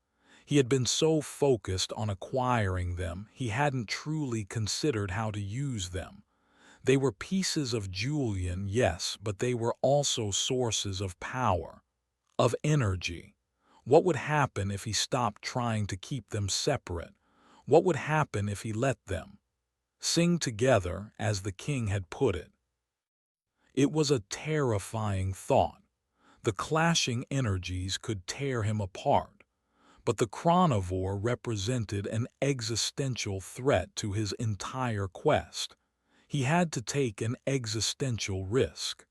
He had been so focused on acquiring them, he hadn't truly considered how to use them. They were pieces of Julian, yes, but they were also sources of power, of energy. What would happen if he stopped trying to keep them separate? What would happen if he let them sing together, as the king had put it? It was a terrifying thought. The clashing energies could tear him apart, but the chronivore represented an existential threat to his entire quest. He had to take an existential risk.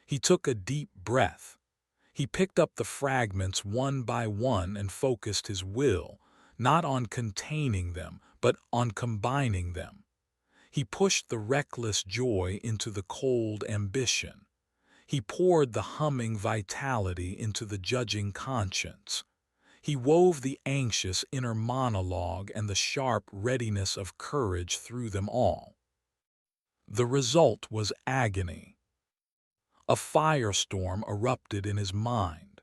He took a deep breath. He picked up the fragments one by one and focused his will, not on containing them, but on combining them. He pushed the reckless joy into the cold ambition. He poured the humming vitality into the judging conscience. He wove the anxious inner monologue and the sharp readiness of courage through them all. The result was agony. A firestorm erupted in his mind.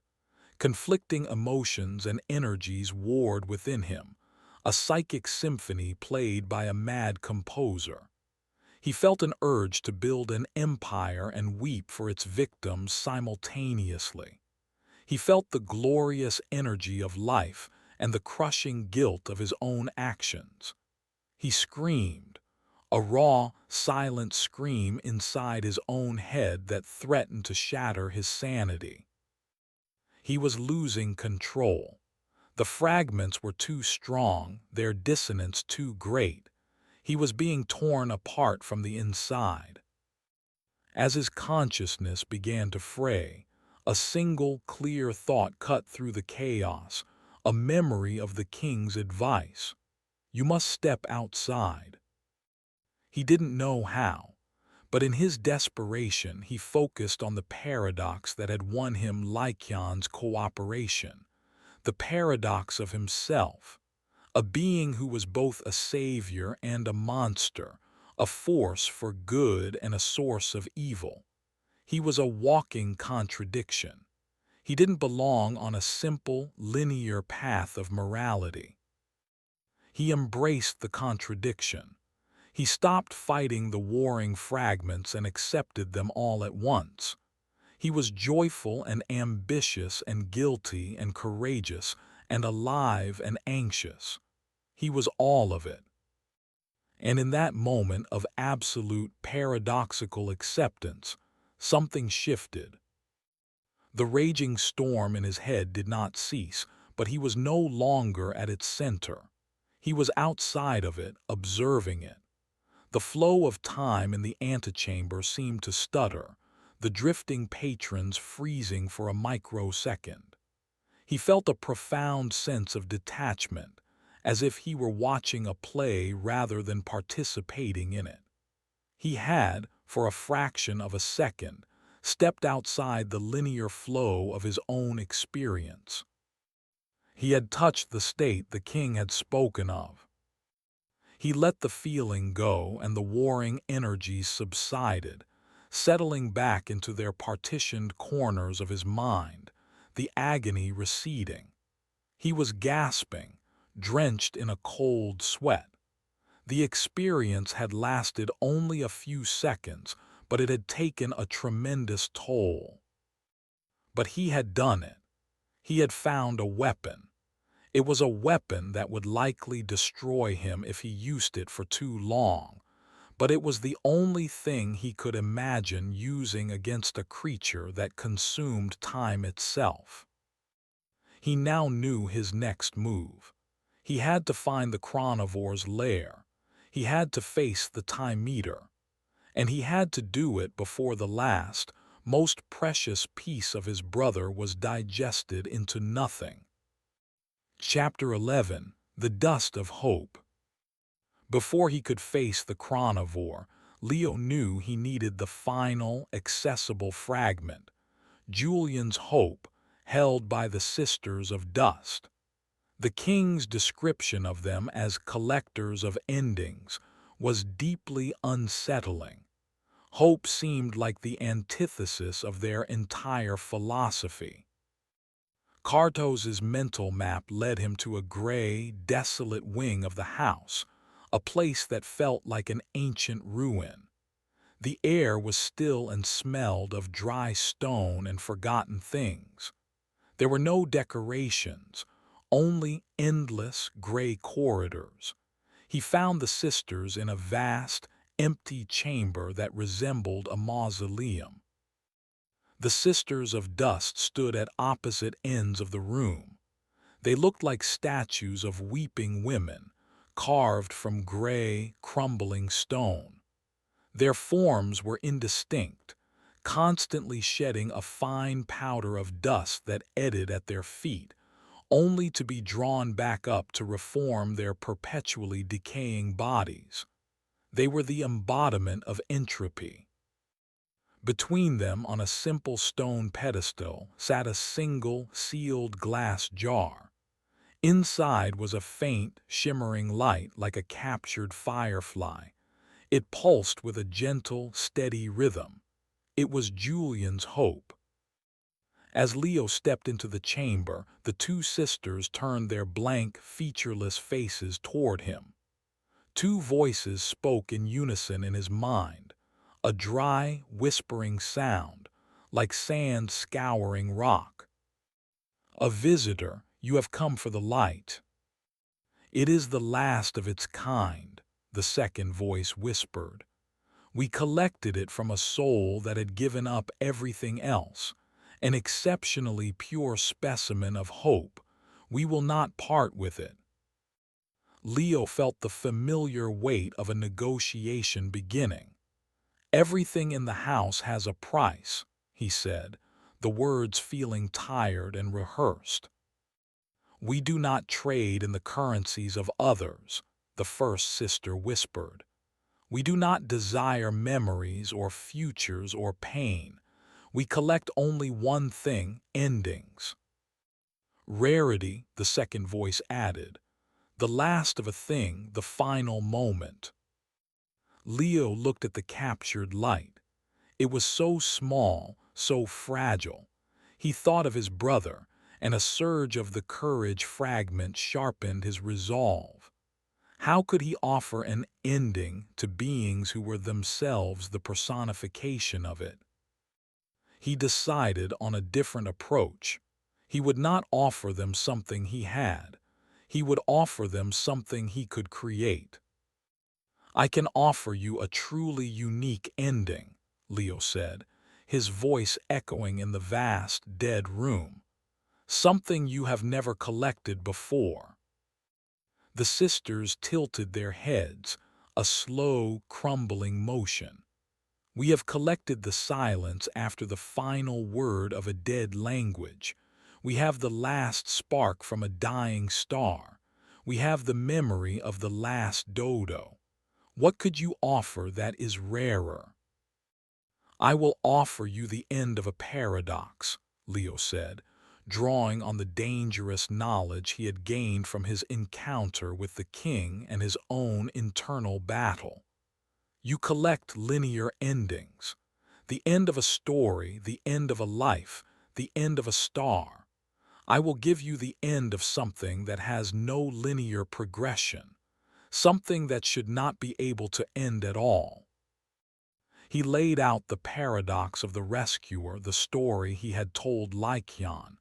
Conflicting emotions and energies warred within him, a psychic symphony played by a mad composer. He felt an urge to build an empire and weep for its victims simultaneously. He felt the glorious energy of life and the crushing guilt of his own actions. He screamed, a raw, silent scream inside his own head that threatened to shatter his sanity. He was losing control. The fragments were too strong, their dissonance too great. He was being torn apart from the inside. As his consciousness began to fray, a single clear thought cut through the chaos, a memory of the king's advice. You must step outside. He didn't know how, but in his desperation he focused on the paradox that had won him Lycaon's cooperation, the paradox of himself, a being who was both a savior and a monster, a force for good and a source of evil. He was a walking contradiction. He didn't belong on a simple, linear path of morality. He embraced the contradiction. He stopped fighting the warring fragments and accepted them all at once. He was joyful and ambitious and guilty and courageous and alive and anxious. He was all of it. And in that moment of absolute paradoxical acceptance, something shifted. The raging storm in his head did not cease, but he was no longer at its center. He was outside of it, observing it. The flow of time in the antechamber seemed to stutter, the drifting patrons freezing for a microsecond. He felt a profound sense of detachment, as if he were watching a play rather than participating in it. He had, for a fraction of a second, stepped outside the linear flow of his own experience. He had touched the state the king had spoken of. He let the feeling go, and the warring energies subsided, settling back into their partitioned corners of his mind, the agony receding. He was gasping, drenched in a cold sweat. The experience had lasted only a few seconds, but it had taken a tremendous toll. But he had done it. He had found a weapon. It was a weapon that would likely destroy him if he used it for too long, but it was the only thing he could imagine using against a creature that consumed time itself. He now knew his next move. He had to find the carnivore's lair. He had to face the time meter. And he had to do it before the last, most precious piece of his brother was digested into nothing. Chapter 11. The Dust of Hope. Before he could face the carnivore, Leo knew he needed the final, accessible fragment, Julian's hope, held by the Sisters of Dust. The king's description of them as collectors of endings was deeply unsettling. Hope seemed like the antithesis of their entire philosophy. Cartos's mental map led him to a gray, desolate wing of the house, a place that felt like an ancient ruin. The air was still and smelled of dry stone and forgotten things. There were no decorations, only endless gray corridors. He found the sisters in a vast, empty chamber that resembled a mausoleum. The Sisters of Dust stood at opposite ends of the room. They looked like statues of weeping women, carved from gray, crumbling stone. Their forms were indistinct, constantly shedding a fine powder of dust that eddied at their feet, only to be drawn back up to reform their perpetually decaying bodies. They were the embodiment of entropy. Between them, on a simple stone pedestal, sat a single, sealed glass jar. Inside was a faint, shimmering light like a captured firefly. It pulsed with a gentle, steady rhythm. It was Julian's hope. As Leo stepped into the chamber, the two sisters turned their blank, featureless faces toward him. Two voices spoke in unison in his mind, a dry, whispering sound, like sand scouring rock. "A visitor, you have come for the light." "It is the last of its kind," the second voice whispered. "We collected it from a soul that had given up everything else, an exceptionally pure specimen of hope. We will not part with it." Leo felt the familiar weight of a negotiation beginning. "Everything in the house has a price," he said, the words feeling tired and rehearsed. "We do not trade in the currencies of others," the first sister whispered. "We do not desire memories or futures or pain. We collect only one thing, endings." "Rarity," the second voice added. "The last of a thing, the final moment." Leo looked at the captured light. It was so small, so fragile. He thought of his brother, and a surge of the courage fragment sharpened his resolve. How could he offer an ending to beings who were themselves the personification of it? He decided on a different approach. He would not offer them something he had. He would offer them something he could create. I can offer you a truly unique ending, Leo said, his voice echoing in the vast, dead room. Something you have never collected before. The sisters tilted their heads, a slow, crumbling motion. We have collected the silence after the final word of a dead language. We have the last spark from a dying star. We have the memory of the last dodo. What could you offer that is rarer? I will offer you the end of a paradox, Leo said, drawing on the dangerous knowledge he had gained from his encounter with the king and his own internal battle. You collect linear endings. The end of a story, the end of a life, the end of a star. I will give you the end of something that has no linear progression, something that should not be able to end at all. He laid out the paradox of the rescuer, the story he had told Lycion,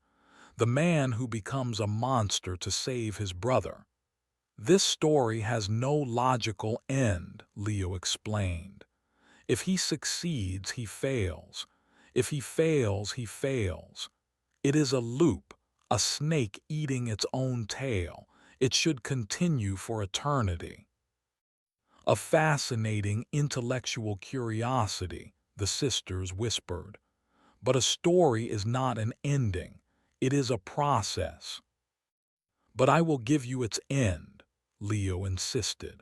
the man who becomes a monster to save his brother. This story has no logical end, Leo explained. If he succeeds, he fails. If he fails, he fails. It is a loop, a snake eating its own tail. It should continue for eternity. A fascinating intellectual curiosity, the sisters whispered. But a story is not an ending. It is a process. But I will give you its end, Leo insisted.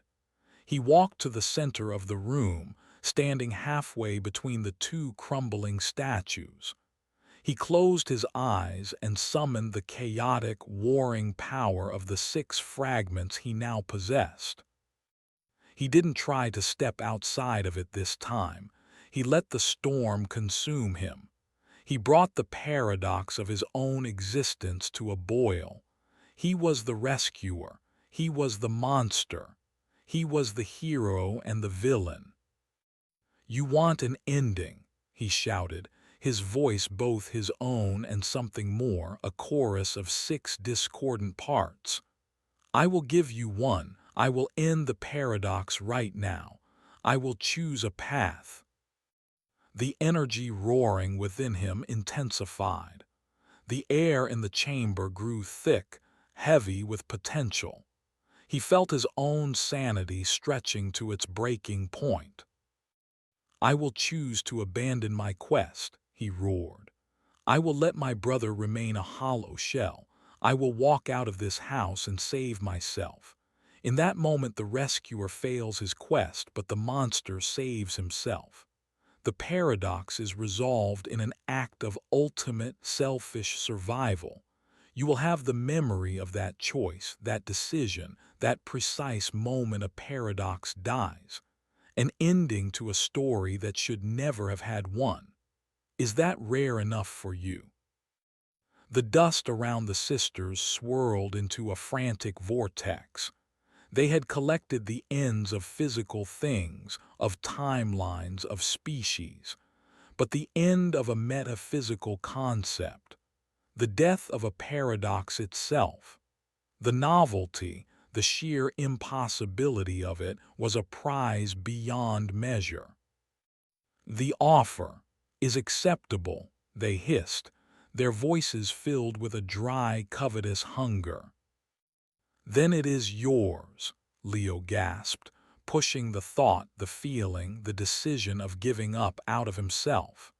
He walked to the center of the room, standing halfway between the two crumbling statues. He closed his eyes and summoned the chaotic, warring power of the 6 fragments he now possessed. He didn't try to step outside of it this time. He let the storm consume him. He brought the paradox of his own existence to a boil. He was the rescuer. He was the monster. He was the hero and the villain. You want an ending, he shouted, his voice both his own and something more, a chorus of 6 discordant parts. I will give you one. I will end the paradox right now. I will choose a path. The energy roaring within him intensified. The air in the chamber grew thick, heavy with potential. He felt his own sanity stretching to its breaking point. I will choose to abandon my quest, he roared. I will let my brother remain a hollow shell. I will walk out of this house and save myself. In that moment the rescuer fails his quest, but the monster saves himself. The paradox is resolved in an act of ultimate selfish survival. You will have the memory of that choice, that decision, that precise moment a paradox dies. An ending to a story that should never have had one. Is that rare enough for you? The dust around the sisters swirled into a frantic vortex. They had collected the ends of physical things, of timelines, of species, but the end of a metaphysical concept, the death of a paradox itself. The novelty, the sheer impossibility of it was a prize beyond measure. The offer is acceptable, they hissed, their voices filled with a dry, covetous hunger. Then it is yours, Leo gasped, pushing the thought, the feeling, the decision of giving up out of himself.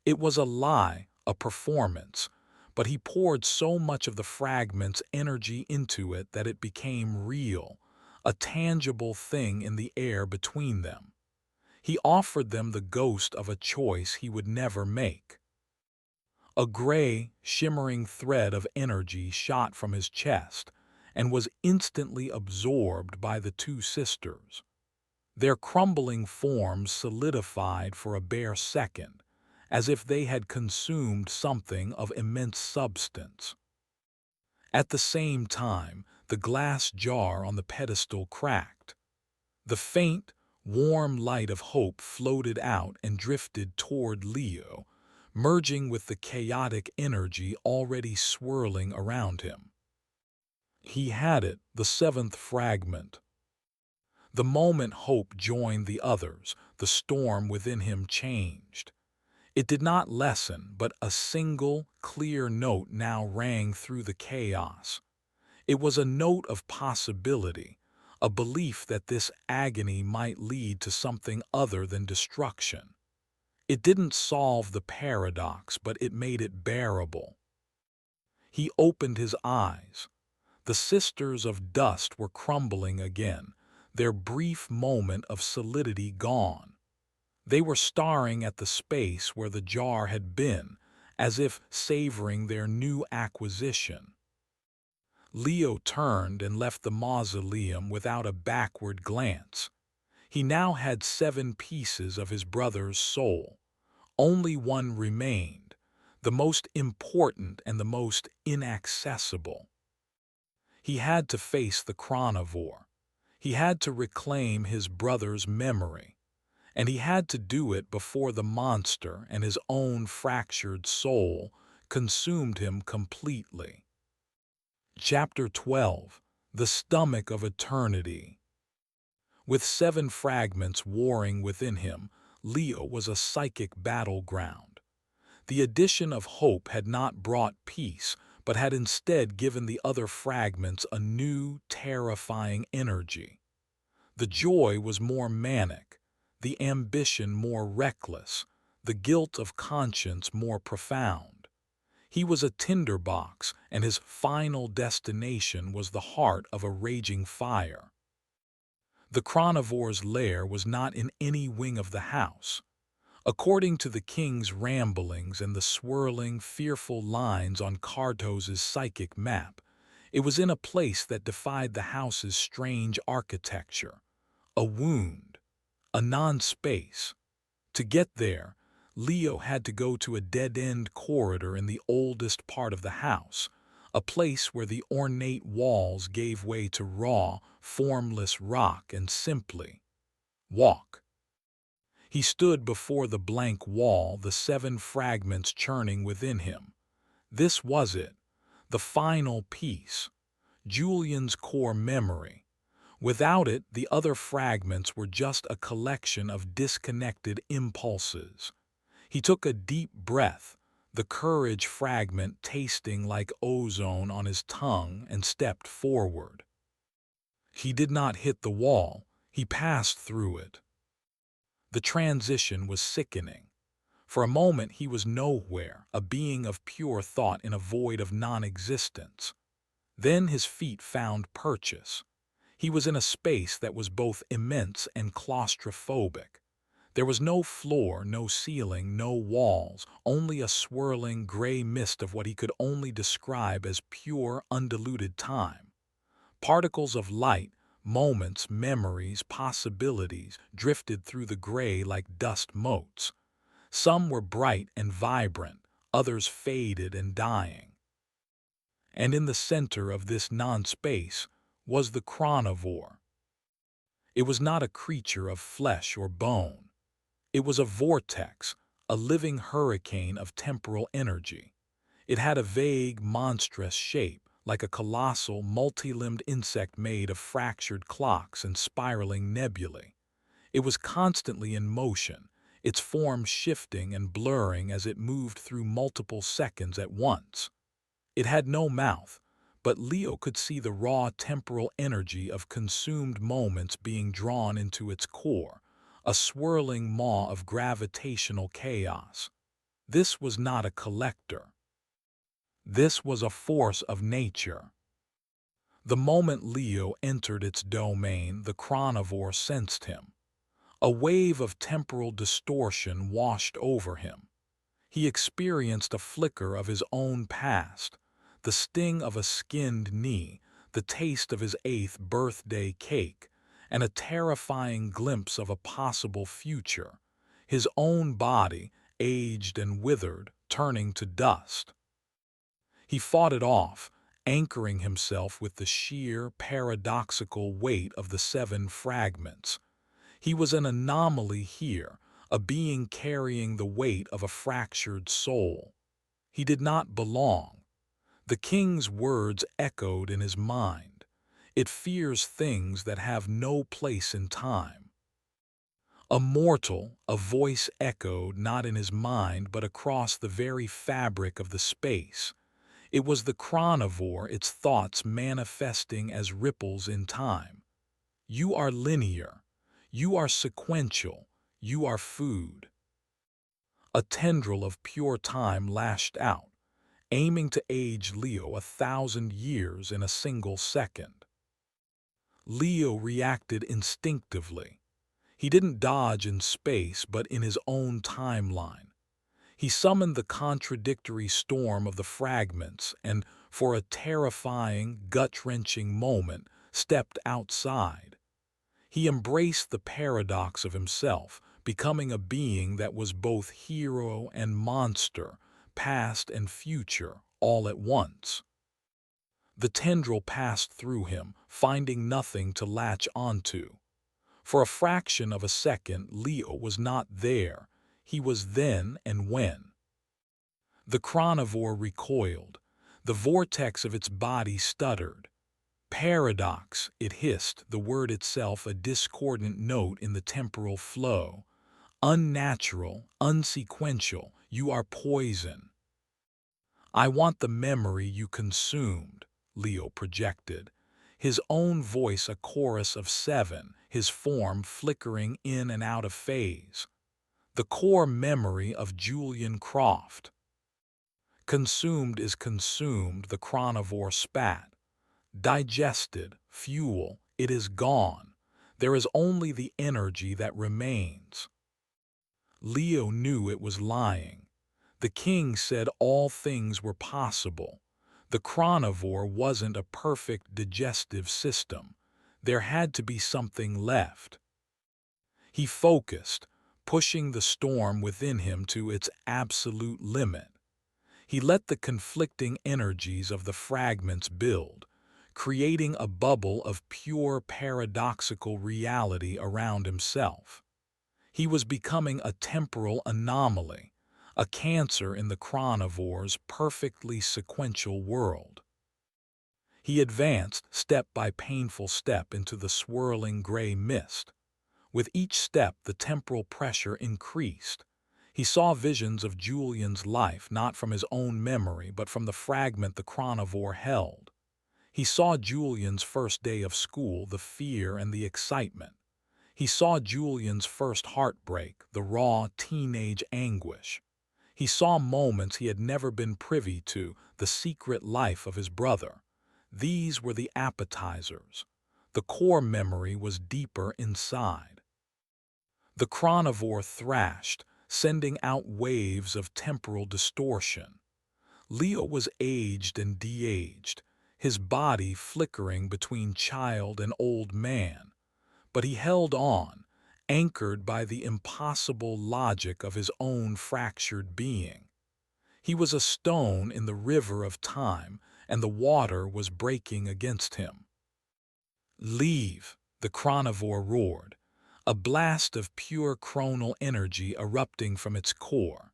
It was a lie, a performance, but he poured so much of the fragment's energy into it that it became real, a tangible thing in the air between them. He offered them the ghost of a choice he would never make. A gray, shimmering thread of energy shot from his chest and was instantly absorbed by the two sisters. Their crumbling forms solidified for a bare second, as if they had consumed something of immense substance. At the same time, the glass jar on the pedestal cracked. The faint, warm light of hope floated out and drifted toward Leo, merging with the chaotic energy already swirling around him. He had it, the 7th fragment. The moment hope joined the others, the storm within him changed. It did not lessen, but a single, clear note now rang through the chaos. It was a note of possibility, a belief that this agony might lead to something other than destruction. It didn't solve the paradox, but it made it bearable. He opened his eyes. The sisters of dust were crumbling again, their brief moment of solidity gone. They were staring at the space where the jar had been, as if savoring their new acquisition. Leo turned and left the mausoleum without a backward glance. He now had 7 pieces of his brother's soul. Only one remained, the most important and the most inaccessible. He had to face the chronivore. He had to reclaim his brother's memory, and he had to do it before the monster and his own fractured soul consumed him completely. Chapter 12. The Stomach of Eternity. With 7 fragments warring within him, Leo was a psychic battleground. The addition of hope had not brought peace, but had instead given the other fragments a new, terrifying energy. The joy was more manic, the ambition more reckless, the guilt of conscience more profound. He was a tinderbox, and his final destination was the heart of a raging fire. The chronovore's lair was not in any wing of the house. According to the king's ramblings and the swirling, fearful lines on Cartos's psychic map, it was in a place that defied the house's strange architecture. A wound, a non-space. To get there, Leo had to go to a dead-end corridor in the oldest part of the house, a place where the ornate walls gave way to raw, formless rock and simply walk. He stood before the blank wall, the 7 fragments churning within him. This was it, the final piece, Julian's core memory. Without it, the other fragments were just a collection of disconnected impulses. He took a deep breath, the courage fragment tasting like ozone on his tongue, and stepped forward. He did not hit the wall, he passed through it. The transition was sickening. For a moment he was nowhere, a being of pure thought in a void of non-existence. Then his feet found purchase. He was in a space that was both immense and claustrophobic. There was no floor, no ceiling, no walls, only a swirling gray mist of what he could only describe as pure, undiluted time. Particles of light, moments, memories, possibilities, drifted through the gray like dust motes. Some were bright and vibrant, others faded and dying. And in the center of this non-space was the chronivore. It was not a creature of flesh or bone. It was a vortex, a living hurricane of temporal energy. It had a vague, monstrous shape, like a colossal, multi-limbed insect made of fractured clocks and spiraling nebulae. It was constantly in motion, its form shifting and blurring as it moved through multiple seconds at once. It had no mouth, but Leo could see the raw temporal energy of consumed moments being drawn into its core, a swirling maw of gravitational chaos. This was not a collector. This was a force of nature. The moment Leo entered its domain, the chronivore sensed him. A wave of temporal distortion washed over him. He experienced a flicker of his own past, the sting of a skinned knee, the taste of his 8th birthday cake, and a terrifying glimpse of a possible future, his own body, aged and withered, turning to dust. He fought it off, anchoring himself with the sheer, paradoxical weight of the 7 fragments. He was an anomaly here, a being carrying the weight of a fractured soul. He did not belong. The king's words echoed in his mind. It fears things that have no place in time. A mortal, a voice echoed not in his mind but across the very fabric of the space. It was the chronivore, its thoughts manifesting as ripples in time. You are linear. You are sequential. You are food. A tendril of pure time lashed out, aiming to age Leo 1,000 years in a single second. Leo reacted instinctively. He didn't dodge in space, but in his own timeline. He summoned the contradictory storm of the fragments and, for a terrifying, gut-wrenching moment, stepped outside. He embraced the paradox of himself, becoming a being that was both hero and monster, past and future, all at once. The tendril passed through him, finding nothing to latch onto. For a fraction of a second, Leo was not there. He was then and when. The chronivore recoiled. The vortex of its body stuttered. Paradox, it hissed, the word itself a discordant note in the temporal flow. Unnatural, unsequential, you are poison. I want the memory you consumed, Leo projected, his own voice a chorus of 7, his form flickering in and out of phase. The core memory of Julian Croft. Consumed is consumed, the chronivore spat. Digested, fuel, it is gone. There is only the energy that remains. Leo knew it was lying. The king said all things were possible. The chronivore wasn't a perfect digestive system. There had to be something left. He focused, pushing the storm within him to its absolute limit. He let the conflicting energies of the fragments build, creating a bubble of pure paradoxical reality around himself. He was becoming a temporal anomaly, a cancer in the chronovore's perfectly sequential world. He advanced step by painful step into the swirling gray mist. With each step, the temporal pressure increased. He saw visions of Julian's life not from his own memory but from the fragment the chronivore held. He saw Julian's first day of school, the fear and the excitement. He saw Julian's first heartbreak, the raw teenage anguish. He saw moments he had never been privy to, the secret life of his brother. These were the appetizers. The core memory was deeper inside. The chronivore thrashed, sending out waves of temporal distortion. Leo was aged and de-aged, his body flickering between child and old man. But he held on, anchored by the impossible logic of his own fractured being. He was a stone in the river of time, and the water was breaking against him. "Leave," the chronivore roared, a blast of pure chronal energy erupting from its core.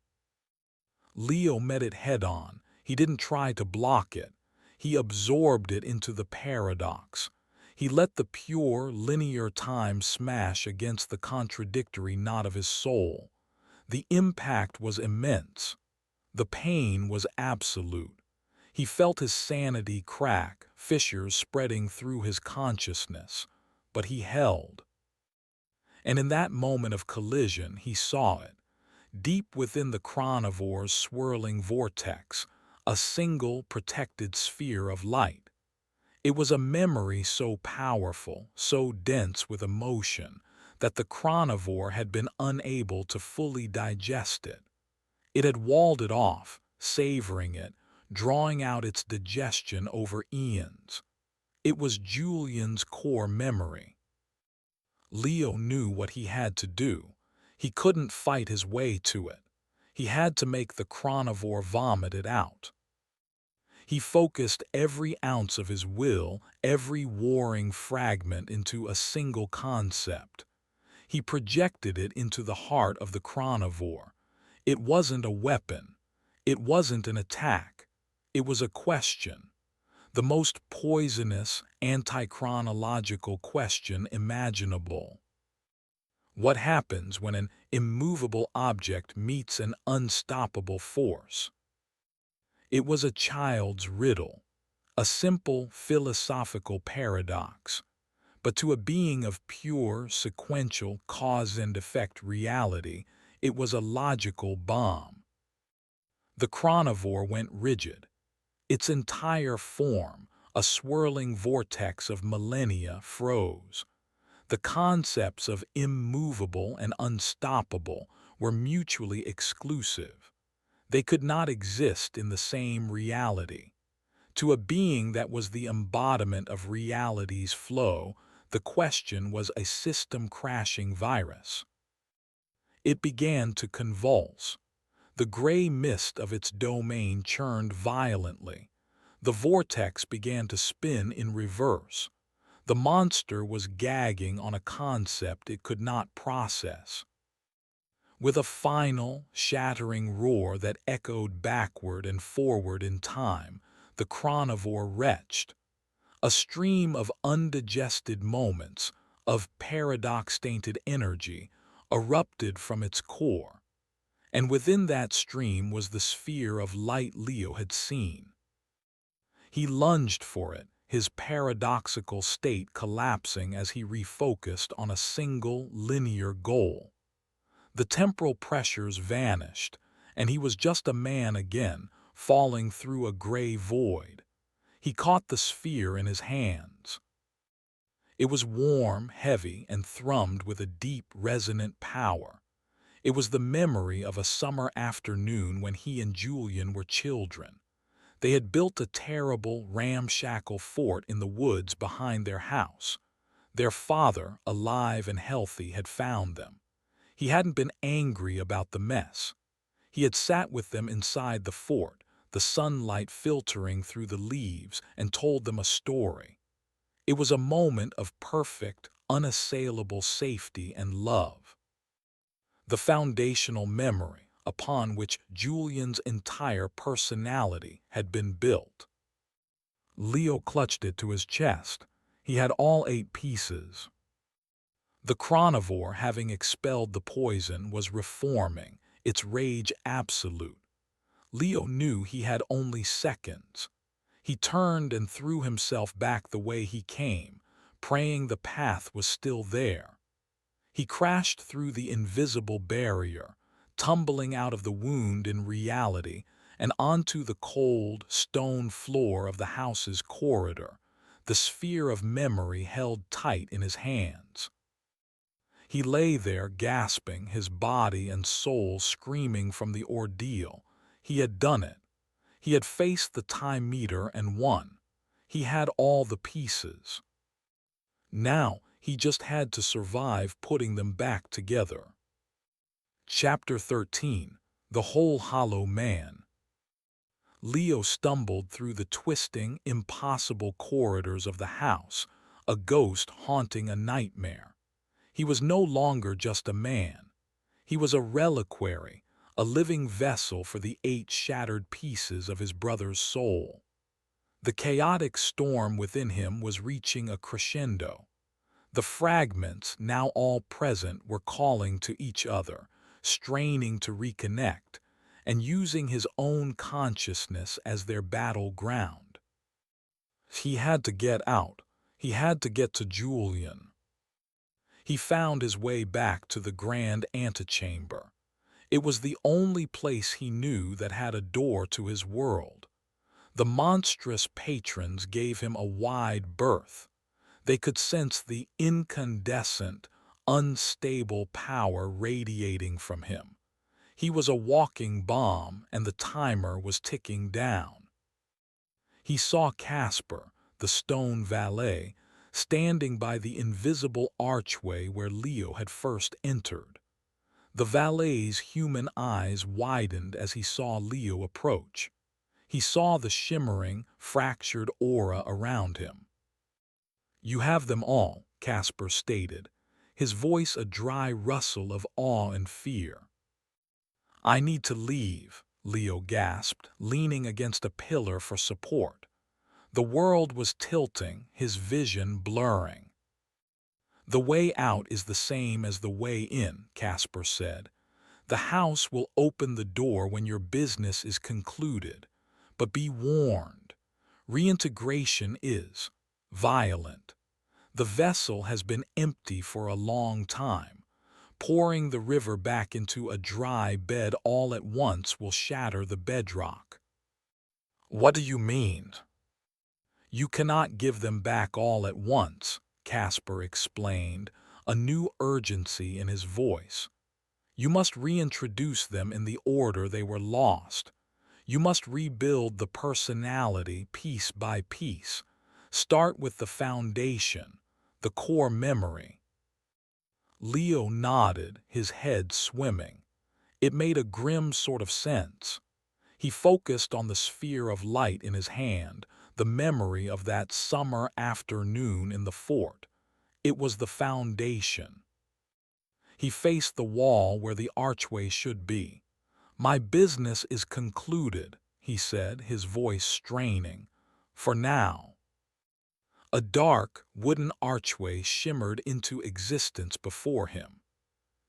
Leo met it head-on. He didn't try to block it. He absorbed it into the paradox. He let the pure, linear time smash against the contradictory knot of his soul. The impact was immense. The pain was absolute. He felt his sanity crack, fissures spreading through his consciousness. But he held. And in that moment of collision, he saw it. Deep within the chronovore's swirling vortex, a single protected sphere of light. It was a memory so powerful, so dense with emotion, that the chronivore had been unable to fully digest it. It had walled it off, savoring it, drawing out its digestion over eons. It was Julian's core memory. Leo knew what he had to do. He couldn't fight his way to it. He had to make the chronivore vomit it out. He focused every ounce of his will, every warring fragment into a single concept. He projected it into the heart of the chronivore. It wasn't a weapon. It wasn't an attack. It was a question. the most poisonous, anti-chronological question imaginable. What happens when an immovable object meets an unstoppable force? It was a child's riddle, a simple philosophical paradox, but to a being of pure, sequential cause and effect reality, it was a logical bomb. The chronivore went rigid. Its entire form, a swirling vortex of millennia, froze. The concepts of immovable and unstoppable were mutually exclusive. They could not exist in the same reality. To a being that was the embodiment of reality's flow, the question was a system-crashing virus. It began to convulse. The gray mist of its domain churned violently. The vortex began to spin in reverse. The monster was gagging on a concept it could not process. With a final, shattering roar that echoed backward and forward in time, the chronivore retched. A stream of undigested moments, of paradox-tainted energy, erupted from its core. And within that stream was the sphere of light Leo had seen. He lunged for it, his paradoxical state collapsing as he refocused on a single, linear goal. The temporal pressures vanished, and he was just a man again, falling through a gray void. He caught the sphere in his hands. It was warm, heavy, and thrummed with a deep, resonant power. It was the memory of a summer afternoon when he and Julian were children. They had built a terrible, ramshackle fort in the woods behind their house. Their father, alive and healthy, had found them. He hadn't been angry about the mess. He had sat with them inside the fort, the sunlight filtering through the leaves, and told them a story. It was a moment of perfect, unassailable safety and love. The foundational memory upon which Julian's entire personality had been built. Leo clutched it to his chest. He had all 8 pieces. The chronivore, having expelled the poison, was reforming, its rage absolute. Leo knew he had only seconds. He turned and threw himself back the way he came, praying the path was still there. He crashed through the invisible barrier, tumbling out of the wound in reality and onto the cold, stone floor of the house's corridor, the sphere of memory held tight in his hands. He lay there gasping, his body and soul screaming from the ordeal. He had done it. He had faced the time meter and won. He had all the pieces. Now he just had to survive putting them back together. Chapter 13. The Whole Hollow Man. Leo stumbled through the twisting, impossible corridors of the house, a ghost haunting a nightmare. He was no longer just a man. He was a reliquary, a living vessel for the 8 shattered pieces of his brother's soul. The chaotic storm within him was reaching a crescendo. The fragments, now all present, were calling to each other, straining to reconnect, and using his own consciousness as their battleground. He had to get out. He had to get to Julian. He found his way back to the grand antechamber. It was the only place he knew that had a door to his world. The monstrous patrons gave him a wide berth. They could sense the incandescent, unstable power radiating from him. He was a walking bomb, and the timer was ticking down. He saw Casper, the stone valet, standing by the invisible archway where Leo had first entered. The valet's human eyes widened as he saw Leo approach. He saw the shimmering, fractured aura around him. "You have them all," Casper stated, his voice a dry rustle of awe and fear. "I need to leave," Leo gasped, leaning against a pillar for support. The world was tilting, his vision blurring. "The way out is the same as the way in," Casper said. "The house will open the door when your business is concluded. But be warned, reintegration is violent. The vessel has been empty for a long time. Pouring the river back into a dry bed all at once will shatter the bedrock." "What do you mean?" "You cannot give them back all at once," Casper explained, a new urgency in his voice. "You must reintroduce them in the order they were lost. You must rebuild the personality piece by piece. Start with the foundation, the core memory." Leo nodded, his head swimming. It made a grim sort of sense. He focused on the sphere of light in his hand, the memory of that summer afternoon in the fort. It was the foundation. He faced the wall where the archway should be. "My business is concluded," he said, his voice straining. "For now." A dark, wooden archway shimmered into existence before him.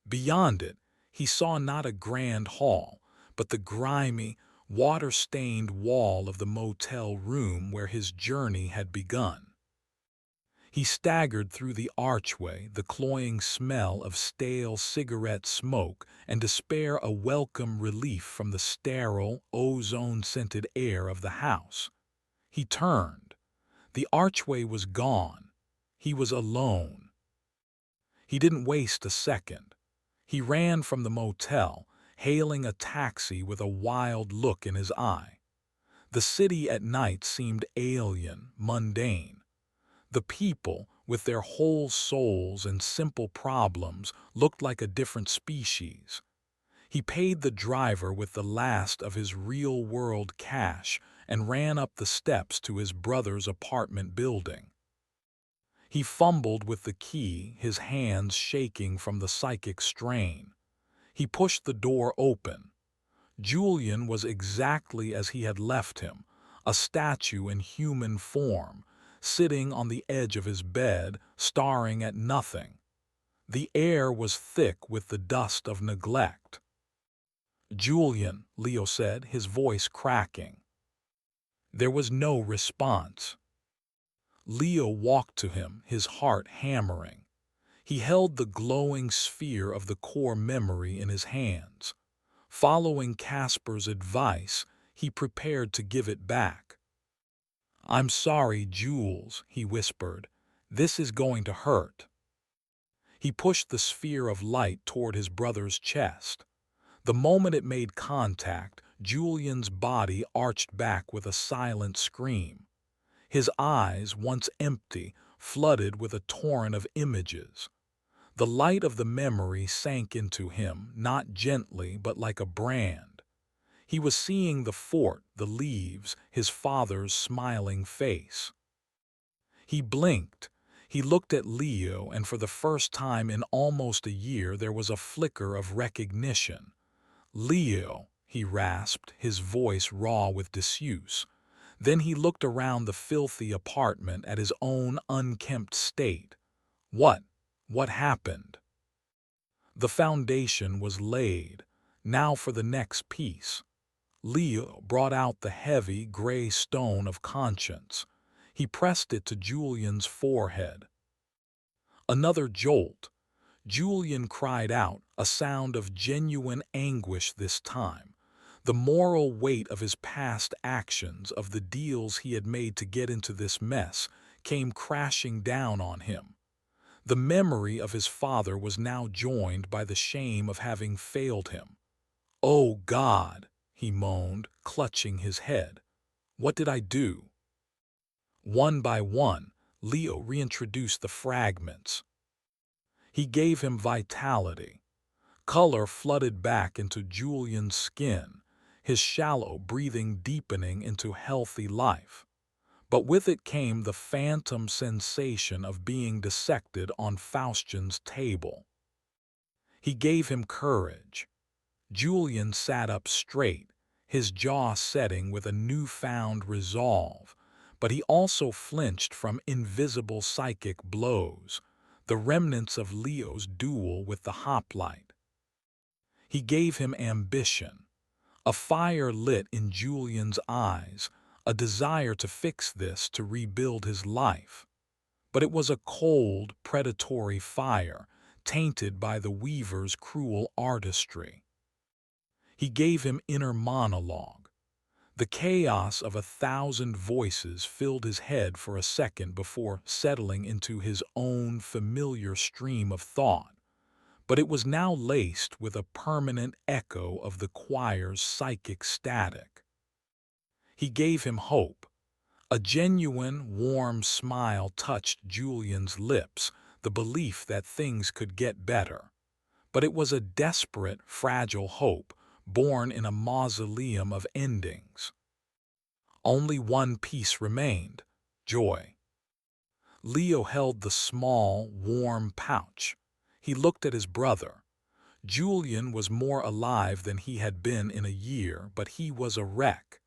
Beyond it, he saw not a grand hall, but the grimy, water-stained wall of the motel room where his journey had begun. He staggered through the archway, the cloying smell of stale cigarette smoke and despair a welcome relief from the sterile, ozone-scented air of the house. He turned. The archway was gone. He was alone. He didn't waste a second. He ran from the motel, hailing a taxi with a wild look in his eye. The city at night seemed alien, mundane. The people, with their whole souls and simple problems, looked like a different species. He paid the driver with the last of his real-world cash and ran up the steps to his brother's apartment building. He fumbled with the key, his hands shaking from the psychic strain. He pushed the door open. Julian was exactly as he had left him, a statue in human form, sitting on the edge of his bed, staring at nothing. The air was thick with the dust of neglect. "Julian," Leo said, his voice cracking. There was no response. Leo walked to him, his heart hammering. He held the glowing sphere of the core memory in his hands. Following Casper's advice, he prepared to give it back. "I'm sorry, Jules," he whispered. "This is going to hurt." He pushed the sphere of light toward his brother's chest. The moment it made contact, Julian's body arched back with a silent scream. His eyes, once empty, flooded with a torrent of images. The light of the memory sank into him, not gently but like a brand. He was seeing the fort, the leaves, his father's smiling face. He blinked. He looked at Leo, and for the first time in almost a year there was a flicker of recognition. "Leo," he rasped, his voice raw with disuse. Then he looked around the filthy apartment at his own unkempt state. What happened?" The foundation was laid. Now for the next piece. Leo brought out the heavy, gray stone of conscience. He pressed it to Julian's forehead. Another jolt. Julian cried out, a sound of genuine anguish this time. The moral weight of his past actions, of the deals he had made to get into this mess, came crashing down on him. The memory of his father was now joined by the shame of having failed him. "Oh, God," he moaned, clutching his head. "What did I do?" One by one, Leo reintroduced the fragments. He gave him vitality. Color flooded back into Julian's skin, his shallow breathing deepening into healthy life. But with it came the phantom sensation of being dissected on Faustin's table. He gave him courage. Julian sat up straight, his jaw setting with a newfound resolve. but he also flinched from invisible psychic blows, the remnants of Leo's duel with the hoplite. He gave him ambition, a fire lit in Julian's eyes, a desire to fix this, to rebuild his life. But it was a cold, predatory fire, tainted by the weaver's cruel artistry. He gave him inner monologue. The chaos of 1,000 voices filled his head for a second before settling into his own familiar stream of thought, but it was now laced with a permanent echo of the choir's psychic static. He gave him hope. A genuine, warm smile touched Julian's lips, the belief that things could get better. But it was a desperate, fragile hope, born in a mausoleum of endings. Only one piece remained: joy. Leo held the small, warm pouch. He looked at his brother. Julian was more alive than he had been in a year, but he was a wreck.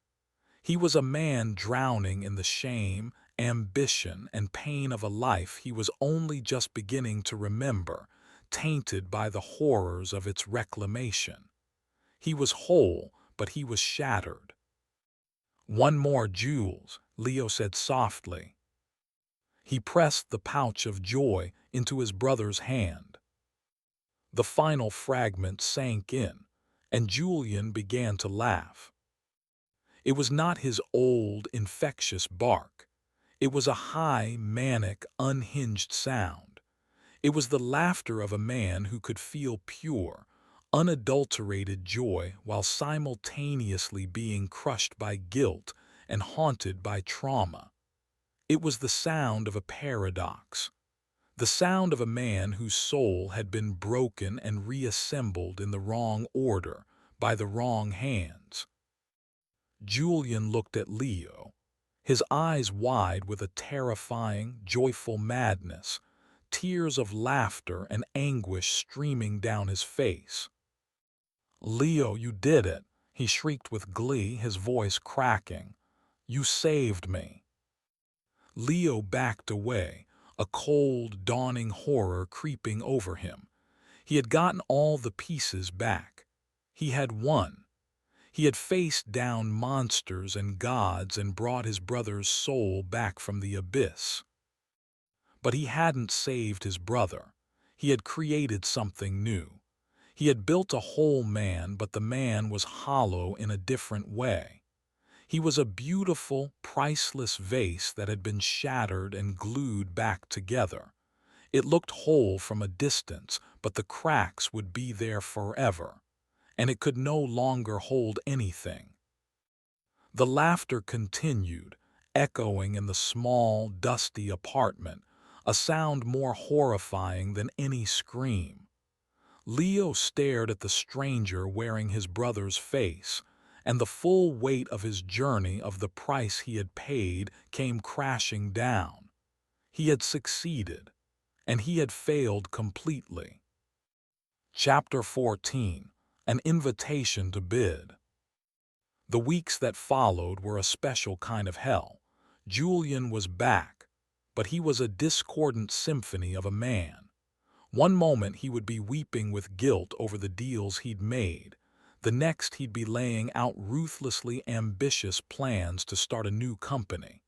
He was a man drowning in the shame, ambition, and pain of a life he was only just beginning to remember, tainted by the horrors of its reclamation. He was whole, but he was shattered. "One more, Jules," Leo said softly. He pressed the pouch of joy into his brother's hand. The final fragment sank in, and Julian began to laugh. It was not his old, infectious bark. It was a high, manic, unhinged sound. It was the laughter of a man who could feel pure, unadulterated joy while simultaneously being crushed by guilt and haunted by trauma. It was the sound of a paradox, the sound of a man whose soul had been broken and reassembled in the wrong order, by the wrong hands. Julian looked at Leo, his eyes wide with a terrifying, joyful madness, tears of laughter and anguish streaming down his face. "Leo, you did it!" he shrieked with glee, his voice cracking. "You saved me!" Leo backed away, a cold, dawning horror creeping over him. He had gotten all the pieces back. He had won. He had faced down monsters and gods and brought his brother's soul back from the abyss. But he hadn't saved his brother. He had created something new. He had built a whole man, but the man was hollow in a different way. He was a beautiful, priceless vase that had been shattered and glued back together. It looked whole from a distance, but the cracks would be there forever, and it could no longer hold anything. The laughter continued, echoing in the small, dusty apartment, a sound more horrifying than any scream. Leo stared at the stranger wearing his brother's face, and the full weight of his journey, of the price he had paid, came crashing down. He had succeeded, and he had failed completely. Chapter 14. An Invitation to Bid. The weeks that followed were a special kind of hell. Julian was back, but he was a discordant symphony of a man. One moment he would be weeping with guilt over the deals he'd made. The next he'd be laying out ruthlessly ambitious plans to start a new company.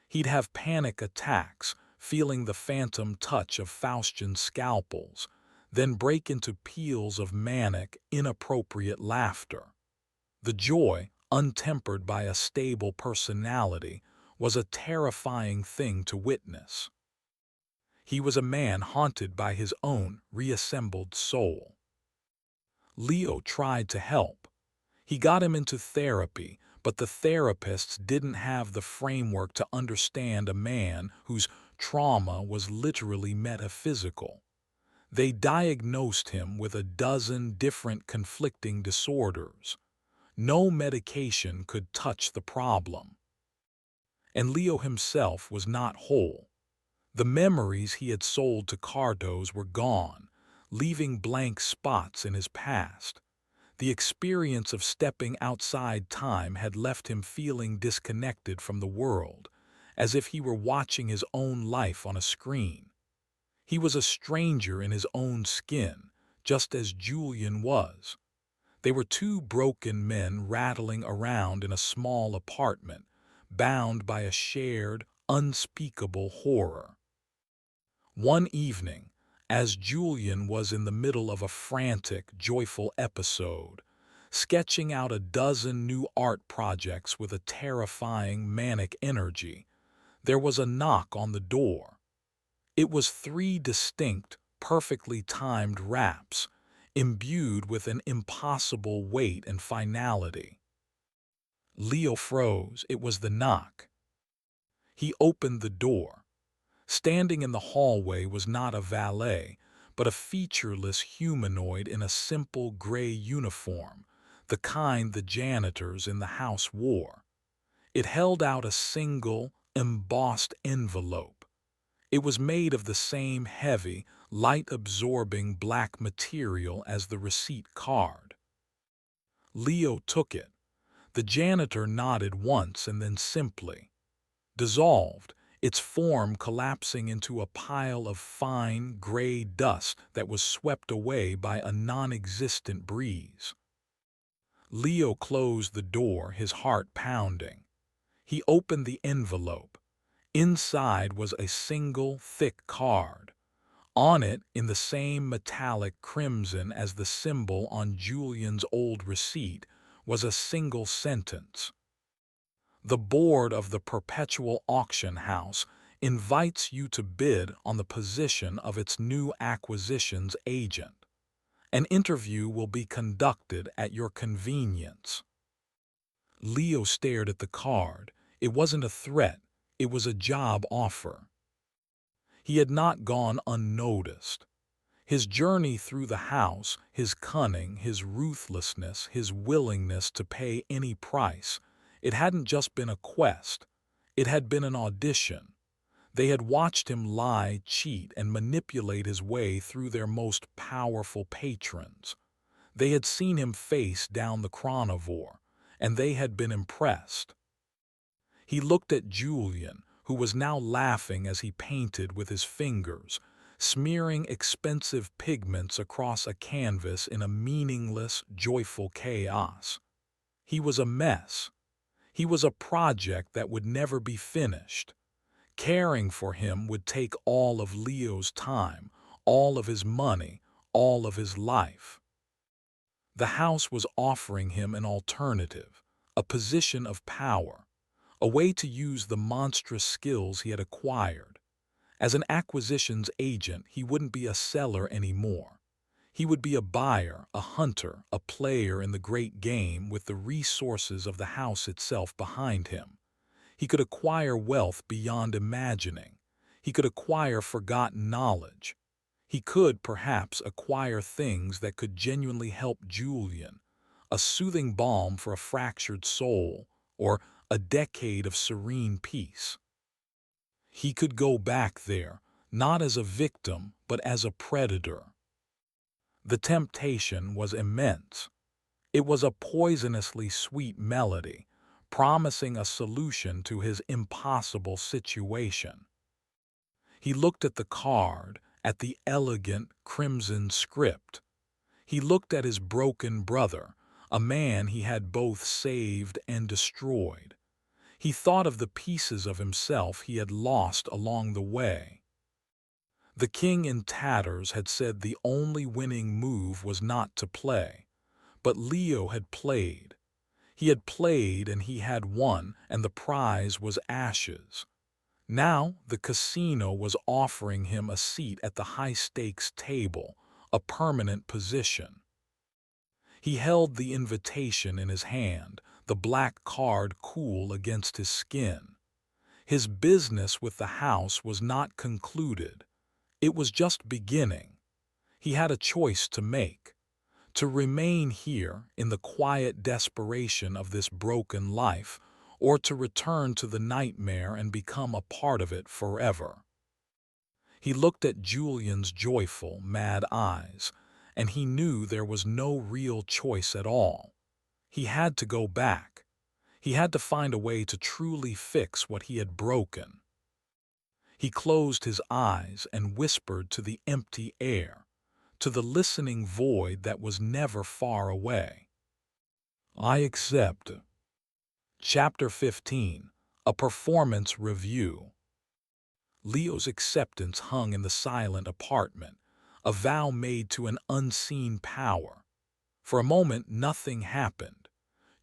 He'd have panic attacks, feeling the phantom touch of Faustian scalpels, then break into peals of manic, inappropriate laughter. The joy, untempered by a stable personality, was a terrifying thing to witness. He was a man haunted by his own reassembled soul. Leo tried to help. He got him into therapy, but the therapists didn't have the framework to understand a man whose trauma was literally metaphysical. They diagnosed him with a dozen different conflicting disorders. No medication could touch the problem. And Leo himself was not whole. The memories he had sold to Cardos were gone, leaving blank spots in his past. The experience of stepping outside time had left him feeling disconnected from the world, as if he were watching his own life on a screen. He was a stranger in his own skin, just as Julian was. They were two broken men rattling around in a small apartment, bound by a shared, unspeakable horror. One evening, as Julian was in the middle of a frantic, joyful episode, sketching out a dozen new art projects with a terrifying, manic energy, there was a knock on the door. It was three distinct, perfectly timed raps, imbued with an impossible weight and finality. Leo froze. It was the knock. He opened the door. Standing in the hallway was not a valet, but a featureless humanoid in a simple gray uniform, the kind the janitors in the house wore. It held out a single, embossed envelope. It was made of the same heavy, light-absorbing black material as the receipt card. Leo took it. The janitor nodded once and then simply dissolved, its form collapsing into a pile of fine, gray dust that was swept away by a non-existent breeze. Leo closed the door, his heart pounding. He opened the envelope. Inside was a single, thick card. On it, in the same metallic crimson as the symbol on Julian's old receipt, was a single sentence. The board of the Perpetual Auction House invites you to bid on the position of its new acquisitions agent. An interview will be conducted at your convenience. Leo stared at the card. It wasn't a threat, it was a job offer. He had not gone unnoticed. His journey through the house, his cunning, his ruthlessness, his willingness to pay any price, it hadn't just been a quest, it had been an audition. They had watched him lie, cheat, and manipulate his way through their most powerful patrons. They had seen him face down the carnivore, and they had been impressed. He looked at Julian, who was now laughing as he painted with his fingers, smearing expensive pigments across a canvas in a meaningless, joyful chaos. He was a mess. He was a project that would never be finished. Caring for him would take all of Leo's time, all of his money, all of his life. The house was offering him an alternative, a position of power, a way to use the monstrous skills he had acquired. As an acquisitions agent, he wouldn't be a seller anymore. He would be a buyer, a hunter, a player in the great game with the resources of the house itself behind him. He could acquire wealth beyond imagining. He could acquire forgotten knowledge. He could, perhaps, acquire things that could genuinely help Julian, a soothing balm for a fractured soul, or a decade of serene peace. He could go back there, not as a victim, but as a predator. The temptation was immense. It was a poisonously sweet melody, promising a solution to his impossible situation. He looked at the card, at the elegant crimson script. He looked at his broken brother, a man he had both saved and destroyed. He thought of the pieces of himself he had lost along the way. The king in tatters had said the only winning move was not to play. But Leo had played. He had played and he had won, and the prize was ashes. Now the casino was offering him a seat at the high-stakes table, a permanent position. He held the invitation in his hand, the black card cool against his skin. His business with the house was not concluded. It was just beginning. He had a choice to make: to remain here in the quiet desperation of this broken life, or to return to the nightmare and become a part of it forever. He looked at Julian's joyful, mad eyes, and he knew there was no real choice at all. He had to go back. He had to find a way to truly fix what he had broken. He closed his eyes and whispered to the empty air, to the listening void that was never far away. I accept. Chapter 15. A Performance Review. Leo's acceptance hung in the silent apartment, a vow made to an unseen power. For a moment, nothing happened.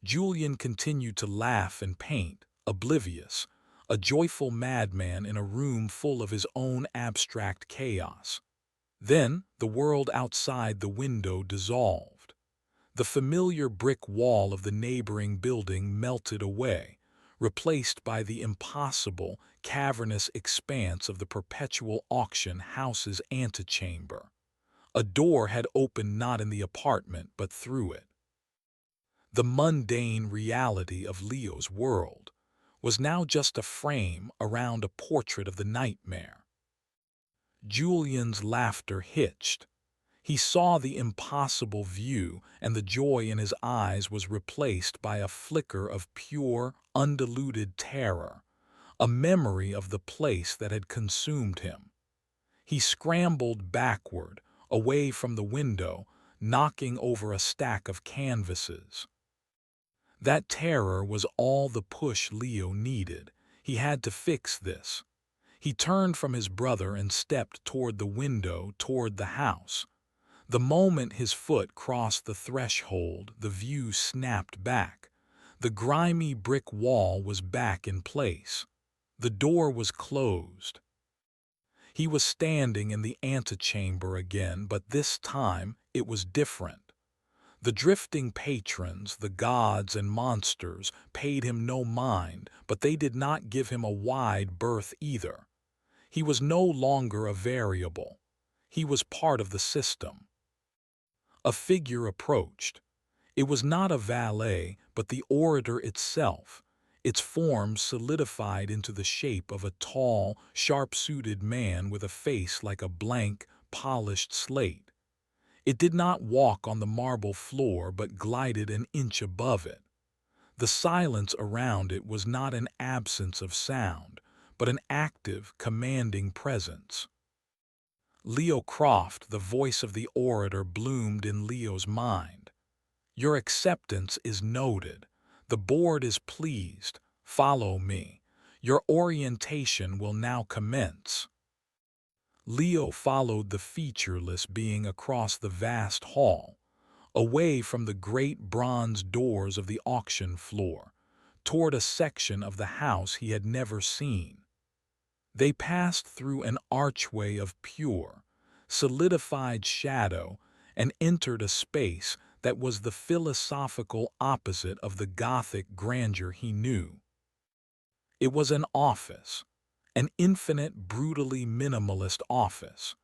Julian continued to laugh and paint, oblivious, a joyful madman in a room full of his own abstract chaos. Then, the world outside the window dissolved. The familiar brick wall of the neighboring building melted away, replaced by the impossible, cavernous expanse of the Perpetual Auction House's antechamber. A door had opened not in the apartment but through it. The mundane reality of Leo's world was now just a frame around a portrait of the nightmare. Julian's laughter hitched. He saw the impossible view, and the joy in his eyes was replaced by a flicker of pure, undiluted terror, a memory of the place that had consumed him. He scrambled backward, away from the window, knocking over a stack of canvases. That terror was all the push Leo needed. He had to fix this. He turned from his brother and stepped toward the window, toward the house. The moment his foot crossed the threshold, the view snapped back. The grimy brick wall was back in place. The door was closed. He was standing in the antechamber again, but this time it was different. The drifting patrons, the gods and monsters, paid him no mind, but they did not give him a wide berth either. He was no longer a variable. He was part of the system. A figure approached. It was not a valet, but the orator itself, its form solidified into the shape of a tall, sharp-suited man with a face like a blank, polished slate. It did not walk on the marble floor, but glided an inch above it. The silence around it was not an absence of sound, but an active, commanding presence. Leo Croft, the voice of the orator, bloomed in Leo's mind. Your acceptance is noted. The board is pleased. Follow me. Your orientation will now commence. Leo followed the featureless being across the vast hall, away from the great bronze doors of the auction floor, toward a section of the house he had never seen. They passed through an archway of pure, solidified shadow and entered a space that was the philosophical opposite of the Gothic grandeur he knew. It was an office, an infinite, brutally minimalist office.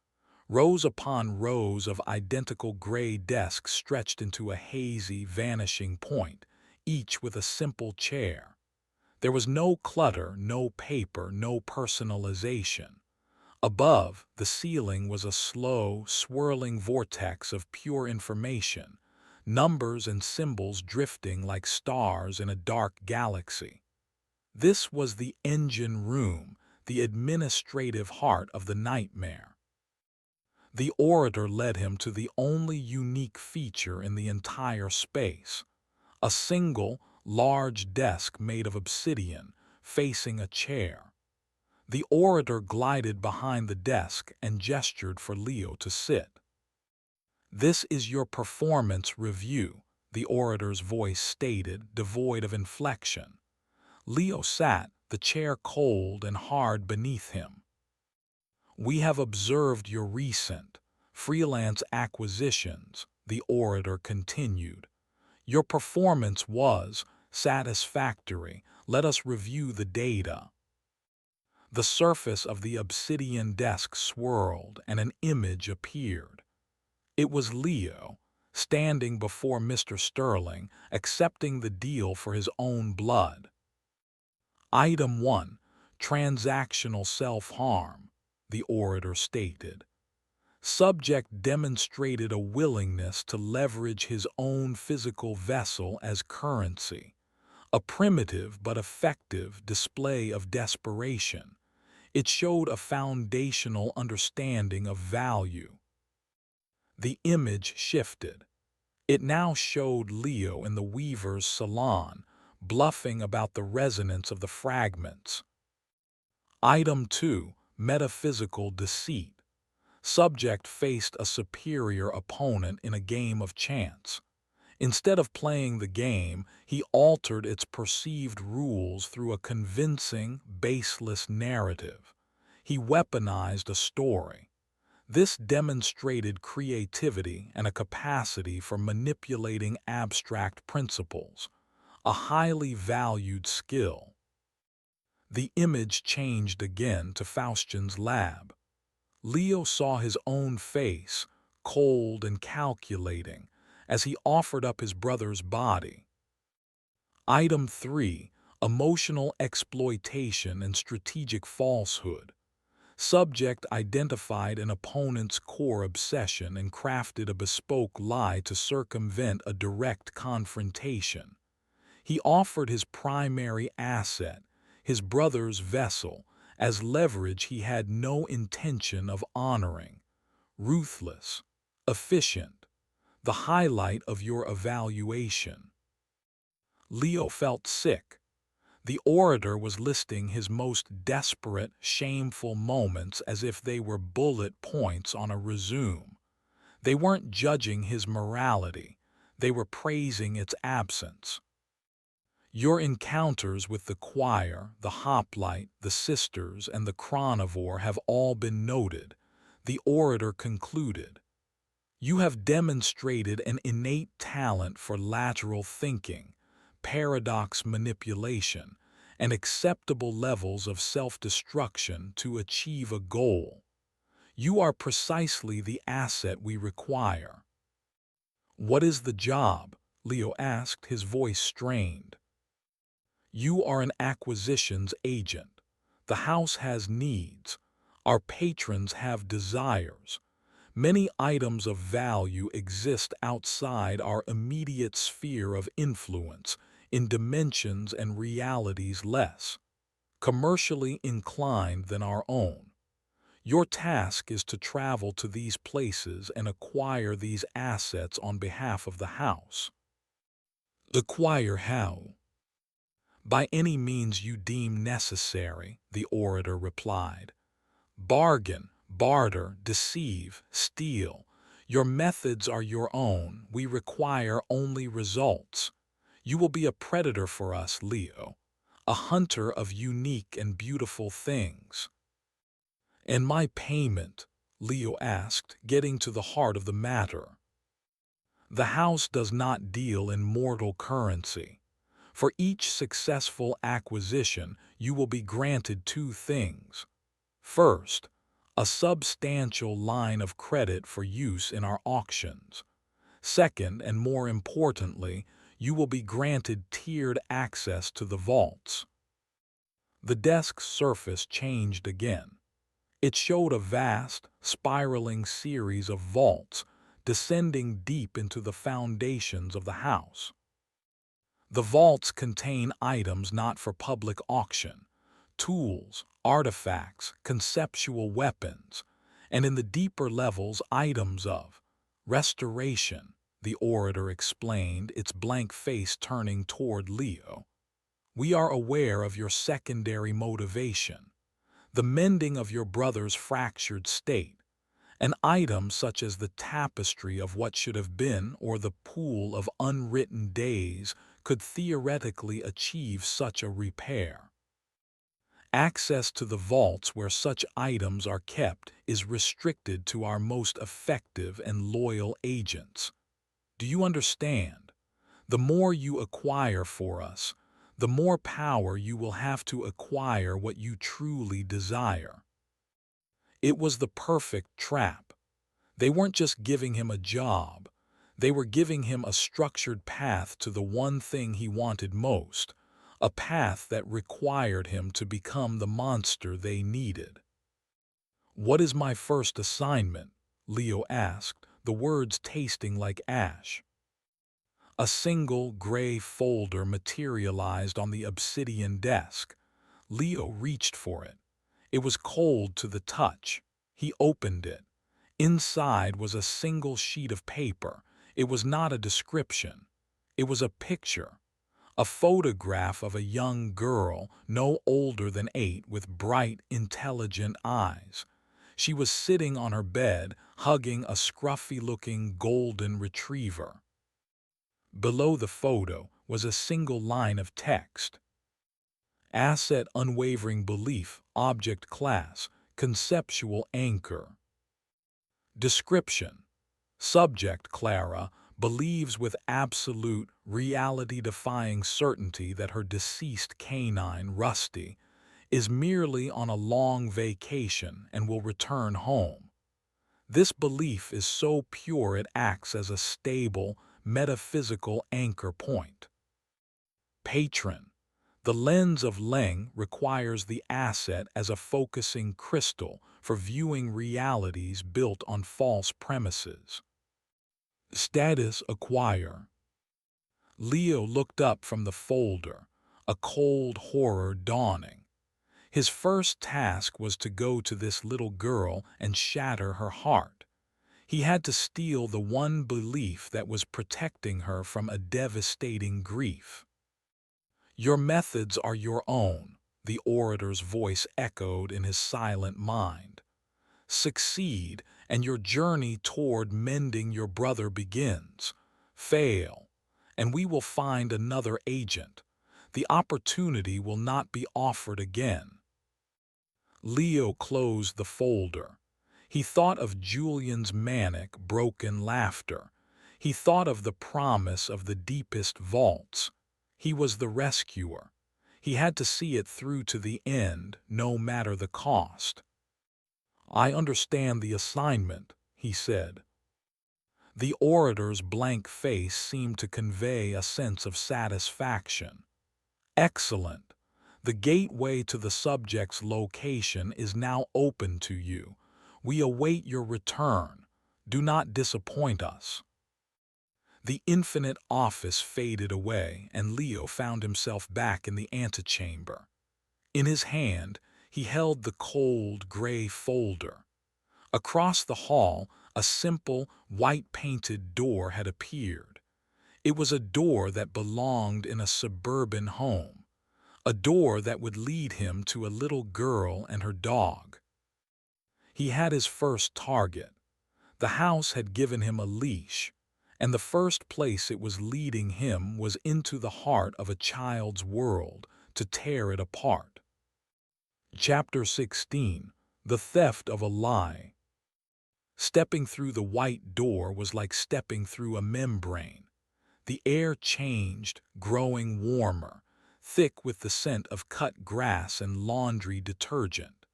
Rows upon rows of identical gray desks stretched into a hazy, vanishing point, each with a simple chair. There was no clutter, no paper, no personalization. Above, the ceiling was a slow, swirling vortex of pure information, numbers and symbols drifting like stars in a dark galaxy. This was the engine room, the administrative heart of the nightmare. The orator led him to the only unique feature in the entire space, a single, large desk made of obsidian, facing a chair. The orator glided behind the desk and gestured for Leo to sit. This is your performance review, the orator's voice stated, devoid of inflection. Leo sat, the chair cold and hard beneath him. We have observed your recent, freelance acquisitions, the orator continued. Your performance was satisfactory. Let us review the data. The surface of the obsidian desk swirled and an image appeared. It was Leo, standing before Mr. Sterling, accepting the deal for his own blood. Item 1. Transactional self-harm, the orator stated. Subject demonstrated a willingness to leverage his own physical vessel as currency, a primitive but effective display of desperation. It showed a foundational understanding of value. The image shifted. It now showed Leo in the weaver's salon, bluffing about the resonance of the fragments. Item 2. Metaphysical deceit. Subject faced a superior opponent in a game of chance. Instead of playing the game, he altered its perceived rules through a convincing, baseless narrative. He weaponized a story. This demonstrated creativity and a capacity for manipulating abstract principles, a highly valued skill. The image changed again to Faustin's lab. Leo saw his own face, cold and calculating, as he offered up his brother's body. Item 3. Emotional exploitation and strategic falsehood. Subject identified an opponent's core obsession and crafted a bespoke lie to circumvent a direct confrontation. He offered his primary asset, his brother's vessel, as leverage he had no intention of honoring. Ruthless, efficient, the highlight of your evaluation. Leo felt sick. The orator was listing his most desperate, shameful moments as if they were bullet points on a resume. They weren't judging his morality, they were praising its absence. Your encounters with the choir, the hoplite, the sisters, and the chronivore have all been noted, the orator concluded. You have demonstrated an innate talent for lateral thinking, paradox manipulation, and acceptable levels of self-destruction to achieve a goal. You are precisely the asset we require. What is the job? Leo asked, his voice strained. You are an acquisitions agent. The house has needs. Our patrons have desires. Many items of value exist outside our immediate sphere of influence, in dimensions and realities less commercially inclined than our own. Your task is to travel to these places and acquire these assets on behalf of the house. Acquire how? By any means you deem necessary, the orator replied. Bargain, barter, deceive, steal. Your methods are your own. We require only results. You will be a predator for us, Leo, a hunter of unique and beautiful things. And my payment? Leo asked, getting to the heart of the matter. The house does not deal in mortal currency. For each successful acquisition, you will be granted two things. First, a substantial line of credit for use in our auctions. Second, and more importantly, you will be granted tiered access to the vaults. The desk's surface changed again. It showed a vast, spiraling series of vaults descending deep into the foundations of the house. The vaults contain items not for public auction, tools, artifacts, conceptual weapons, and in the deeper levels items of restoration, the orator explained, its blank face turning toward Leo. We are aware of your secondary motivation, the mending of your brother's fractured state. An item such as the tapestry of what should have been or the pool of unwritten days could theoretically achieve such a repair. Access to the vaults where such items are kept is restricted to our most effective and loyal agents. Do you understand? The more you acquire for us, the more power you will have to acquire what you truly desire. It was the perfect trap. They weren't just giving him a job. They were giving him a structured path to the one thing he wanted most, a path that required him to become the monster they needed. What is my first assignment? Leo asked, the words tasting like ash. A single gray folder materialized on the obsidian desk. Leo reached for it. It was cold to the touch. He opened it. Inside was a single sheet of paper. It was not a description. It was a picture. A photograph of a young girl, no older than 8, with bright, intelligent eyes. She was sitting on her bed, hugging a scruffy-looking golden retriever. Below the photo was a single line of text. Asset unwavering belief, object class, conceptual anchor. Description. Subject Clara believes with absolute, reality-defying certainty that her deceased canine, Rusty, is merely on a long vacation and will return home. This belief is so pure it acts as a stable, metaphysical anchor point. Patron. The lens of Leng requires the asset as a focusing crystal for viewing realities built on false premises. Status acquire. Leo looked up from the folder, a cold horror dawning. His first task was to go to this little girl and shatter her heart. He had to steal the one belief that was protecting her from a devastating grief. Your methods are your own, the orator's voice echoed in his silent mind. Succeed, and your journey toward mending your brother begins. Fail, and we will find another agent. The opportunity will not be offered again. Leo closed the folder. He thought of Julian's manic, broken laughter. He thought of the promise of the deepest vaults. He was the rescuer. He had to see it through to the end, no matter the cost. I understand the assignment, he said. The orator's blank face seemed to convey a sense of satisfaction. Excellent. The gateway to the subject's location is now open to you. We await your return. Do not disappoint us. The infinite office faded away, and Leo found himself back in the antechamber. In his hand, he held the cold, gray folder. Across the hall, a simple, white-painted door had appeared. It was a door that belonged in a suburban home, a door that would lead him to a little girl and her dog. He had his first target. The house had given him a leash, and the first place it was leading him was into the heart of a child's world, to tear it apart. Chapter 16. The Theft of a Lie. Stepping through the white door was like stepping through a membrane. The air changed, growing warmer, thick with the scent of cut grass and laundry detergent.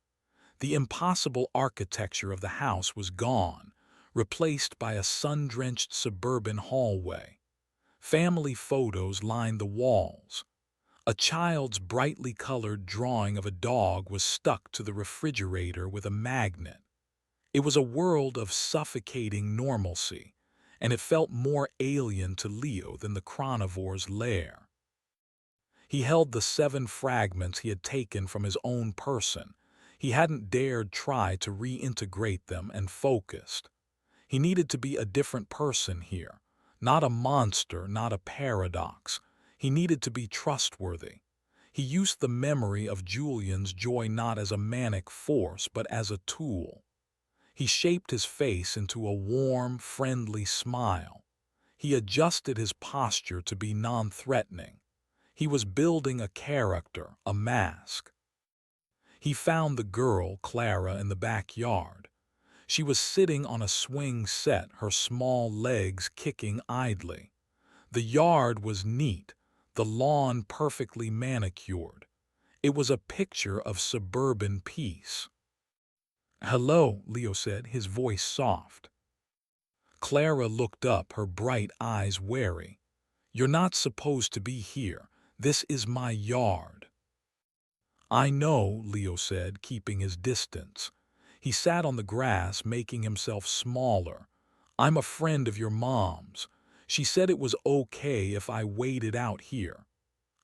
The impossible architecture of the house was gone, replaced by a sun-drenched suburban hallway. Family photos lined the walls. A child's brightly colored drawing of a dog was stuck to the refrigerator with a magnet. It was a world of suffocating normalcy, and it felt more alien to Leo than the carnivore's lair. He held the 7 fragments he had taken from his own person. He hadn't dared try to reintegrate them and focused. He needed to be a different person here, not a monster, not a paradox. He needed to be trustworthy. He used the memory of Julian's joy not as a manic force, but as a tool. He shaped his face into a warm, friendly smile. He adjusted his posture to be non-threatening. He was building a character, a mask. He found the girl, Clara, in the backyard. She was sitting on a swing set, her small legs kicking idly. The yard was neat, the lawn perfectly manicured. It was a picture of suburban peace. "Hello," Leo said, his voice soft. Clara looked up, her bright eyes wary. "You're not supposed to be here. This is my yard." "I know," Leo said, keeping his distance. He sat on the grass, making himself smaller. "I'm a friend of your mom's. She said it was okay if I waited out here.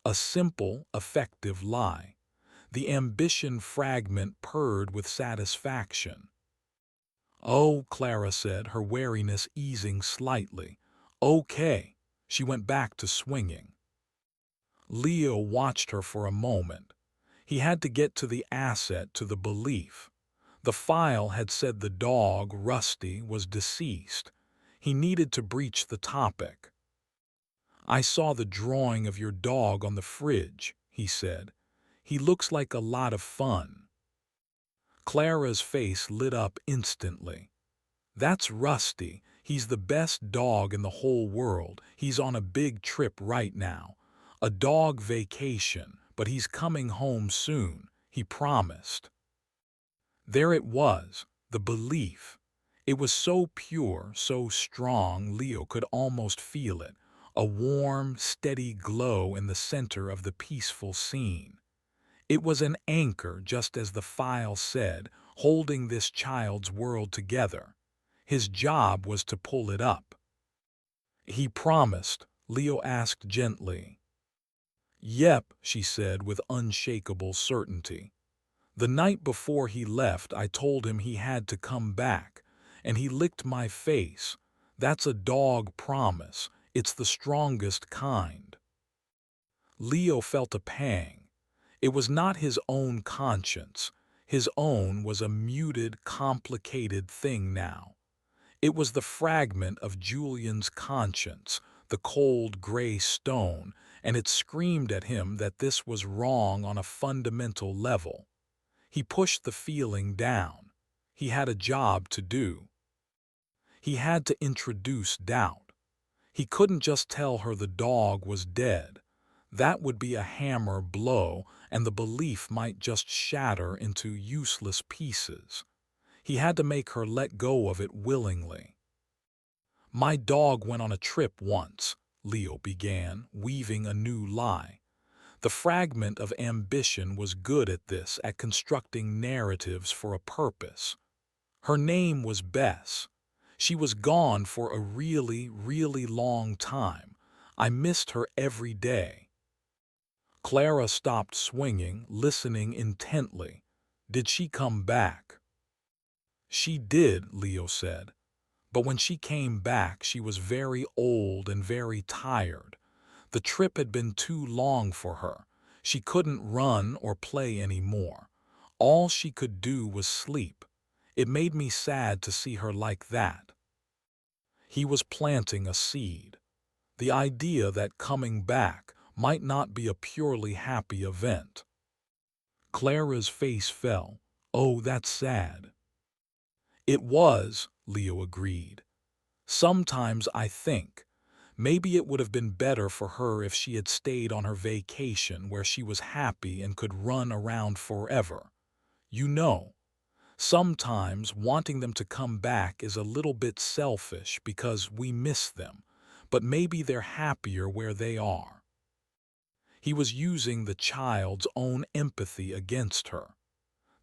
A simple, effective lie. The ambition fragment purred with satisfaction. Oh, Clara said, her wariness easing slightly. Okay. She went back to swinging. Leo watched her for a moment. He had to get to the asset, to the belief. The file had said the dog, Rusty, was deceased. He needed to breach the topic. I saw the drawing of your dog on the fridge, he said. He looks like a lot of fun. Clara's face lit up instantly. That's Rusty. He's the best dog in the whole world. He's on a big trip right now. A dog vacation, but he's coming home soon, he promised. There it was, the belief. It was so pure, so strong, Leo could almost feel it, a warm, steady glow in the center of the peaceful scene. It was an anchor, just as the file said, holding this child's world together. His job was to pull it up. He promised, Leo asked gently. Yep, she said with unshakable certainty. The night before he left, I told him he had to come back, and he licked my face. That's a dog promise. It's the strongest kind. Leo felt a pang. It was not his own conscience. His own was a muted, complicated thing now. It was the fragment of Julian's conscience, the cold gray stone, and it screamed at him that this was wrong on a fundamental level. He pushed the feeling down. He had a job to do. He had to introduce doubt. He couldn't just tell her the dog was dead. That would be a hammer blow, and the belief might just shatter into useless pieces. He had to make her let go of it willingly. My dog went on a trip once, Leo began, weaving a new lie. The fragment of ambition was good at this, at constructing narratives for a purpose. Her name was Bess. She was gone for a really, really long time. I missed her every day. Clara stopped swinging, listening intently. Did she come back? She did, Leo said. But when she came back, she was very old and very tired. The trip had been too long for her. She couldn't run or play anymore. All she could do was sleep. It made me sad to see her like that. He was planting a seed. The idea that coming back might not be a purely happy event. Clara's face fell. Oh, that's sad. It was, Leo agreed. Sometimes I think, maybe it would have been better for her if she had stayed on her vacation where she was happy and could run around forever. You know, sometimes wanting them to come back is a little bit selfish because we miss them, but maybe they're happier where they are. He was using the child's own empathy against her.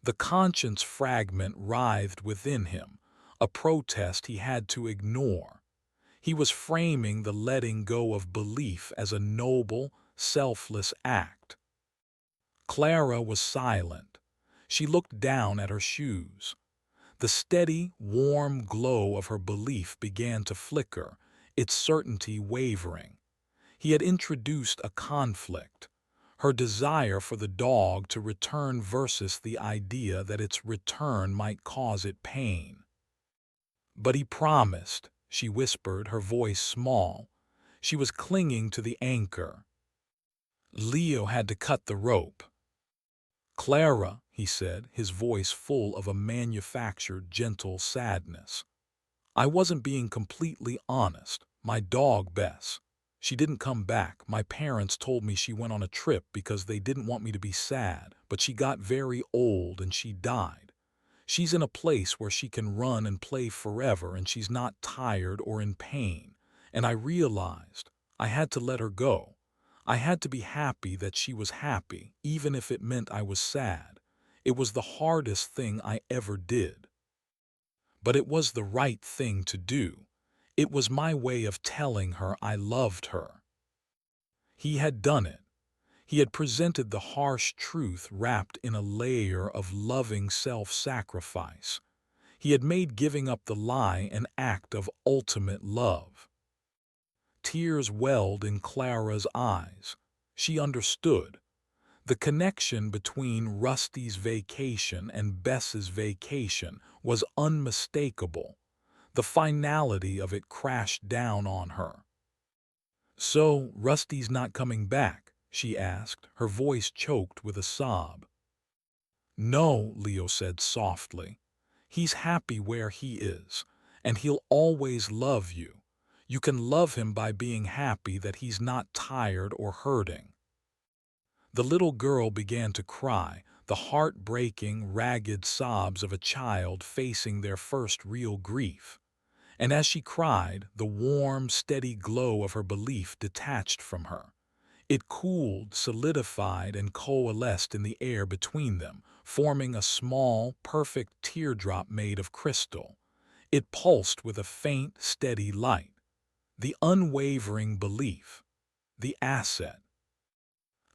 The conscience fragment writhed within him, a protest he had to ignore. He was framing the letting go of belief as a noble, selfless act. Clara was silent. She looked down at her shoes. The steady, warm glow of her belief began to flicker, its certainty wavering. He had introduced a conflict. Her desire for the dog to return versus the idea that its return might cause it pain. But he promised, she whispered, her voice small. She was clinging to the anchor. Leo had to cut the rope. Clara, he said, his voice full of a manufactured, gentle sadness. I wasn't being completely honest. My dog, Bess. She didn't come back. My parents told me she went on a trip because they didn't want me to be sad, but she got very old and she died. She's in a place where she can run and play forever and she's not tired or in pain. And I realized I had to let her go. I had to be happy that she was happy, even if it meant I was sad. It was the hardest thing I ever did. But it was the right thing to do. It was my way of telling her I loved her. He had done it. He had presented the harsh truth wrapped in a layer of loving self-sacrifice. He had made giving up the lie an act of ultimate love. Tears welled in Clara's eyes. She understood. The connection between Rusty's vacation and Bess's vacation was unmistakable. The finality of it crashed down on her. "So, Rusty's not coming back?" she asked, her voice choked with a sob. "No," Leo said softly. "He's happy where he is, and he'll always love you. You can love him by being happy that he's not tired or hurting." The little girl began to cry, the heart-breaking, ragged sobs of a child facing their first real grief. And as she cried, the warm, steady glow of her belief detached from her. It cooled, solidified, and coalesced in the air between them, forming a small, perfect teardrop made of crystal. It pulsed with a faint, steady light. The unwavering belief. The asset.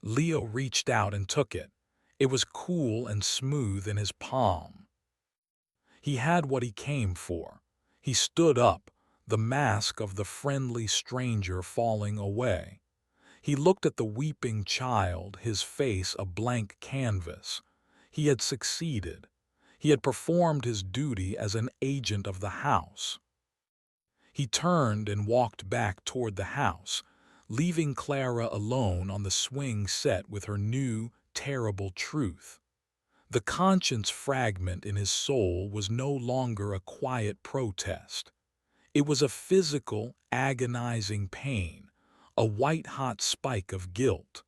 Leo reached out and took it. It was cool and smooth in his palm. He had what he came for. He stood up, the mask of the friendly stranger falling away. He looked at the weeping child, his face a blank canvas. He had succeeded. He had performed his duty as an agent of the house. He turned and walked back toward the house, leaving Clara alone on the swing set with her new, terrible truth. The conscience fragment in his soul was no longer a quiet protest. It was a physical, agonizing pain, a white-hot spike of guilt.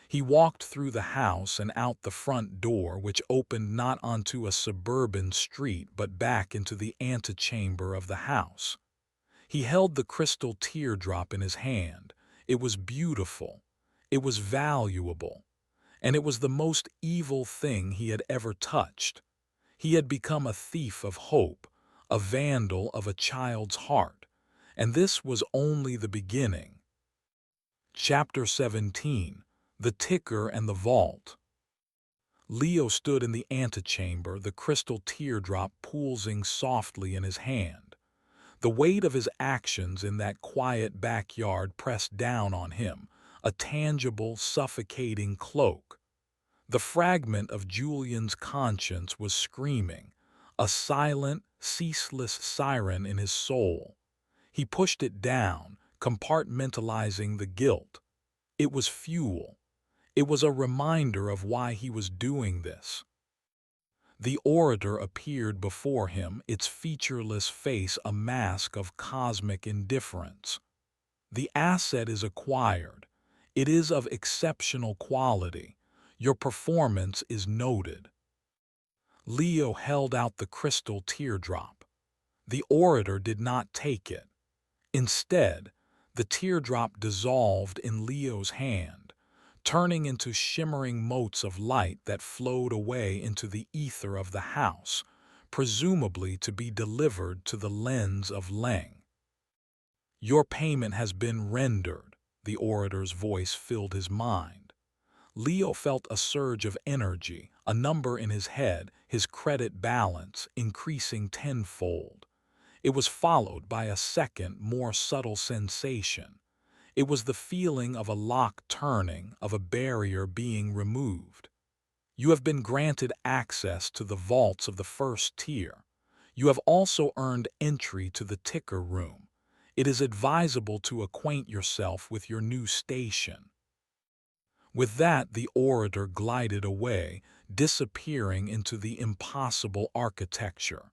He walked through the house and out the front door, which opened not onto a suburban street but back into the antechamber of the house. He held the crystal teardrop in his hand. It was beautiful. It was valuable. And it was the most evil thing he had ever touched. He had become a thief of hope, a vandal of a child's heart, and this was only the beginning. Chapter 17. The Ticker and the Vault. Leo stood in the antechamber, the crystal teardrop pulsing softly in his hand. The weight of his actions in that quiet backyard pressed down on him, a tangible, suffocating cloak. The fragment of Julian's conscience was screaming, a silent, ceaseless siren in his soul. He pushed it down, compartmentalizing the guilt. It was fuel. It was a reminder of why he was doing this. The orator appeared before him, its featureless face a mask of cosmic indifference. The asset is acquired. It is of exceptional quality. Your performance is noted. Leo held out the crystal teardrop. The orator did not take it. Instead, the teardrop dissolved in Leo's hand, turning into shimmering motes of light that flowed away into the ether of the house, presumably to be delivered to the lens of Leng. "Your payment has been rendered," the orator's voice filled his mind. Leo felt a surge of energy, a number in his head, his credit balance increasing tenfold. It was followed by a second, more subtle sensation. It was the feeling of a lock turning, of a barrier being removed. You have been granted access to the vaults of the first tier. You have also earned entry to the ticker room. It is advisable to acquaint yourself with your new station. With that, the orator glided away, disappearing into the impossible architecture.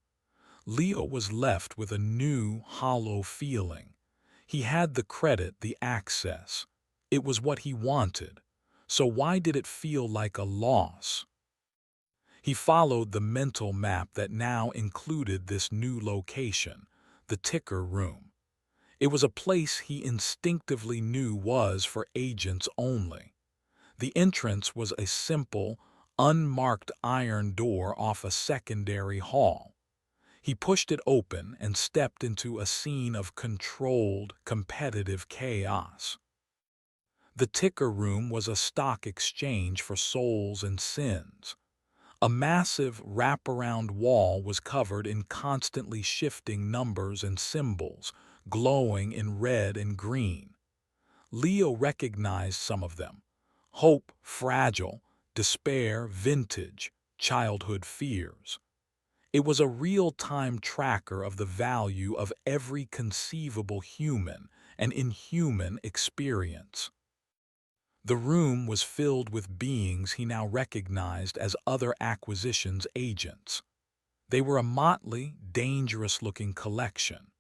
Leo was left with a new, hollow feeling. He had the credit, the access. It was what he wanted. So why did it feel like a loss? He followed the mental map that now included this new location, the ticker room. It was a place he instinctively knew was for agents only. The entrance was a simple, unmarked iron door off a secondary hall. He pushed it open and stepped into a scene of controlled, competitive chaos. The ticker room was a stock exchange for souls and sins. A massive wraparound wall was covered in constantly shifting numbers and symbols, glowing in red and green. Leo recognized some of them: hope, fragile; despair, vintage; childhood fears. It was a real-time tracker of the value of every conceivable human and inhuman experience. The room was filled with beings he now recognized as other acquisitions agents. They were a motley, dangerous-looking collection.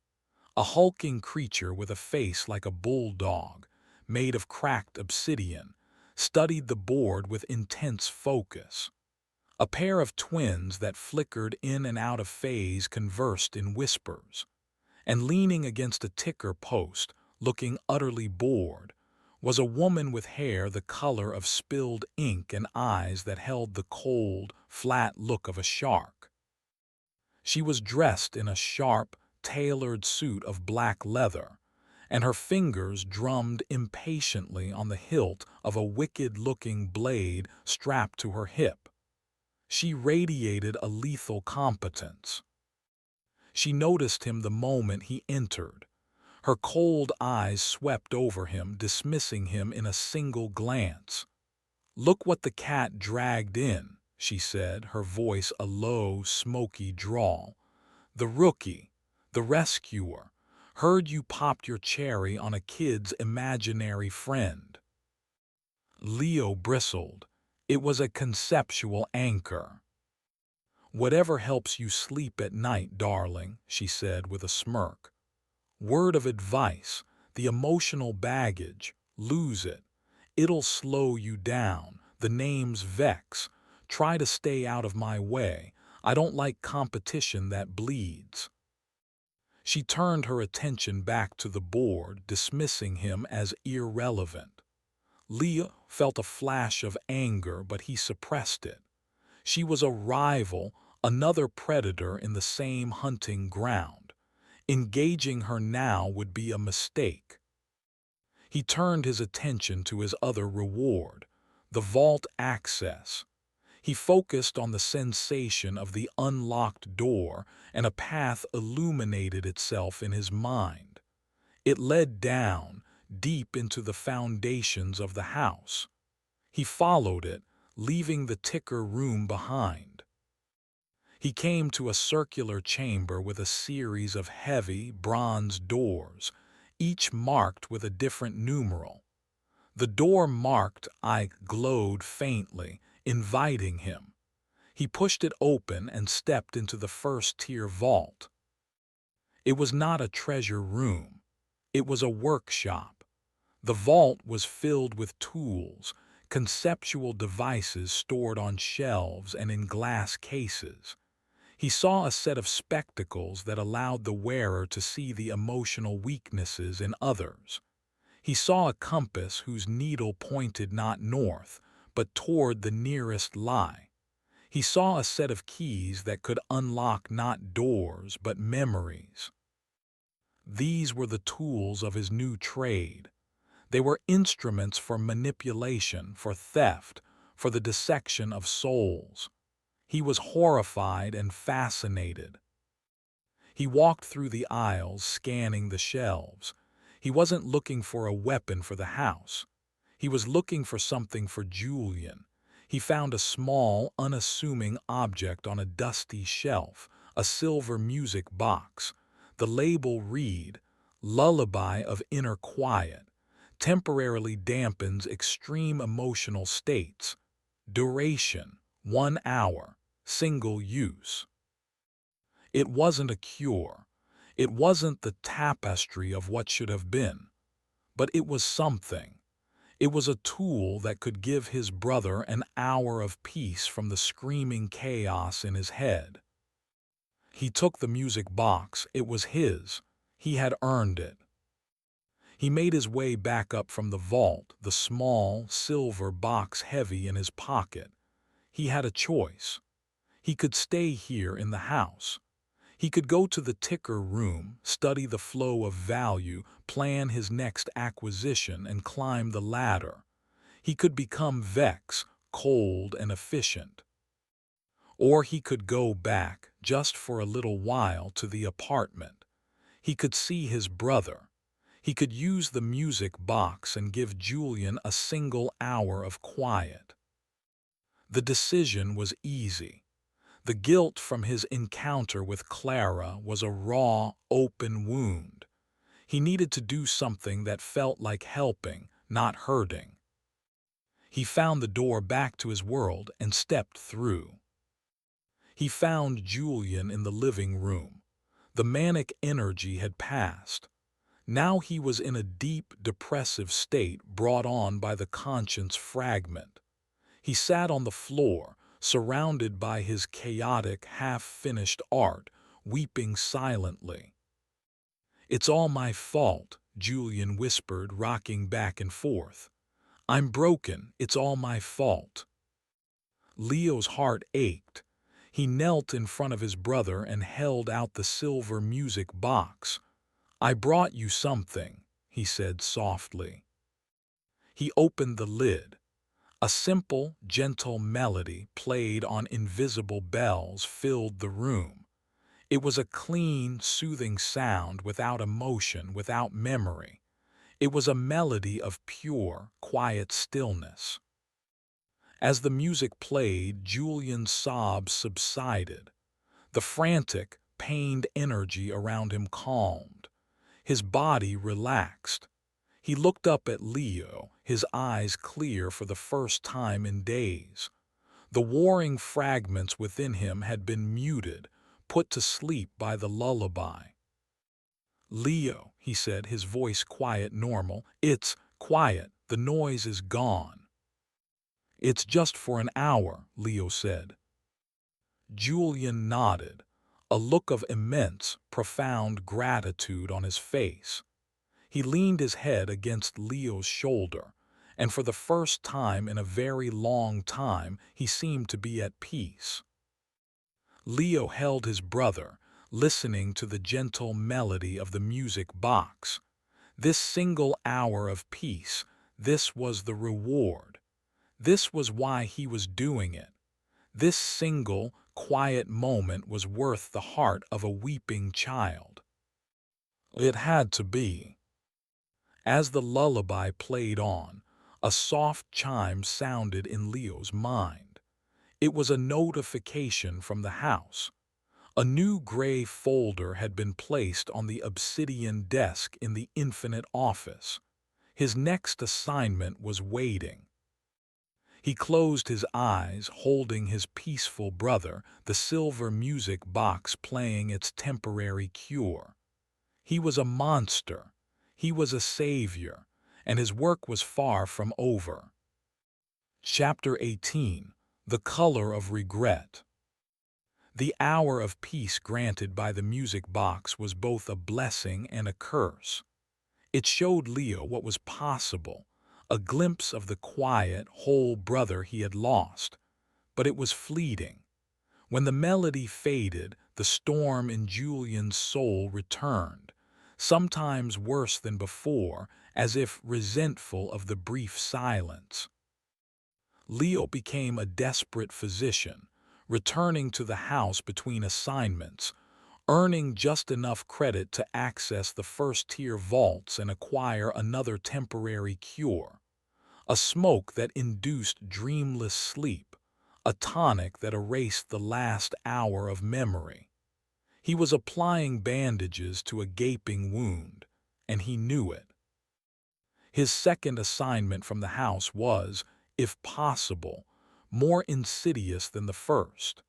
A hulking creature with a face like a bulldog, made of cracked obsidian, studied the board with intense focus. A pair of twins that flickered in and out of phase conversed in whispers. And leaning against a ticker post, looking utterly bored, was a woman with hair the color of spilled ink and eyes that held the cold, flat look of a shark. She was dressed in a sharp, tailored suit of black leather, and her fingers drummed impatiently on the hilt of a wicked-looking blade strapped to her hip. She radiated a lethal competence. She noticed him the moment he entered. Her cold eyes swept over him, dismissing him in a single glance. "Look what the cat dragged in," she said, her voice a low, smoky drawl. "The rookie, the rescuer, heard you popped your cherry on a kid's imaginary friend." Leo bristled. It was a conceptual anchor. "Whatever helps you sleep at night, darling," she said with a smirk. "Word of advice: the emotional baggage, lose it. It'll slow you down. The names vex. Try to stay out of my way. I don't like competition that bleeds." She turned her attention back to the board, dismissing him as irrelevant. Leo felt a flash of anger, but he suppressed it. She was a rival, another predator in the same hunting ground. Engaging her now would be a mistake. He turned his attention to his other reward, the vault access. He focused on the sensation of the unlocked door, and a path illuminated itself in his mind. It led down, deep into the foundations of the house. He followed it, leaving the ticker room behind. He came to a circular chamber with a series of heavy, bronze doors, each marked with a different numeral. The door marked I glowed faintly, inviting him. He pushed it open and stepped into the first-tier vault. It was not a treasure room. It was a workshop. The vault was filled with tools, conceptual devices stored on shelves and in glass cases. He saw a set of spectacles that allowed the wearer to see the emotional weaknesses in others. He saw a compass whose needle pointed not north, but toward the nearest lie. He saw a set of keys that could unlock not doors, but memories. These were the tools of his new trade. They were instruments for manipulation, for theft, for the dissection of souls. He was horrified and fascinated. He walked through the aisles, scanning the shelves. He wasn't looking for a weapon for the house. He was looking for something for Julian. He found a small, unassuming object on a dusty shelf, a silver music box. The label read, "Lullaby of Inner Quiet. Temporarily dampens extreme emotional states. Duration, 1 hour. Single use." It wasn't a cure. It wasn't the tapestry of what should have been. But it was something. It was a tool that could give his brother an hour of peace from the screaming chaos in his head. He took the music box. It was his. He had earned it. He made his way back up from the vault, the small, silver box heavy in his pocket. He had a choice. He could stay here in the house. He could go to the ticker room, study the flow of value, plan his next acquisition, and climb the ladder. He could become Vex, cold and efficient. Or he could go back, just for a little while, to the apartment. He could see his brother. He could use the music box and give Julian a single hour of quiet. The decision was easy. The guilt from his encounter with Clara was a raw, open wound. He needed to do something that felt like helping, not hurting. He found the door back to his world and stepped through. He found Julian in the living room. The manic energy had passed. Now he was in a deep, depressive state brought on by the conscience fragment. He sat on the floor, surrounded by his chaotic, half-finished art, weeping silently. "It's all my fault," Julian whispered, rocking back and forth. "I'm broken. It's all my fault." Leo's heart ached. He knelt in front of his brother and held out the silver music box. "I brought you something," he said softly. He opened the lid. A simple, gentle melody played on invisible bells filled the room. It was a clean, soothing sound without emotion, without memory. It was a melody of pure, quiet stillness. As the music played, Julian's sobs subsided. The frantic, pained energy around him calmed. His body relaxed. He looked up at Leo, his eyes clear for the first time in days. The warring fragments within him had been muted, put to sleep by the lullaby. "Leo," he said, his voice quiet, normal. "It's quiet. The noise is gone." "It's just for an hour," Leo said. Julian nodded, a look of immense, profound gratitude on his face. He leaned his head against Leo's shoulder, and for the first time in a very long time he seemed to be at peace. Leo held his brother, listening to the gentle melody of the music box. This single hour of peace, this was the reward. This was why he was doing it. This single, quiet moment was worth the heart of a weeping child. It had to be. As the lullaby played on, a soft chime sounded in Leo's mind. It was a notification from the house. A new gray folder had been placed on the obsidian desk in the infinite office. His next assignment was waiting. He closed his eyes, holding his peaceful brother, the silver music box playing its temporary cure. He was a monster. He was a savior, and his work was far from over. Chapter 18. The Color of Regret. The hour of peace granted by the music box was both a blessing and a curse. It showed Leo what was possible, a glimpse of the quiet, whole brother he had lost. But it was fleeting. When the melody faded, the storm in Julian's soul returned, sometimes worse than before, as if resentful of the brief silence. Leo became a desperate physician, returning to the house between assignments, earning just enough credit to access the first-tier vaults and acquire another temporary cure, a smoke that induced dreamless sleep, a tonic that erased the last hour of memory. He was applying bandages to a gaping wound, and he knew it. His second assignment from the house was, if possible, more insidious than the first.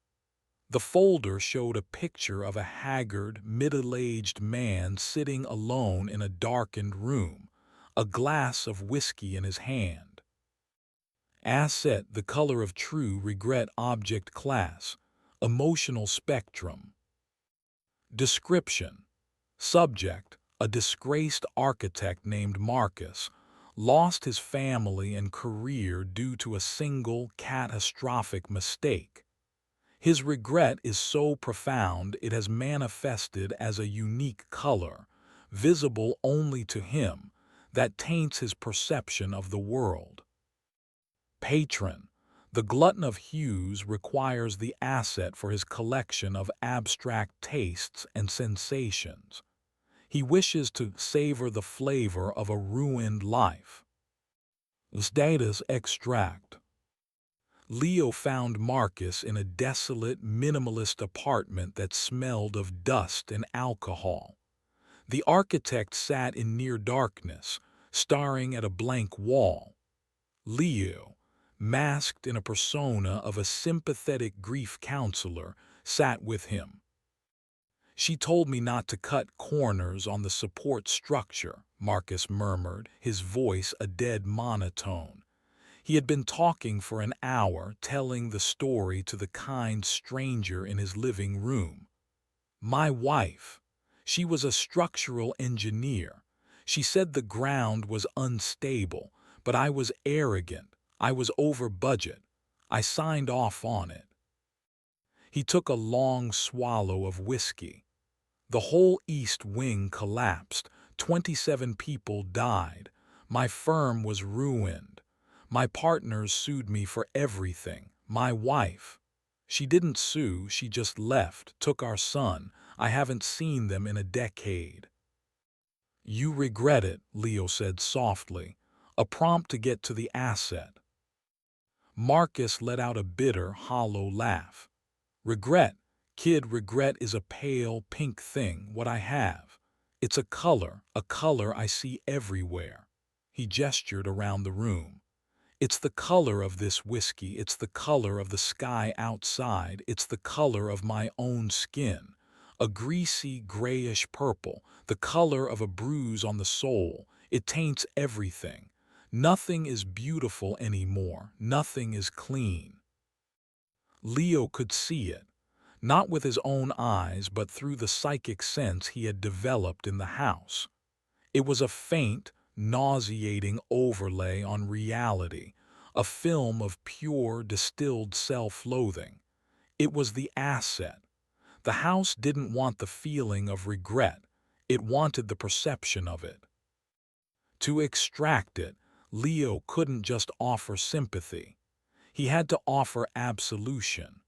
The folder showed a picture of a haggard, middle-aged man sitting alone in a darkened room, a glass of whiskey in his hand. Asset: the color of true regret. Object class: emotional spectrum. Description: subject: a disgraced architect named Marcus, lost his family and career due to a single catastrophic mistake. His regret is so profound it has manifested as a unique color, visible only to him, that taints his perception of the world. Patron. The glutton of hues requires the asset for his collection of abstract tastes and sensations. He wishes to savor the flavor of a ruined life. Status extract. Leo found Marcus in a desolate, minimalist apartment that smelled of dust and alcohol. The architect sat in near darkness, staring at a blank wall. Leo, masked in a persona of a sympathetic grief counselor, sat with him. "She told me not to cut corners on the support structure," Marcus murmured, his voice a dead monotone. He had been talking for an hour, telling the story to the kind stranger in his living room. "My wife. She was a structural engineer. She said the ground was unstable, but I was arrogant. I was over budget. I signed off on it." He took a long swallow of whiskey. "The whole East Wing collapsed. 27 people died. My firm was ruined. My partners sued me for everything. My wife. She didn't sue, she just left, took our son. I haven't seen them in a decade." "You regret it," Leo said softly, a prompt to get to the asset. Marcus let out a bitter, hollow laugh. "Regret? Kid, regret is a pale, pink thing, what I have. It's a color I see everywhere." He gestured around the room. "It's the color of this whiskey, it's the color of the sky outside, it's the color of my own skin. A greasy, grayish purple, the color of a bruise on the soul. It taints everything. Nothing is beautiful anymore, nothing is clean." Leo could see it, not with his own eyes but through the psychic sense he had developed in the house. It was a faint, nauseating overlay on reality, a film of pure, distilled self-loathing. It was the asset. The house didn't want the feeling of regret, it wanted the perception of it. To extract it, Leo couldn't just offer sympathy. He had to offer absolution.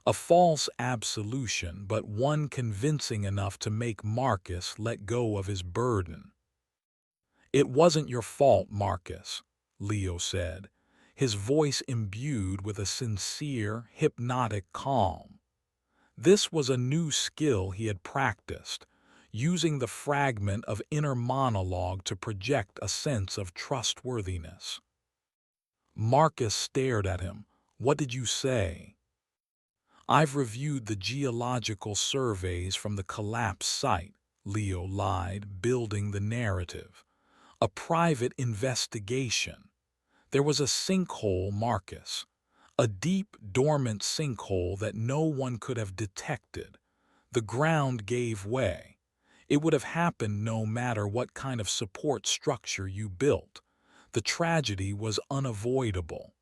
A false absolution, but one convincing enough to make Marcus let go of his burden. "It wasn't your fault, Marcus," Leo said, his voice imbued with a sincere, hypnotic calm. This was a new skill he had practiced, using the fragment of inner monologue to project a sense of trustworthiness. Marcus stared at him. "What did you say?" "I've reviewed the geological surveys from the collapse site," Leo lied, building the narrative. "A private investigation. There was a sinkhole, Marcus. A deep, dormant sinkhole that no one could have detected. The ground gave way. It would have happened no matter what kind of support structure you built. The tragedy was unavoidable."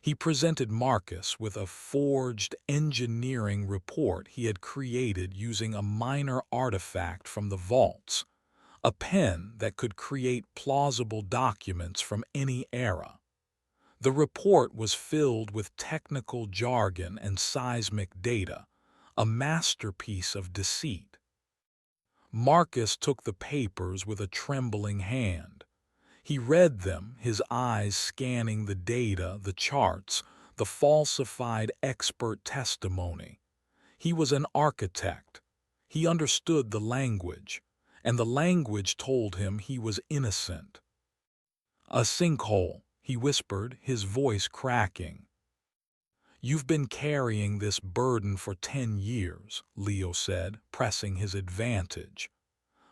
He presented Marcus with a forged engineering report he had created using a minor artifact from the vaults, a pen that could create plausible documents from any era. The report was filled with technical jargon and seismic data, a masterpiece of deceit. Marcus took the papers with a trembling hand. He read them, his eyes scanning the data, the charts, the falsified expert testimony. He was an architect. He understood the language, and the language told him he was innocent. "A sinkhole," he whispered, his voice cracking. "You've been carrying this burden for 10 years, Leo said, pressing his advantage.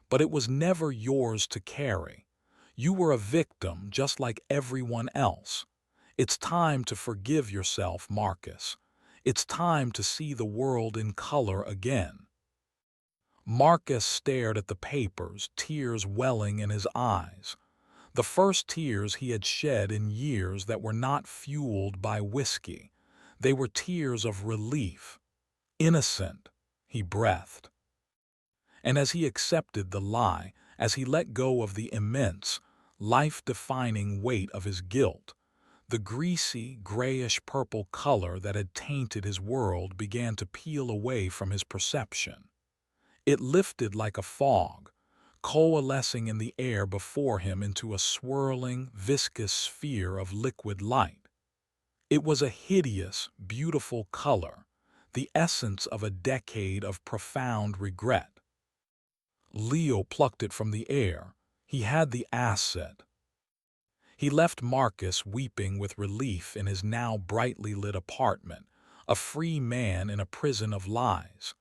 "But it was never yours to carry. You were a victim just like everyone else. It's time to forgive yourself, Marcus. It's time to see the world in color again." Marcus stared at the papers, tears welling in his eyes. The first tears he had shed in years that were not fueled by whiskey. They were tears of relief. Innocent, he breathed. And as he accepted the lie, as he let go of the immense, life-defining weight of his guilt, the greasy, grayish-purple color that had tainted his world began to peel away from his perception. It lifted like a fog, coalescing in the air before him into a swirling, viscous sphere of liquid light. It was a hideous, beautiful color, the essence of a decade of profound regret. Leo plucked it from the air. He had the asset. He left Marcus weeping with relief in his now brightly lit apartment, a free man in a prison of lies.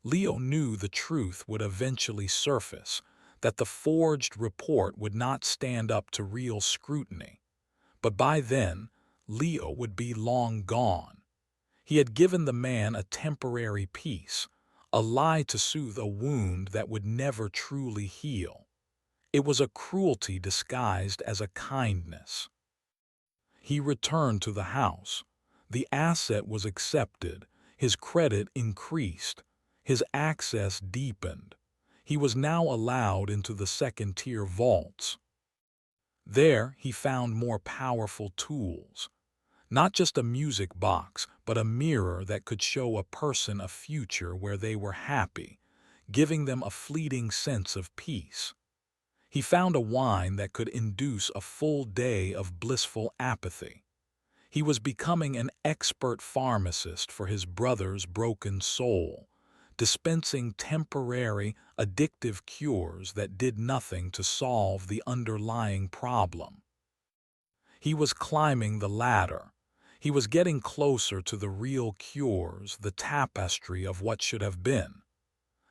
Leo knew the truth would eventually surface, that the forged report would not stand up to real scrutiny. But by then, Leo would be long gone. He had given the man a temporary peace, a lie to soothe a wound that would never truly heal. It was a cruelty disguised as a kindness. He returned to the house. The asset was accepted, his credit increased, his access deepened. He was now allowed into the second-tier vaults. There he found more powerful tools. Not just a music box, but a mirror that could show a person a future where they were happy, giving them a fleeting sense of peace. He found a wine that could induce a full day of blissful apathy. He was becoming an expert pharmacist for his brother's broken soul, dispensing temporary, addictive cures that did nothing to solve the underlying problem. He was climbing the ladder. He was getting closer to the real cures, the tapestry of what should have been.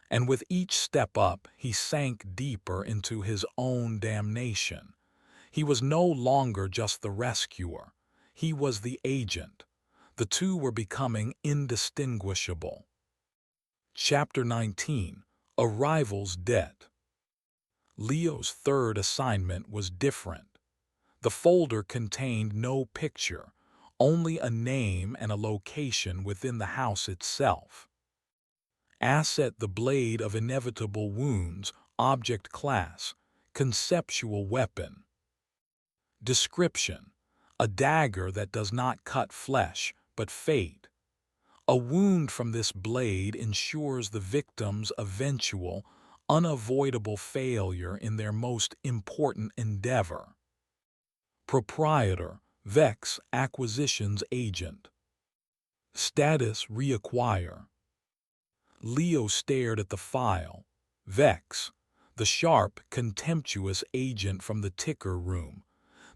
And with each step up, he sank deeper into his own damnation. He was no longer just the rescuer. He was the agent. The two were becoming indistinguishable. Chapter 19. A Rival's Debt. Leo's third assignment was different. The folder contained no picture, only a name and a location within the house itself. Asset: the blade of inevitable wounds, object class, conceptual weapon. Description: a dagger that does not cut flesh, but fate. A wound from this blade ensures the victim's eventual, unavoidable failure in their most important endeavor. Proprietor: Vex Acquisitions Agent. Status: reacquire. Leo stared at the file. Vex, the sharp, contemptuous agent from the ticker room.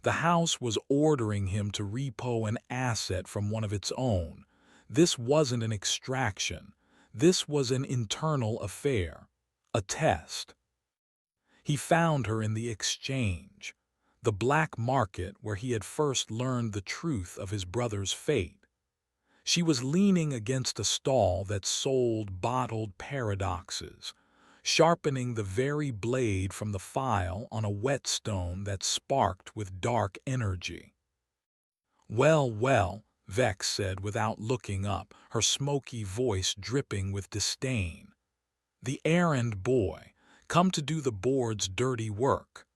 The house was ordering him to repo an asset from one of its own. This wasn't an extraction. This was an internal affair. A test. He found her in the exchange, the black market where he had first learned the truth of his brother's fate. She was leaning against a stall that sold bottled paradoxes, sharpening the very blade from the file on a whetstone that sparked with dark energy. "Well, well," Vex said without looking up, her smoky voice dripping with disdain. "The errand boy, come to do the board's dirty work."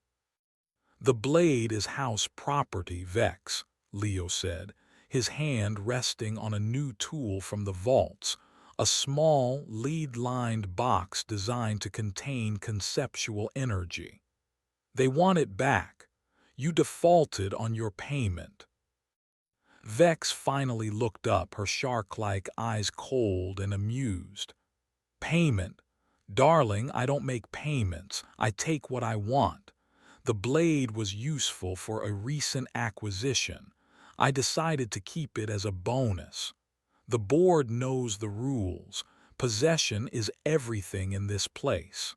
"The blade is house property, Vex," Leo said, his hand resting on a new tool from the vaults, a small, lead-lined box designed to contain conceptual energy. "They want it back. You defaulted on your payment." Vex finally looked up, her shark-like eyes cold and amused. "Payment? Darling, I don't make payments. I take what I want. The blade was useful for a recent acquisition. I decided to keep it as a bonus. The board knows the rules. Possession is everything in this place.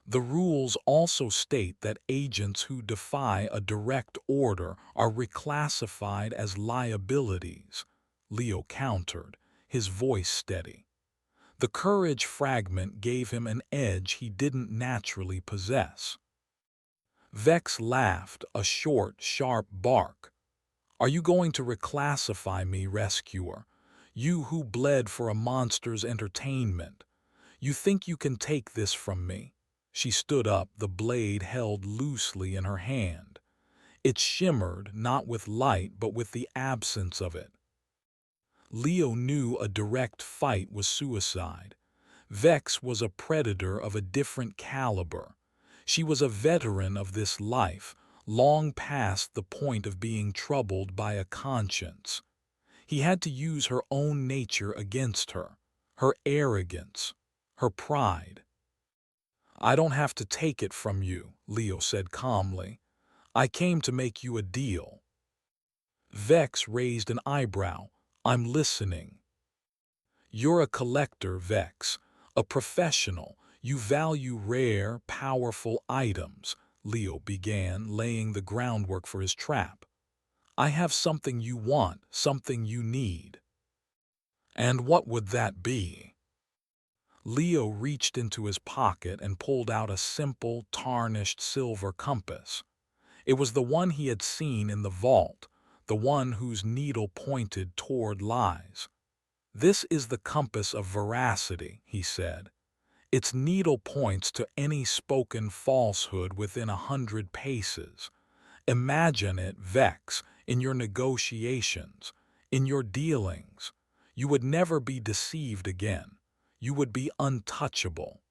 The rules also state that agents who defy a direct order are reclassified as liabilities," Leo countered, his voice steady. The courage fragment gave him an edge he didn't naturally possess. Vex laughed, a short, sharp bark. Are you going to reclassify me, rescuer? You who bled for a monster's entertainment. You think you can take this from me? She stood up, the blade held loosely in her hand. It shimmered, not with light, but with the absence of it. Leo knew a direct fight was suicide. Vex was a predator of a different caliber. She was a veteran of this life, long past the point of being troubled by a conscience. He had to use her own nature against her arrogance, her pride. I don't have to take it from you, Leo said calmly. I came to make you a deal. Vex raised an eyebrow. I'm listening. You're a collector, Vex, a professional. You value rare, powerful items, Leo began, laying the groundwork for his trap. I have something you want, something you need. And what would that be? Leo reached into his pocket and pulled out a simple, tarnished silver compass. It was the one he had seen in the vault, the one whose needle pointed toward lies. This is the compass of veracity, he said. Its needle points to any spoken falsehood within 100 paces. Imagine it, Vex, in your negotiations, in your dealings. You would never be deceived again. You would be untouchable.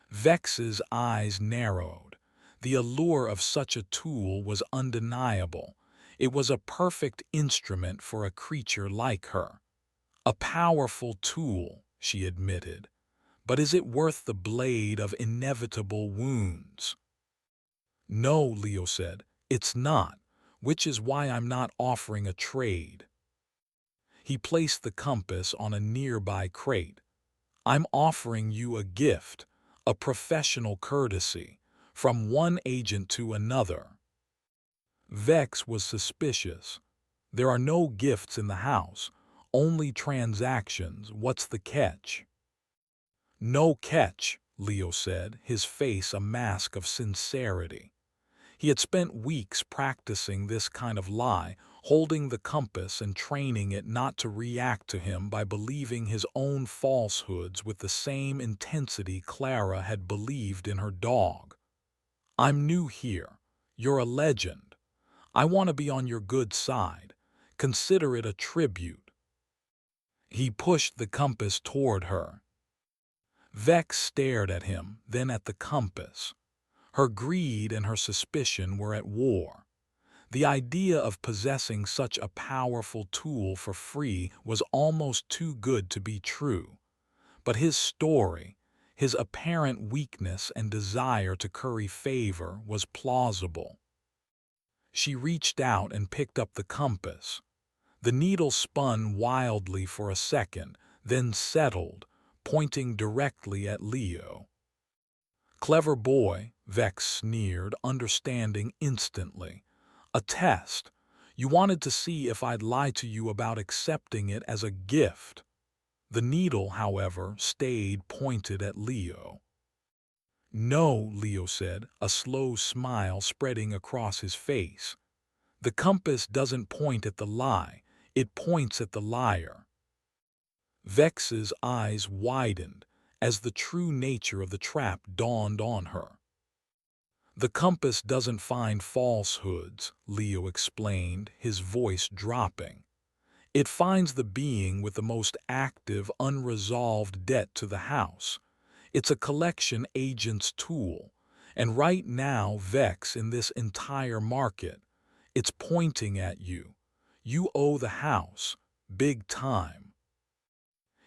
Vex's eyes narrowed. The allure of such a tool was undeniable. It was a perfect instrument for a creature like her. A powerful tool, she admitted. But is it worth the blade of inevitable wounds? No, Leo said, it's not, which is why I'm not offering a trade. He placed the compass on a nearby crate. I'm offering you a gift, a professional courtesy, from one agent to another. Vex was suspicious. There are no gifts in the house, only transactions. What's the catch? No catch, Leo said, his face a mask of sincerity. He had spent weeks practicing this kind of lie, holding the compass and training it not to react to him by believing his own falsehoods with the same intensity Clara had believed in her dog. I'm new here. You're a legend. I want to be on your good side. Consider it a tribute. He pushed the compass toward her. Vex stared at him, then at the compass. Her greed and her suspicion were at war. The idea of possessing such a powerful tool for free was almost too good to be true. But his story, his apparent weakness and desire to curry favor, was plausible. She reached out and picked up the compass. The needle spun wildly for a second, then settled, pointing directly at Leo. Clever boy, Vex sneered, understanding instantly. A test. You wanted to see if I'd lie to you about accepting it as a gift. The needle, however, stayed pointed at Leo. No, Leo said, a slow smile spreading across his face. The compass doesn't point at the lie, it points at the liar. Vex's eyes widened as the true nature of the trap dawned on her. The compass doesn't find falsehoods, Leo explained, his voice dropping. It finds the being with the most active, unresolved debt to the house. It's a collection agent's tool, and right now, Vex, in this entire market, it's pointing at you. You owe the house, big time.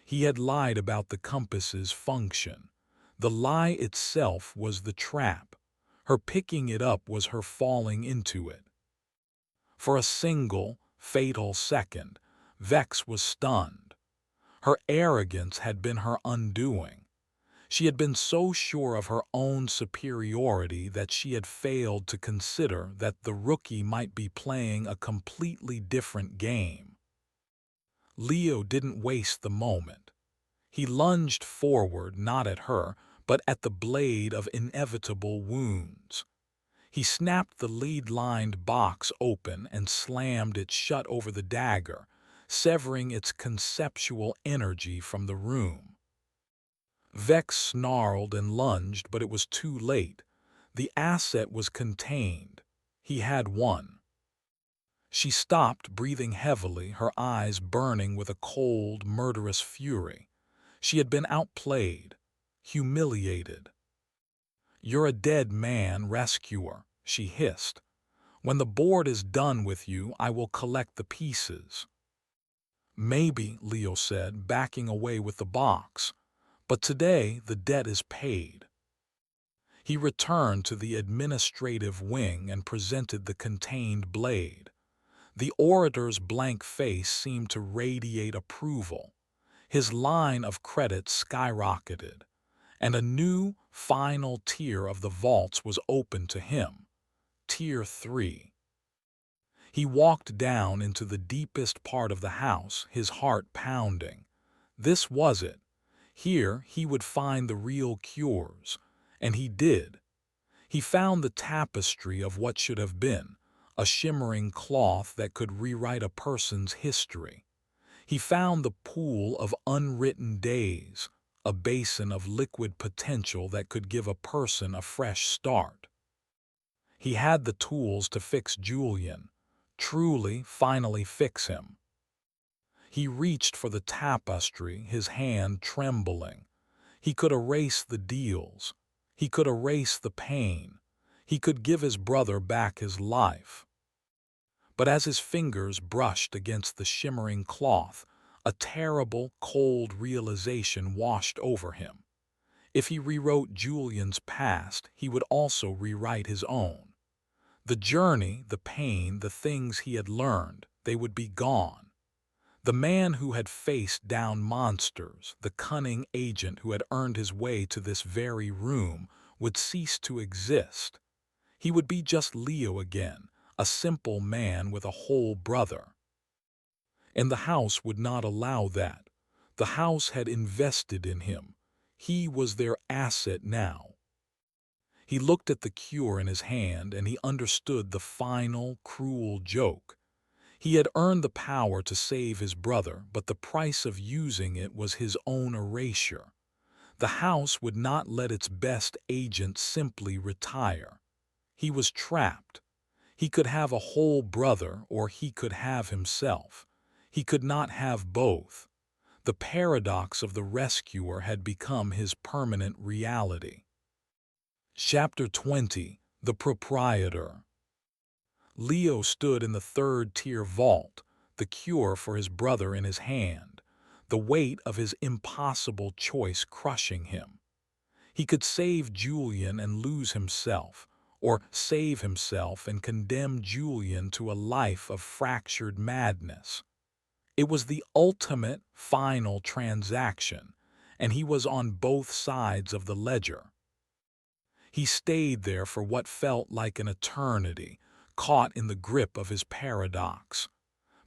He had lied about the compass's function. The lie itself was the trap. Her picking it up was her falling into it. For a single, fatal second, Vex was stunned. Her arrogance had been her undoing. She had been so sure of her own superiority that she had failed to consider that the rookie might be playing a completely different game. Leo didn't waste the moment. He lunged forward, not at her, but at the blade of inevitable wounds. He snapped the lead-lined box open and slammed it shut over the dagger, severing its conceptual energy from the room. Vex snarled and lunged, but it was too late. The asset was contained. He had won. She stopped, breathing heavily, her eyes burning with a cold, murderous fury. She had been outplayed, humiliated. "You're a dead man, rescuer," she hissed. "When the board is done with you, I will collect the pieces." "Maybe," Leo said, backing away with the box. "But today the debt is paid." He returned to the administrative wing and presented the contained blade. The orator's blank face seemed to radiate approval. His line of credit skyrocketed, and a new, final tier of the vaults was open to him. Tier 3. He walked down into the deepest part of the house, his heart pounding. This was it. Here he would find the real cures, and he did. He found the tapestry of what should have been, a shimmering cloth that could rewrite a person's history. He found the pool of unwritten days, a basin of liquid potential that could give a person a fresh start. He had the tools to fix Julian, truly, finally fix him. He reached for the tapestry, his hand trembling. He could erase the deals. He could erase the pain. He could give his brother back his life. But as his fingers brushed against the shimmering cloth, a terrible, cold realization washed over him. If he rewrote Julian's past, he would also rewrite his own. The journey, the pain, the things he had learned, they would be gone. The man who had faced down monsters, the cunning agent who had earned his way to this very room, would cease to exist. He would be just Leo again, a simple man with a whole brother. And the house would not allow that. The house had invested in him. He was their asset now. He looked at the cure in his hand and he understood the final, cruel joke. He had earned the power to save his brother, but the price of using it was his own erasure. The house would not let its best agent simply retire. He was trapped. He could have a whole brother or he could have himself. He could not have both. The paradox of the rescuer had become his permanent reality. Chapter 20. The Proprietor. Leo stood in the third-tier vault, the cure for his brother in his hand, the weight of his impossible choice crushing him. He could save Julian and lose himself, or save himself and condemn Julian to a life of fractured madness. It was the ultimate, final transaction, and he was on both sides of the ledger. He stayed there for what felt like an eternity, caught in the grip of his paradox.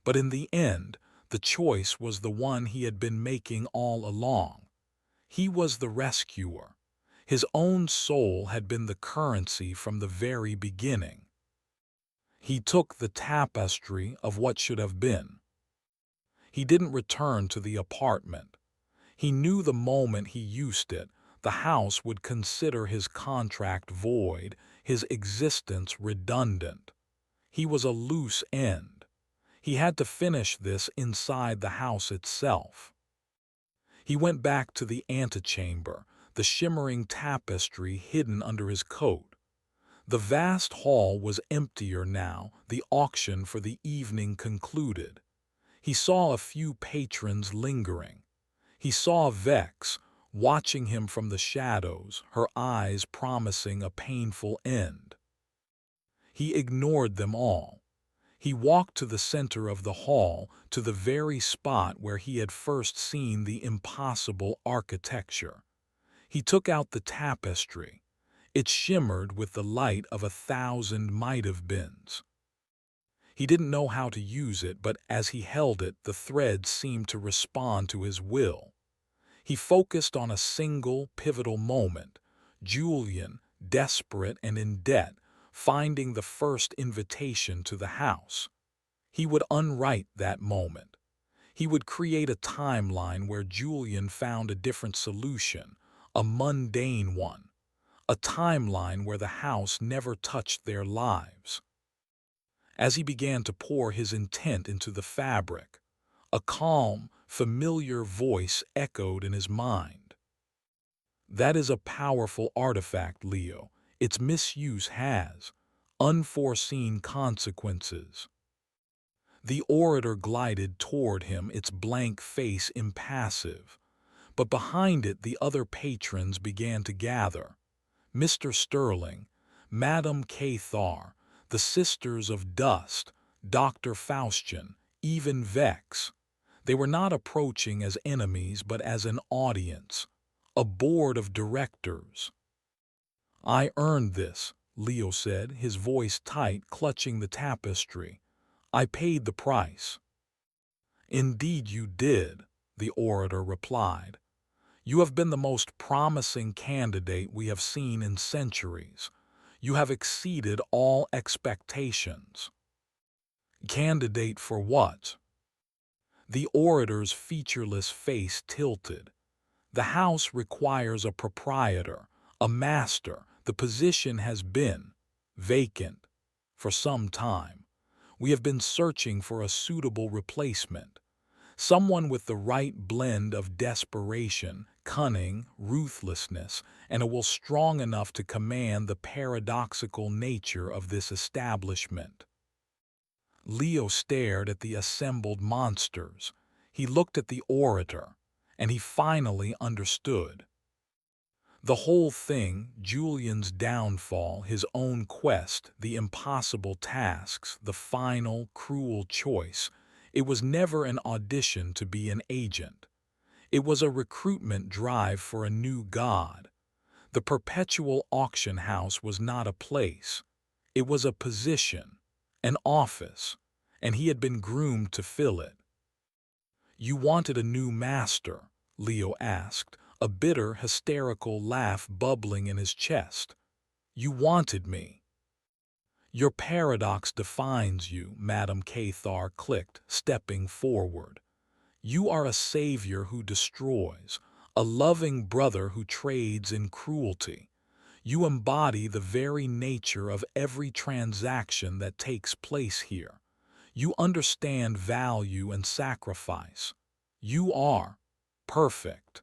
But in the end, the choice was the one he had been making all along. He was the rescuer. His own soul had been the currency from the very beginning. He took the tapestry of what should have been. He didn't return to the apartment. He knew the moment he used it, the house would consider his contract void, his existence redundant. He was a loose end. He had to finish this inside the house itself. He went back to the antechamber, the shimmering tapestry hidden under his coat. The vast hall was emptier now, the auction for the evening concluded. He saw a few patrons lingering. He saw Vex, watching him from the shadows, her eyes promising a painful end. He ignored them all. He walked to the center of the hall, to the very spot where he had first seen the impossible architecture. He took out the tapestry. It shimmered with the light of 1,000 might-have-beens. He didn't know how to use it, but as he held it, the threads seemed to respond to his will. He focused on a single, pivotal moment. Julian, desperate and in debt, finding the first invitation to the house. He would unwrite that moment. He would create a timeline where Julian found a different solution, a mundane one, a timeline where the house never touched their lives. As he began to pour his intent into the fabric, a calm, familiar voice echoed in his mind. That is a powerful artifact, Leo. Its misuse has unforeseen consequences. The orator glided toward him, its blank face impassive. But behind it the other patrons began to gather. Mr. Sterling, Madame Cathar, the Sisters of Dust, Dr. Faustian, even Vex. They were not approaching as enemies but as an audience, a board of directors. "I earned this," Leo said, his voice tight, clutching the tapestry. "I paid the price." "Indeed you did," the orator replied. "You have been the most promising candidate we have seen in centuries. You have exceeded all expectations." "Candidate for what?" The orator's featureless face tilted. "The house requires a proprietor, a master. The position has been vacant for some time. We have been searching for a suitable replacement. Someone with the right blend of desperation, cunning, ruthlessness, and a will strong enough to command the paradoxical nature of this establishment." Leo stared at the assembled monsters. He looked at the orator, and he finally understood. The whole thing, Julian's downfall, his own quest, the impossible tasks, the final, cruel choice, it was never an audition to be an agent. It was a recruitment drive for a new god. The Perpetual Auction House was not a place. It was a position, an office, and he had been groomed to fill it. "You wanted a new master?" Leo asked, a bitter, hysterical laugh bubbling in his chest. "You wanted me." "Your paradox defines you," Madame Cathar clicked, stepping forward. "You are a savior who destroys, a loving brother who trades in cruelty. You embody the very nature of every transaction that takes place here. You understand value and sacrifice. You are perfect."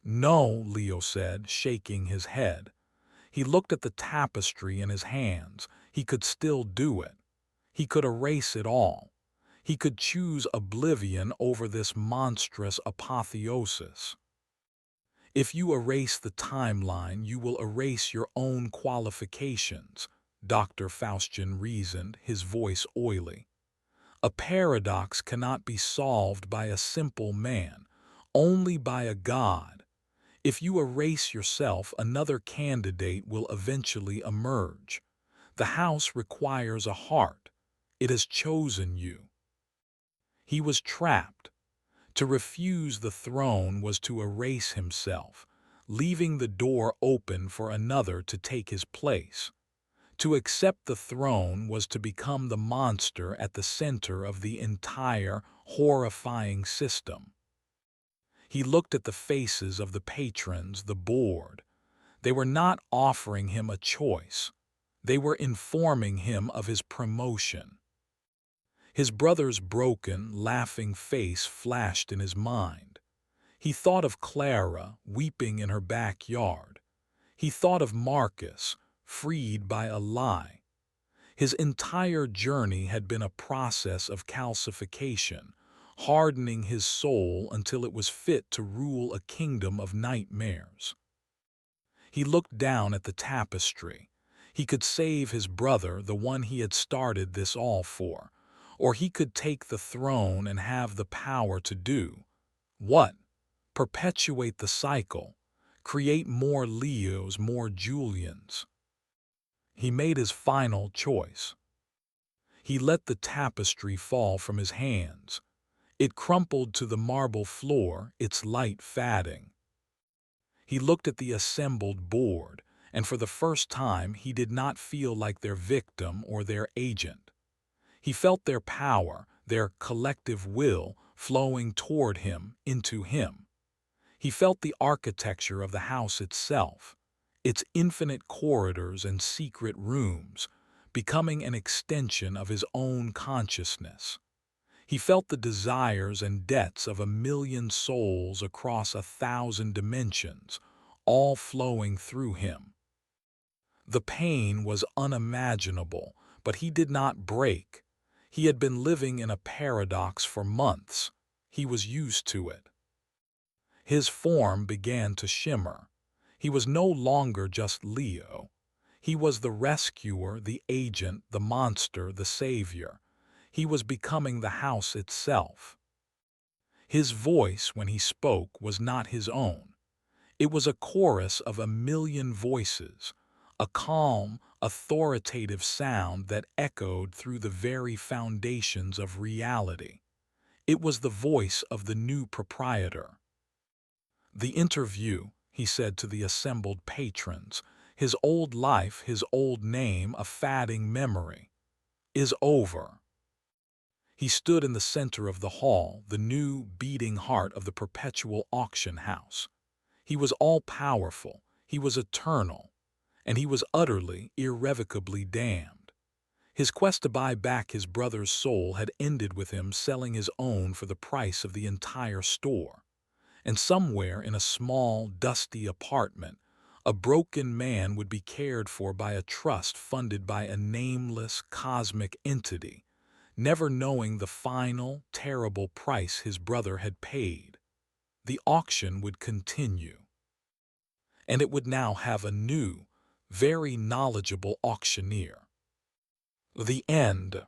"No," Leo said, shaking his head. He looked at the tapestry in his hands. He could still do it. He could erase it all. He could choose oblivion over this monstrous apotheosis. "If you erase the timeline, you will erase your own qualifications," Dr. Faustian reasoned, his voice oily. "A paradox cannot be solved by a simple man, only by a god. If you erase yourself, another candidate will eventually emerge. The house requires a heart. It has chosen you." He was trapped. To refuse the throne was to erase himself, leaving the door open for another to take his place. To accept the throne was to become the monster at the center of the entire, horrifying system. He looked at the faces of the patrons, the board. They were not offering him a choice. They were informing him of his promotion. His brother's broken, laughing face flashed in his mind. He thought of Clara, weeping in her backyard. He thought of Marcus, freed by a lie. His entire journey had been a process of calcification, hardening his soul until it was fit to rule a kingdom of nightmares. He looked down at the tapestry. He could save his brother, the one he had started this all for, or he could take the throne and have the power to do what? Perpetuate the cycle, create more Leos, more Julians. He made his final choice. He let the tapestry fall from his hands. It crumpled to the marble floor, its light fading. He looked at the assembled board, and for the first time he did not feel like their victim or their agent. He felt their power, their collective will, flowing toward him, into him. He felt the architecture of the house itself, its infinite corridors and secret rooms, becoming an extension of his own consciousness. He felt the desires and debts of 1,000,000 souls across 1,000 dimensions, all flowing through him. The pain was unimaginable, but he did not break. He had been living in a paradox for months. He was used to it. His form began to shimmer. He was no longer just Leo. He was the rescuer, the agent, the monster, the savior. He was becoming the house itself. His voice, when he spoke, was not his own. It was a chorus of 1,000,000 voices, a calm, authoritative sound that echoed through the very foundations of reality. It was the voice of the new proprietor. "The interview," he said to the assembled patrons, his old life, his old name, a fading memory, "is over." He stood in the center of the hall, the new beating heart of the Perpetual Auction House. He was all-powerful, he was eternal, and he was utterly, irrevocably damned. His quest to buy back his brother's soul had ended with him selling his own for the price of the entire store. And somewhere in a small, dusty apartment, a broken man would be cared for by a trust funded by a nameless, cosmic entity, never knowing the final, terrible price his brother had paid. The auction would continue. And it would now have a new, very knowledgeable auctioneer. The end.